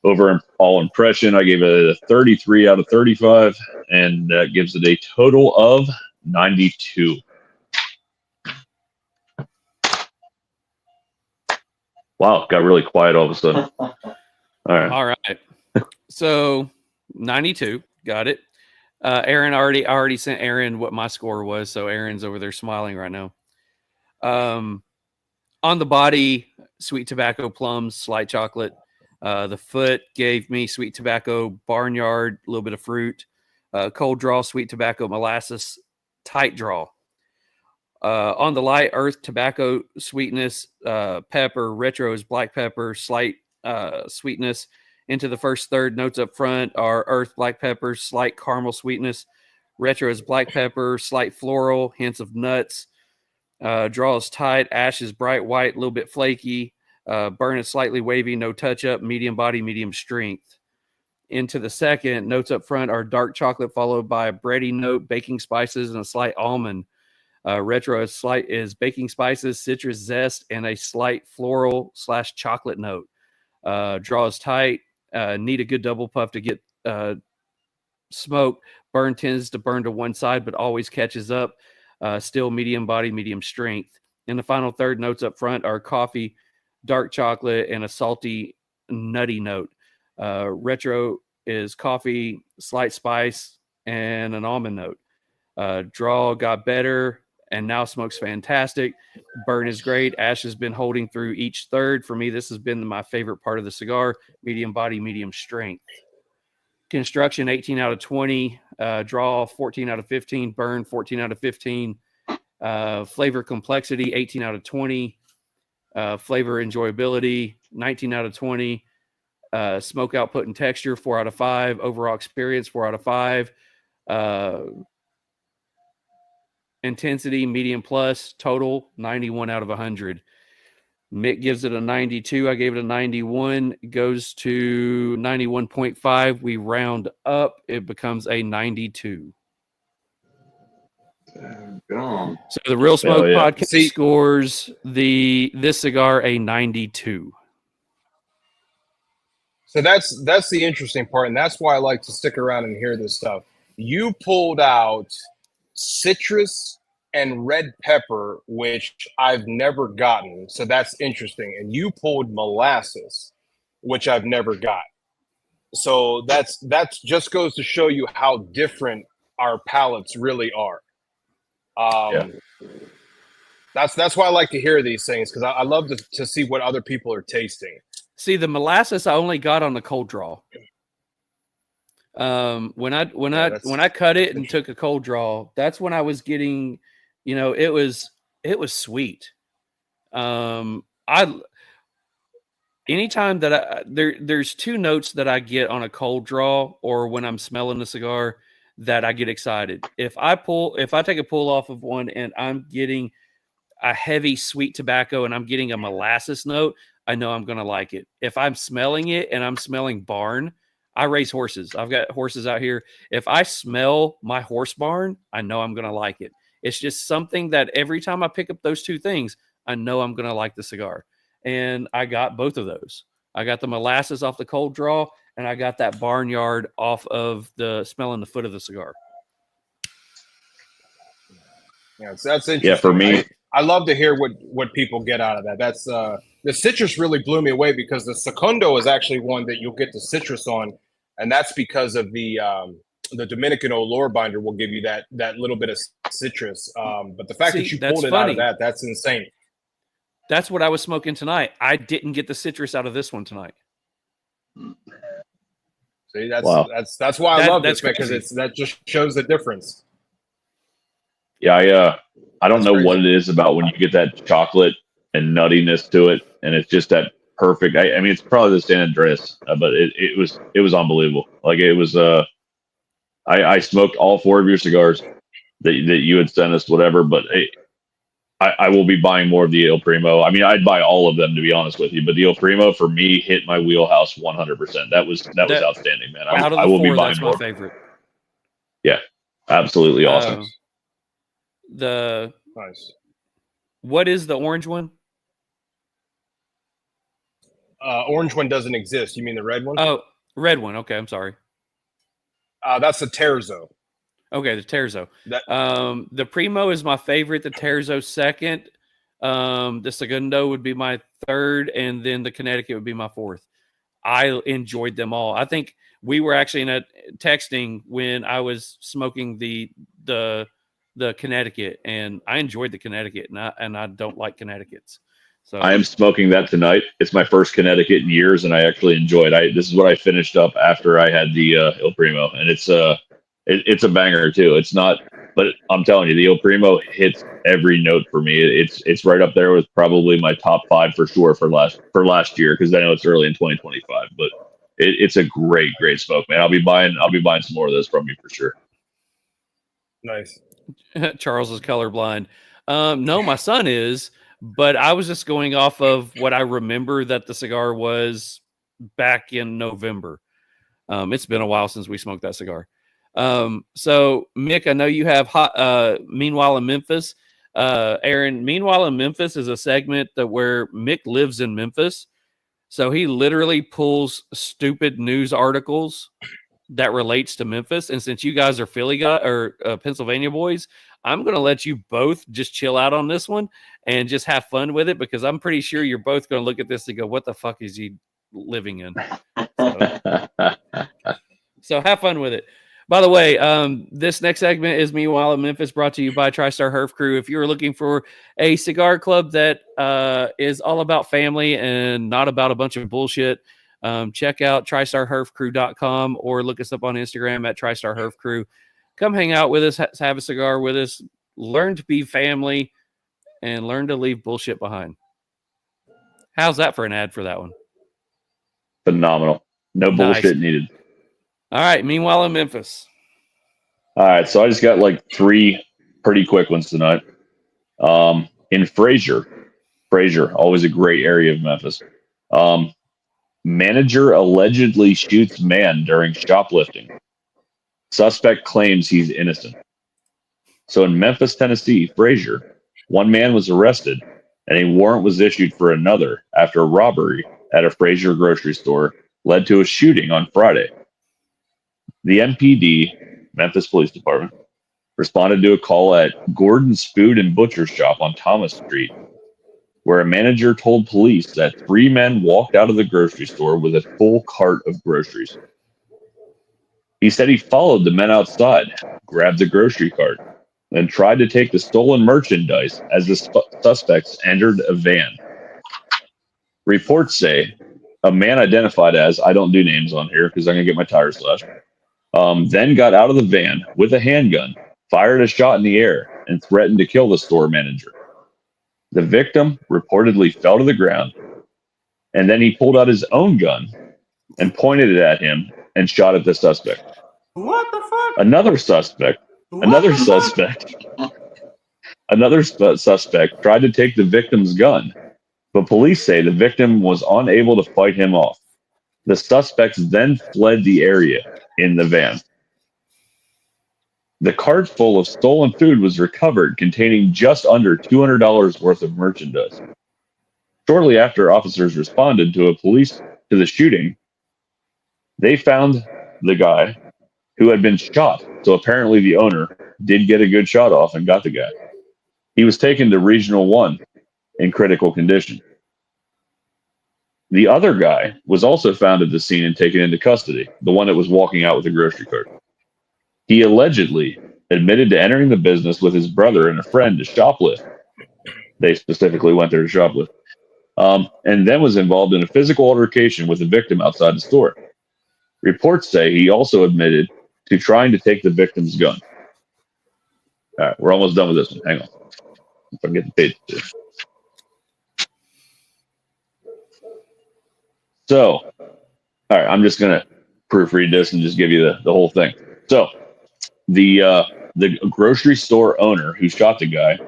Overall impression, I gave it a 33 out of 35, and that gives it a total of 92. Wow, got really quiet all of a sudden. All right. So 92, got it. Aaron already sent Aaron what my score was, so Aaron's over there smiling right now. On the body, sweet tobacco plums, slight chocolate. The foot gave me sweet tobacco barnyard, a little bit of fruit. Cold draw, sweet tobacco molasses, tight draw. On the light, earth tobacco sweetness, pepper, retro is black pepper, slight sweetness. Into the first third, notes up front are earth, black pepper, slight caramel sweetness. Retro is black pepper, slight floral, hints of nuts. Draw is tight, ash is bright white, a little bit flaky. Burn is slightly wavy, no touch up, medium body, medium strength. Into the second, notes up front are dark chocolate followed by a bready note, baking spices, and a slight almond. Retro is baking spices, citrus zest, and a slight floral / chocolate note. Draws tight. Need a good double puff to get smoke. Burn tends to burn to one side, but always catches up. Still medium body, medium strength. In the final third, notes up front are coffee, dark chocolate, and a salty, nutty note. Retro is coffee, slight spice, and an almond note. Draw got better and now smokes fantastic. Burn is great. Ash has been holding through each third. For me, this has been my favorite part of the cigar. Medium body, medium strength. Construction 18 out of 20. Draw 14 out of 15. Burn 14 out of 15. Flavor complexity 18 out of 20. Flavor enjoyability 19 out of 20. Smoke output and texture 4 out of 5. Overall experience 4 out of 5. Intensity medium plus. Total 91 out of 100. Mick gives it a 92. I gave it a 91. It goes to 91.5. We round up. It becomes a 92. So the Real Smoke podcast scores this cigar a 92. So that's the interesting part, and that's why I like to stick around and hear this stuff. You pulled out citrus and red pepper, which I've never gotten. So that's interesting. And you pulled molasses, which I've never got. So that's just goes to show you how different our palates really are. That's why I like to hear these things, because I love to see what other people are tasting. See, the molasses I only got on the cold draw. When I cut it and took a cold draw, that's when I was getting, it was sweet. Anytime that there's two notes that I get on a cold draw or when I'm smelling the cigar that I get excited. If I take a pull off of one and I'm getting a heavy sweet tobacco and I'm getting a molasses note, I know I'm going to like it. If I'm smelling it and I'm smelling barn, I raise horses. I've got horses out here. If I smell my horse barn, I know I'm going to like it. It's just something that every time I pick up those two things, I know I'm going to like the cigar. And I got both of those. I got the molasses off the cold draw, and I got that barnyard off of the smelling the foot of the cigar. Yeah, so that's interesting. Yeah, for me, I love to hear what people get out of that. That's the citrus really blew me away, because the Secundo is actually one that you'll get the citrus on, and that's because of the Dominican Olor binder will give you that little bit of citrus. But the fact that you pulled it out of that's insane. That's what I was smoking tonight. I didn't get the citrus out of this one tonight. See, that's wow. that's why I love this, because that just shows the difference. Yeah, I don't know what it is about when you get that chocolate and nuttiness to it, and it's just that perfect. I mean, it's probably the San Andreas, but it was unbelievable. Like it was. I smoked all 4 of your cigars that you had sent us, whatever. But I will be buying more of the El Primo. I mean, I'd buy all of them, to be honest with you. But the El Primo for me hit my wheelhouse 100%. That was outstanding, man. I will be buying more. That's my favorite. Yeah, absolutely awesome. Nice. What is the orange one? Orange one doesn't exist. You mean the red one? Oh, red one. Okay, I'm sorry. That's the Terzo. Okay, the Terzo. The Primo is my favorite. The Terzo second. The Segundo would be my third, and then the Connecticut would be my fourth. I enjoyed them all. I think we were actually texting when I was smoking the Connecticut, and I enjoyed the Connecticut, and I don't like Connecticut's. So I am smoking that tonight. It's my first Connecticut in years, and I actually enjoyed it. This is what I finished up after I had the El Primo, and it's a banger too. It's not, but I'm telling you, the El Primo hits every note for me. It's right up there with probably my top 5 for sure for last year, because I know it's early in 2025. But it's a great smoke, man. I'll be buying some more of this from you for sure. Nice. Charles is colorblind. No, my son is, but I was just going off of what I remember that the cigar was back in November. It's been a while since we smoked that cigar. So Mick, I know you have Meanwhile in Memphis. Aaron, Meanwhile in Memphis is a segment that where Mick lives in Memphis. So he literally pulls stupid news articles that relates to Memphis. And since you guys are Philly guy or Pennsylvania boys, I'm going to let you both just chill out on this one and just have fun with it, because I'm pretty sure you're both going to look at this and go, what the fuck is he living in? So have fun with it. By the way, this next segment is Meanwhile in Memphis, brought to you by TriStar Herf Crew. If you're looking for a cigar club that is all about family and not about a bunch of bullshit, check out TriStarHerfCrew.com or look us up on Instagram at TriStar Herf Crew. Come hang out with us, have a cigar with us, learn to be family, and learn to leave bullshit behind. How's that for an ad for that one? Phenomenal. No bullshit needed. All right, Meanwhile in Memphis. All right, so I just got like 3 pretty quick ones tonight. In Fraser, always a great area of Memphis. Manager allegedly shoots man during shoplifting. Suspect claims he's innocent. So in Memphis, Tennessee, Fraser, one man was arrested and a warrant was issued for another after a robbery at a Fraser grocery store led to a shooting on Friday. The MPD, Memphis Police Department, responded to a call at Gordon's Food and Butcher Shop on Thomas Street, where a manager told police that 3 men walked out of the grocery store with a full cart of groceries. He said he followed the men outside, grabbed the grocery cart, and tried to take the stolen merchandise as the suspects entered a van. Reports say a man identified as, I don't do names on here because I'm going to get my tires slashed, then got out of the van with a handgun, fired a shot in the air, and threatened to kill the store manager. The victim reportedly fell to the ground, and then he pulled out his own gun and pointed it at him and shot at the suspect. What the fuck? Another suspect tried to take the victim's gun, but police say the victim was unable to fight him off. The suspects then fled the area in the van. The cart full of stolen food was recovered, containing just under $200 worth of merchandise. Shortly after officers responded to the shooting, they found the guy who had been shot. So apparently the owner did get a good shot off and got the guy. He was taken to Regional 1 in critical condition. The other guy was also found at the scene and taken into custody, the one that was walking out with the grocery cart. He allegedly admitted to entering the business with his brother and a friend to shoplift. They specifically went there to shoplift. And then was involved in a physical altercation with the victim outside the store. Reports say he also admitted to trying to take the victim's gun. All right, we're almost done with this one. Hang on. If I'm getting paid. So, all right, I'm just going to proofread this and just give you the whole thing. So, the grocery store owner who shot the guy,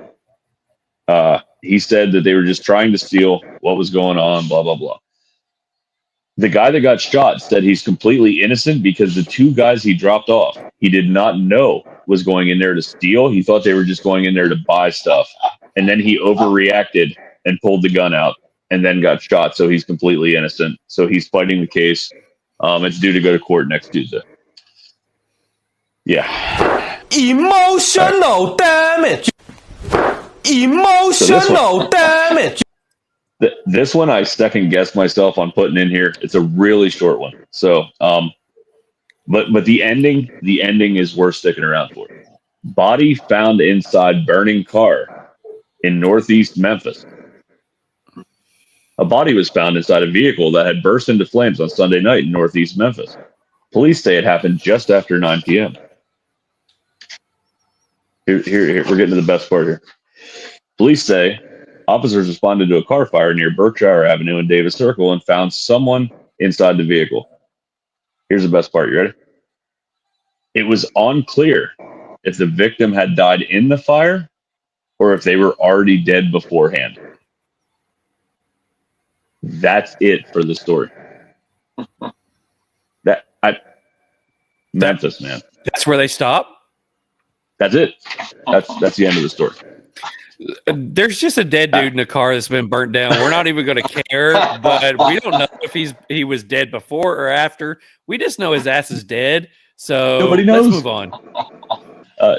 he said that they were just trying to steal what was going on, blah, blah, blah. The guy that got shot said he's completely innocent because the 2 guys he dropped off, he did not know was going in there to steal. He thought they were just going in there to buy stuff. And then he overreacted and pulled the gun out and then got shot. So he's completely innocent. So he's fighting the case. It's due to go to court next Tuesday. Yeah. Emotional damage. Emotional damage. This one I second guessed myself on putting in here. It's a really short one. So, but the ending is worth sticking around for. Body found inside burning car in northeast Memphis. A body was found inside a vehicle that had burst into flames on Sunday night in northeast Memphis. Police say it happened just after 9 p.m. Here, we're getting to the best part here. Police say officers responded to a car fire near Berkshire Avenue and Davis Circle and found someone inside the vehicle. Here's the best part. You ready? It was unclear if the victim had died in the fire or if they were already dead beforehand. That's it for the story. Memphis, man. That's where they stop? That's it. That's the end of the story. There's just a dead dude in a car that's been burnt down. We're not even going to care, but we don't know if he was dead before or after. We just know his ass is dead. So Nobody knows. Let's move on.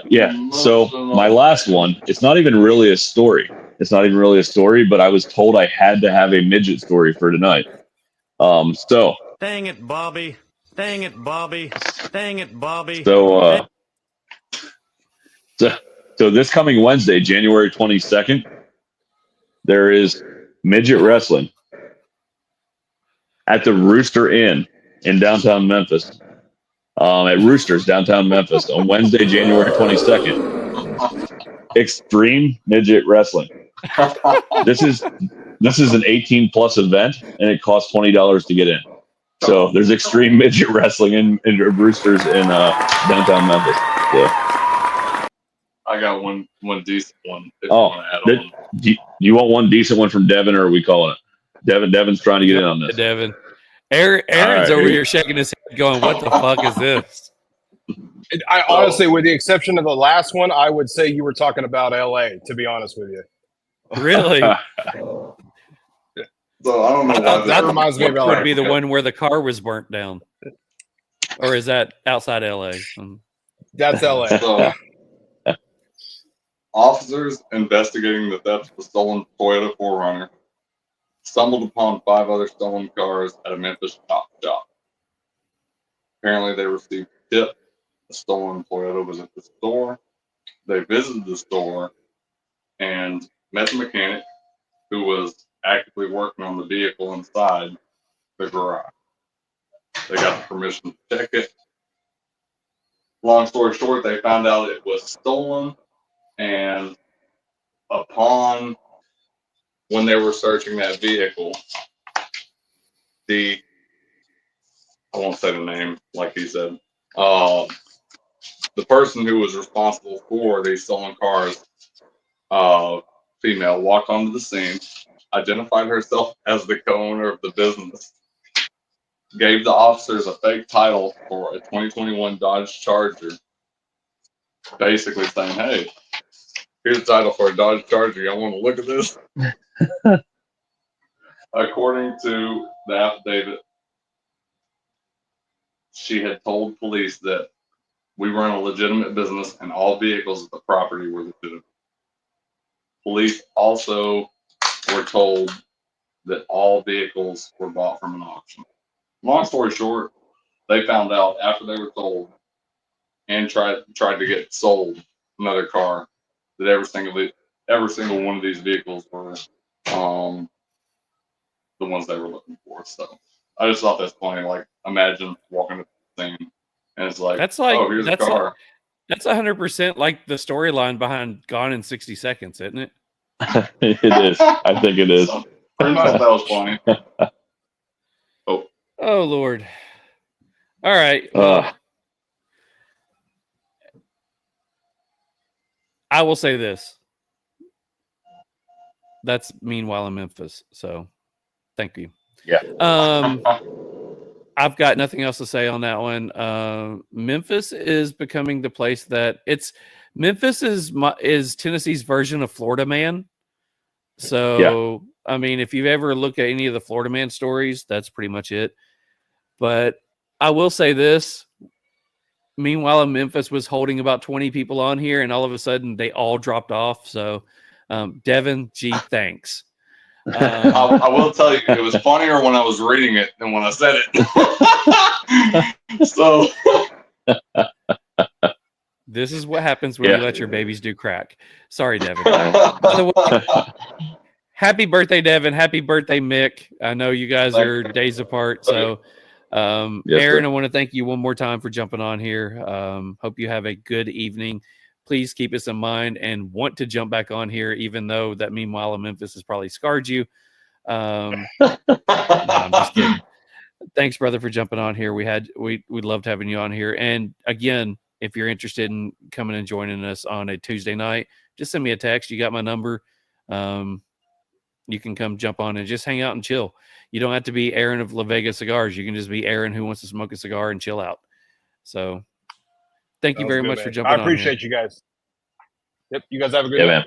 Yeah. So my last one, it's not even really a story. But I was told I had to have a midget story for tonight. So Dang it, Bobby. Dang it, Bobby. Dang it, Bobby. so this coming Wednesday, January 22nd, there is midget wrestling at the Rooster Inn in downtown Memphis. At Roosters, downtown Memphis, on Wednesday, January 22nd. Extreme midget wrestling. This is an 18+ event, and it costs $20 to get in. So there's extreme midget wrestling in Roosters in downtown Memphis. Yeah. I got one decent one. If you want to add on. Do you want one decent one from Devin, or are we calling it? Devin's trying to get in on this. Devin. Aaron's over here shaking his head going, what the fuck is this? I honestly, with the exception of the last one, I would say you were talking about LA, to be honest with you. Really? So I don't know why that reminds me of LA. Would be the one where the car was burnt down. Or is that outside LA? That's LA. So, officers investigating the theft of a stolen Toyota 4Runner stumbled upon 5 other stolen cars at a Memphis shop. Apparently, they received a tip. A stolen Toyota was at the store. They visited the store and met the mechanic, who was actively working on the vehicle inside the garage. They got the permission to check it. Long story short, they found out it was stolen, and when they were searching that vehicle, I won't say the name, like he said, the person who was responsible for these stolen cars, female, walked onto the scene, identified herself as the co-owner of the business, gave the officers a fake title for a 2021 Dodge Charger, basically saying, hey, here's the title for a Dodge Charger. Y'all want to look at this? According to the affidavit, she had told police that we run a legitimate business and all vehicles at the property were legitimate. Police also were told that all vehicles were bought from an auction. Long story short, they found out after they were told and tried to get sold another car that every single one of these vehicles were the ones they were looking for. So I just thought that's funny. Like, imagine walking up the thing and it's like, oh, here's a car. That's 100% like the storyline behind Gone in 60 Seconds, isn't it? It is. I think it is. So, I thought that was funny. Oh, Lord. All right. Well, I will say this. That's Meanwhile in Memphis. So thank you. Yeah. I've got nothing else to say on that one. Memphis is becoming the place that Memphis is Tennessee's version of Florida Man. So, yeah. I mean, if you've ever looked at any of the Florida Man stories, that's pretty much it. But I will say this. Meanwhile, Memphis was holding about 20 people on here, and all of a sudden they all dropped off. So, Devin, gee, thanks. I will tell you, it was funnier when I was reading it than when I said it. So, this is what happens when you let your babies do crack. Sorry, Devin. By the way, happy birthday, Devin. Happy birthday, Mick. I know you guys are days apart. So, Aaron, I want to thank you one more time for jumping on here. Hope you have a good evening. Please keep us in mind and want to jump back on here, even though that Meanwhile in Memphis has probably scarred you. No, I'm just kidding. Thanks, brother, for jumping on here. We loved having you on here. And again, if you're interested in coming and joining us on a Tuesday night, just send me a text. You got my number. You can come jump on and just hang out and chill. You don't have to be Aaron of Vega Cigars. You can just be Aaron who wants to smoke a cigar and chill out. So thank you very much for jumping on. I appreciate you guys. Yep. You guys have a good day. Man.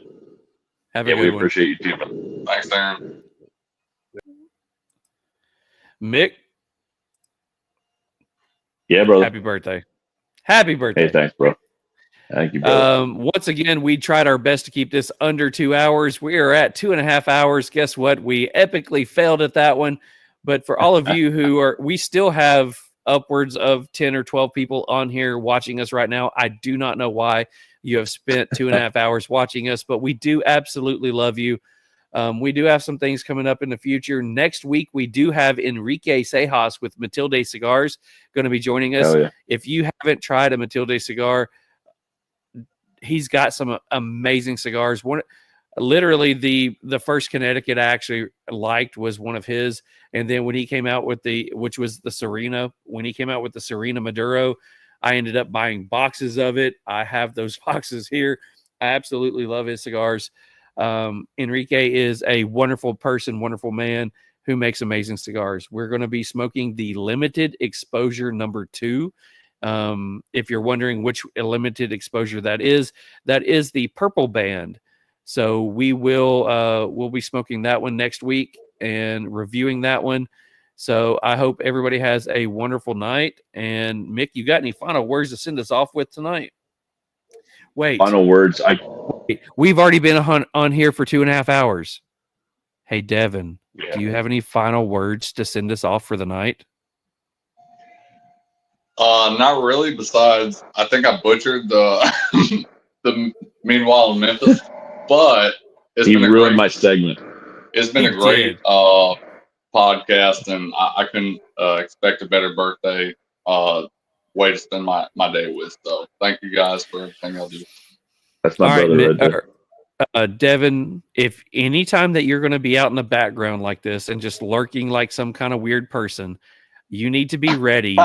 Have a Yeah, good we one. appreciate you too, brother. Thanks, Aaron. Mick, Yeah, brother. happy birthday. Happy birthday. Hey, thanks, bro. Thank you, brother. Once again, we tried our best to keep this under 2 hours. We are at 2.5 hours. Guess what? We epically failed at that one. But for all of you who are, we still have upwards of 10 or 12 people on here watching us right now. I do not know why you have spent 2.5 hours watching us, but we do absolutely love you. We do have some things coming up in the future. Next week, we do have Enrique Cejas with Matilde Cigars going to be joining us. Hell yeah. If you haven't tried a Matilde cigar, he's got some amazing cigars. Literally the first Connecticut I actually liked was one of his. And then when he came out with which was the Serena, when he came out with the Serena Maduro, I ended up buying boxes of it. I have those boxes here. I absolutely love his cigars. Enrique is a wonderful person, wonderful man who makes amazing cigars. We're going to be smoking the limited exposure number 2. If you're wondering which limited exposure that is the purple band. So we'll be smoking that one next week and reviewing that one. So I hope everybody has a wonderful night. And Mick, you got any final words to send us off with tonight? Wait. Final words. We've already been on here for 2.5 hours. Hey, Devin, do you have any final words to send us off for the night? Not really. Besides, I think I butchered the the Meanwhile in Memphis, but He ruined my segment. It's been a great podcast, and I couldn't expect a better birthday way to spend my day with. So thank you guys for everything y'all do. That's my brother right there. Devin, if any time that you're going to be out in the background like this and just lurking like some kind of weird person, you need to be ready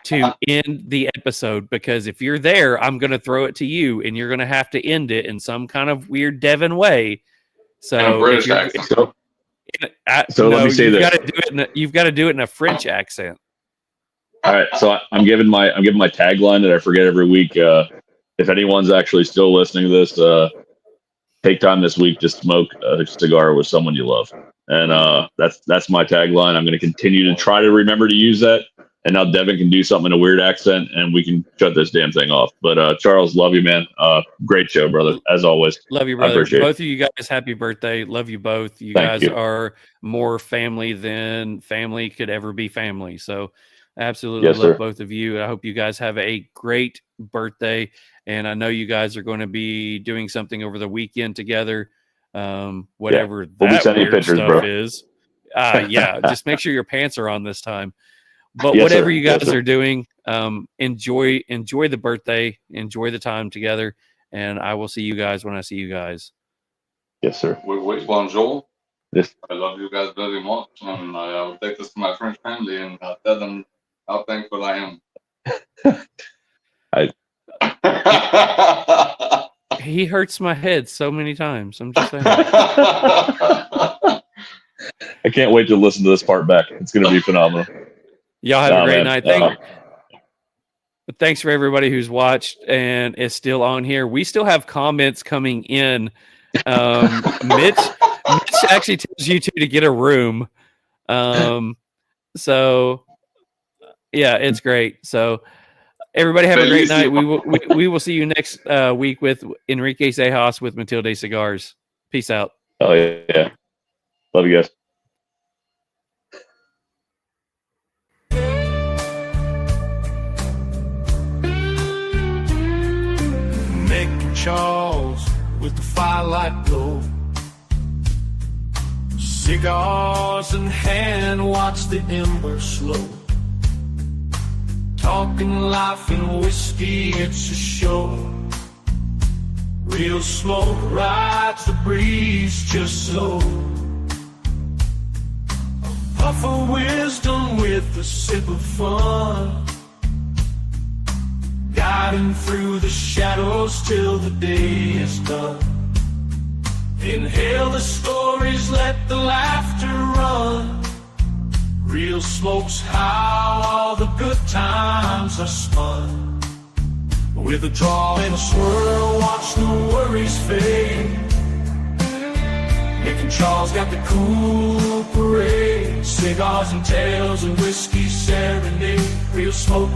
to end the episode, because if you're there, I'm going to throw it to you and you're going to have to end it in some kind of weird Devin way. So British accent. So let me say this. You've got to do it in a French accent. All right. So I'm giving my tagline that I forget every week. If anyone's actually still listening to this, take time this week to smoke a cigar with someone you love. And that's my tagline. I'm going to continue to try to remember to use that. And now Devin can do something in a weird accent, and we can shut this damn thing off. But Charles, love you, man. Great show, brother, as always. Love you, brother. Both of you guys, happy birthday. Love you both. You guys are more family than family could ever be family. So absolutely love both of you. I hope you guys have a great birthday. And I know you guys are going to be doing something over the weekend together. Whatever that weird pictures, stuff bro. Is. Just make sure your pants are on this time. But whatever you guys are doing, enjoy the birthday, enjoy the time together, and I will see you guys when I see you guys. Yes, sir. Oui, bonjour. Yes. I love you guys very much, and I will take this to my French family and tell them how thankful I am. He hurts my head so many times. I'm just saying. I can't wait to listen to this part back. It's going to be phenomenal. Y'all have a great night. Thanks for everybody who's watched and is still on here. We still have comments coming in. Mitch actually tells you two to get a room. So yeah, it's great. So everybody have a great night. We will see you next week with Enrique Cejas with Matilde Cigars. Peace out. Oh yeah. Love you guys. Mick and Charles with the firelight glow, cigars in hand, watch the embers slow. Talking life and whiskey, it's a show. Real smoke rides the breeze just so. A puff of wisdom with a sip of fun, guiding through the shadows till the day is done. Inhale the stories, let the laughter run. Real smoke's how all the good times are spun. With a draw and a swirl, watch the worries fade. Mick and Charles got the cool parade. Cigars and tales and whiskey serenade. Real smoke.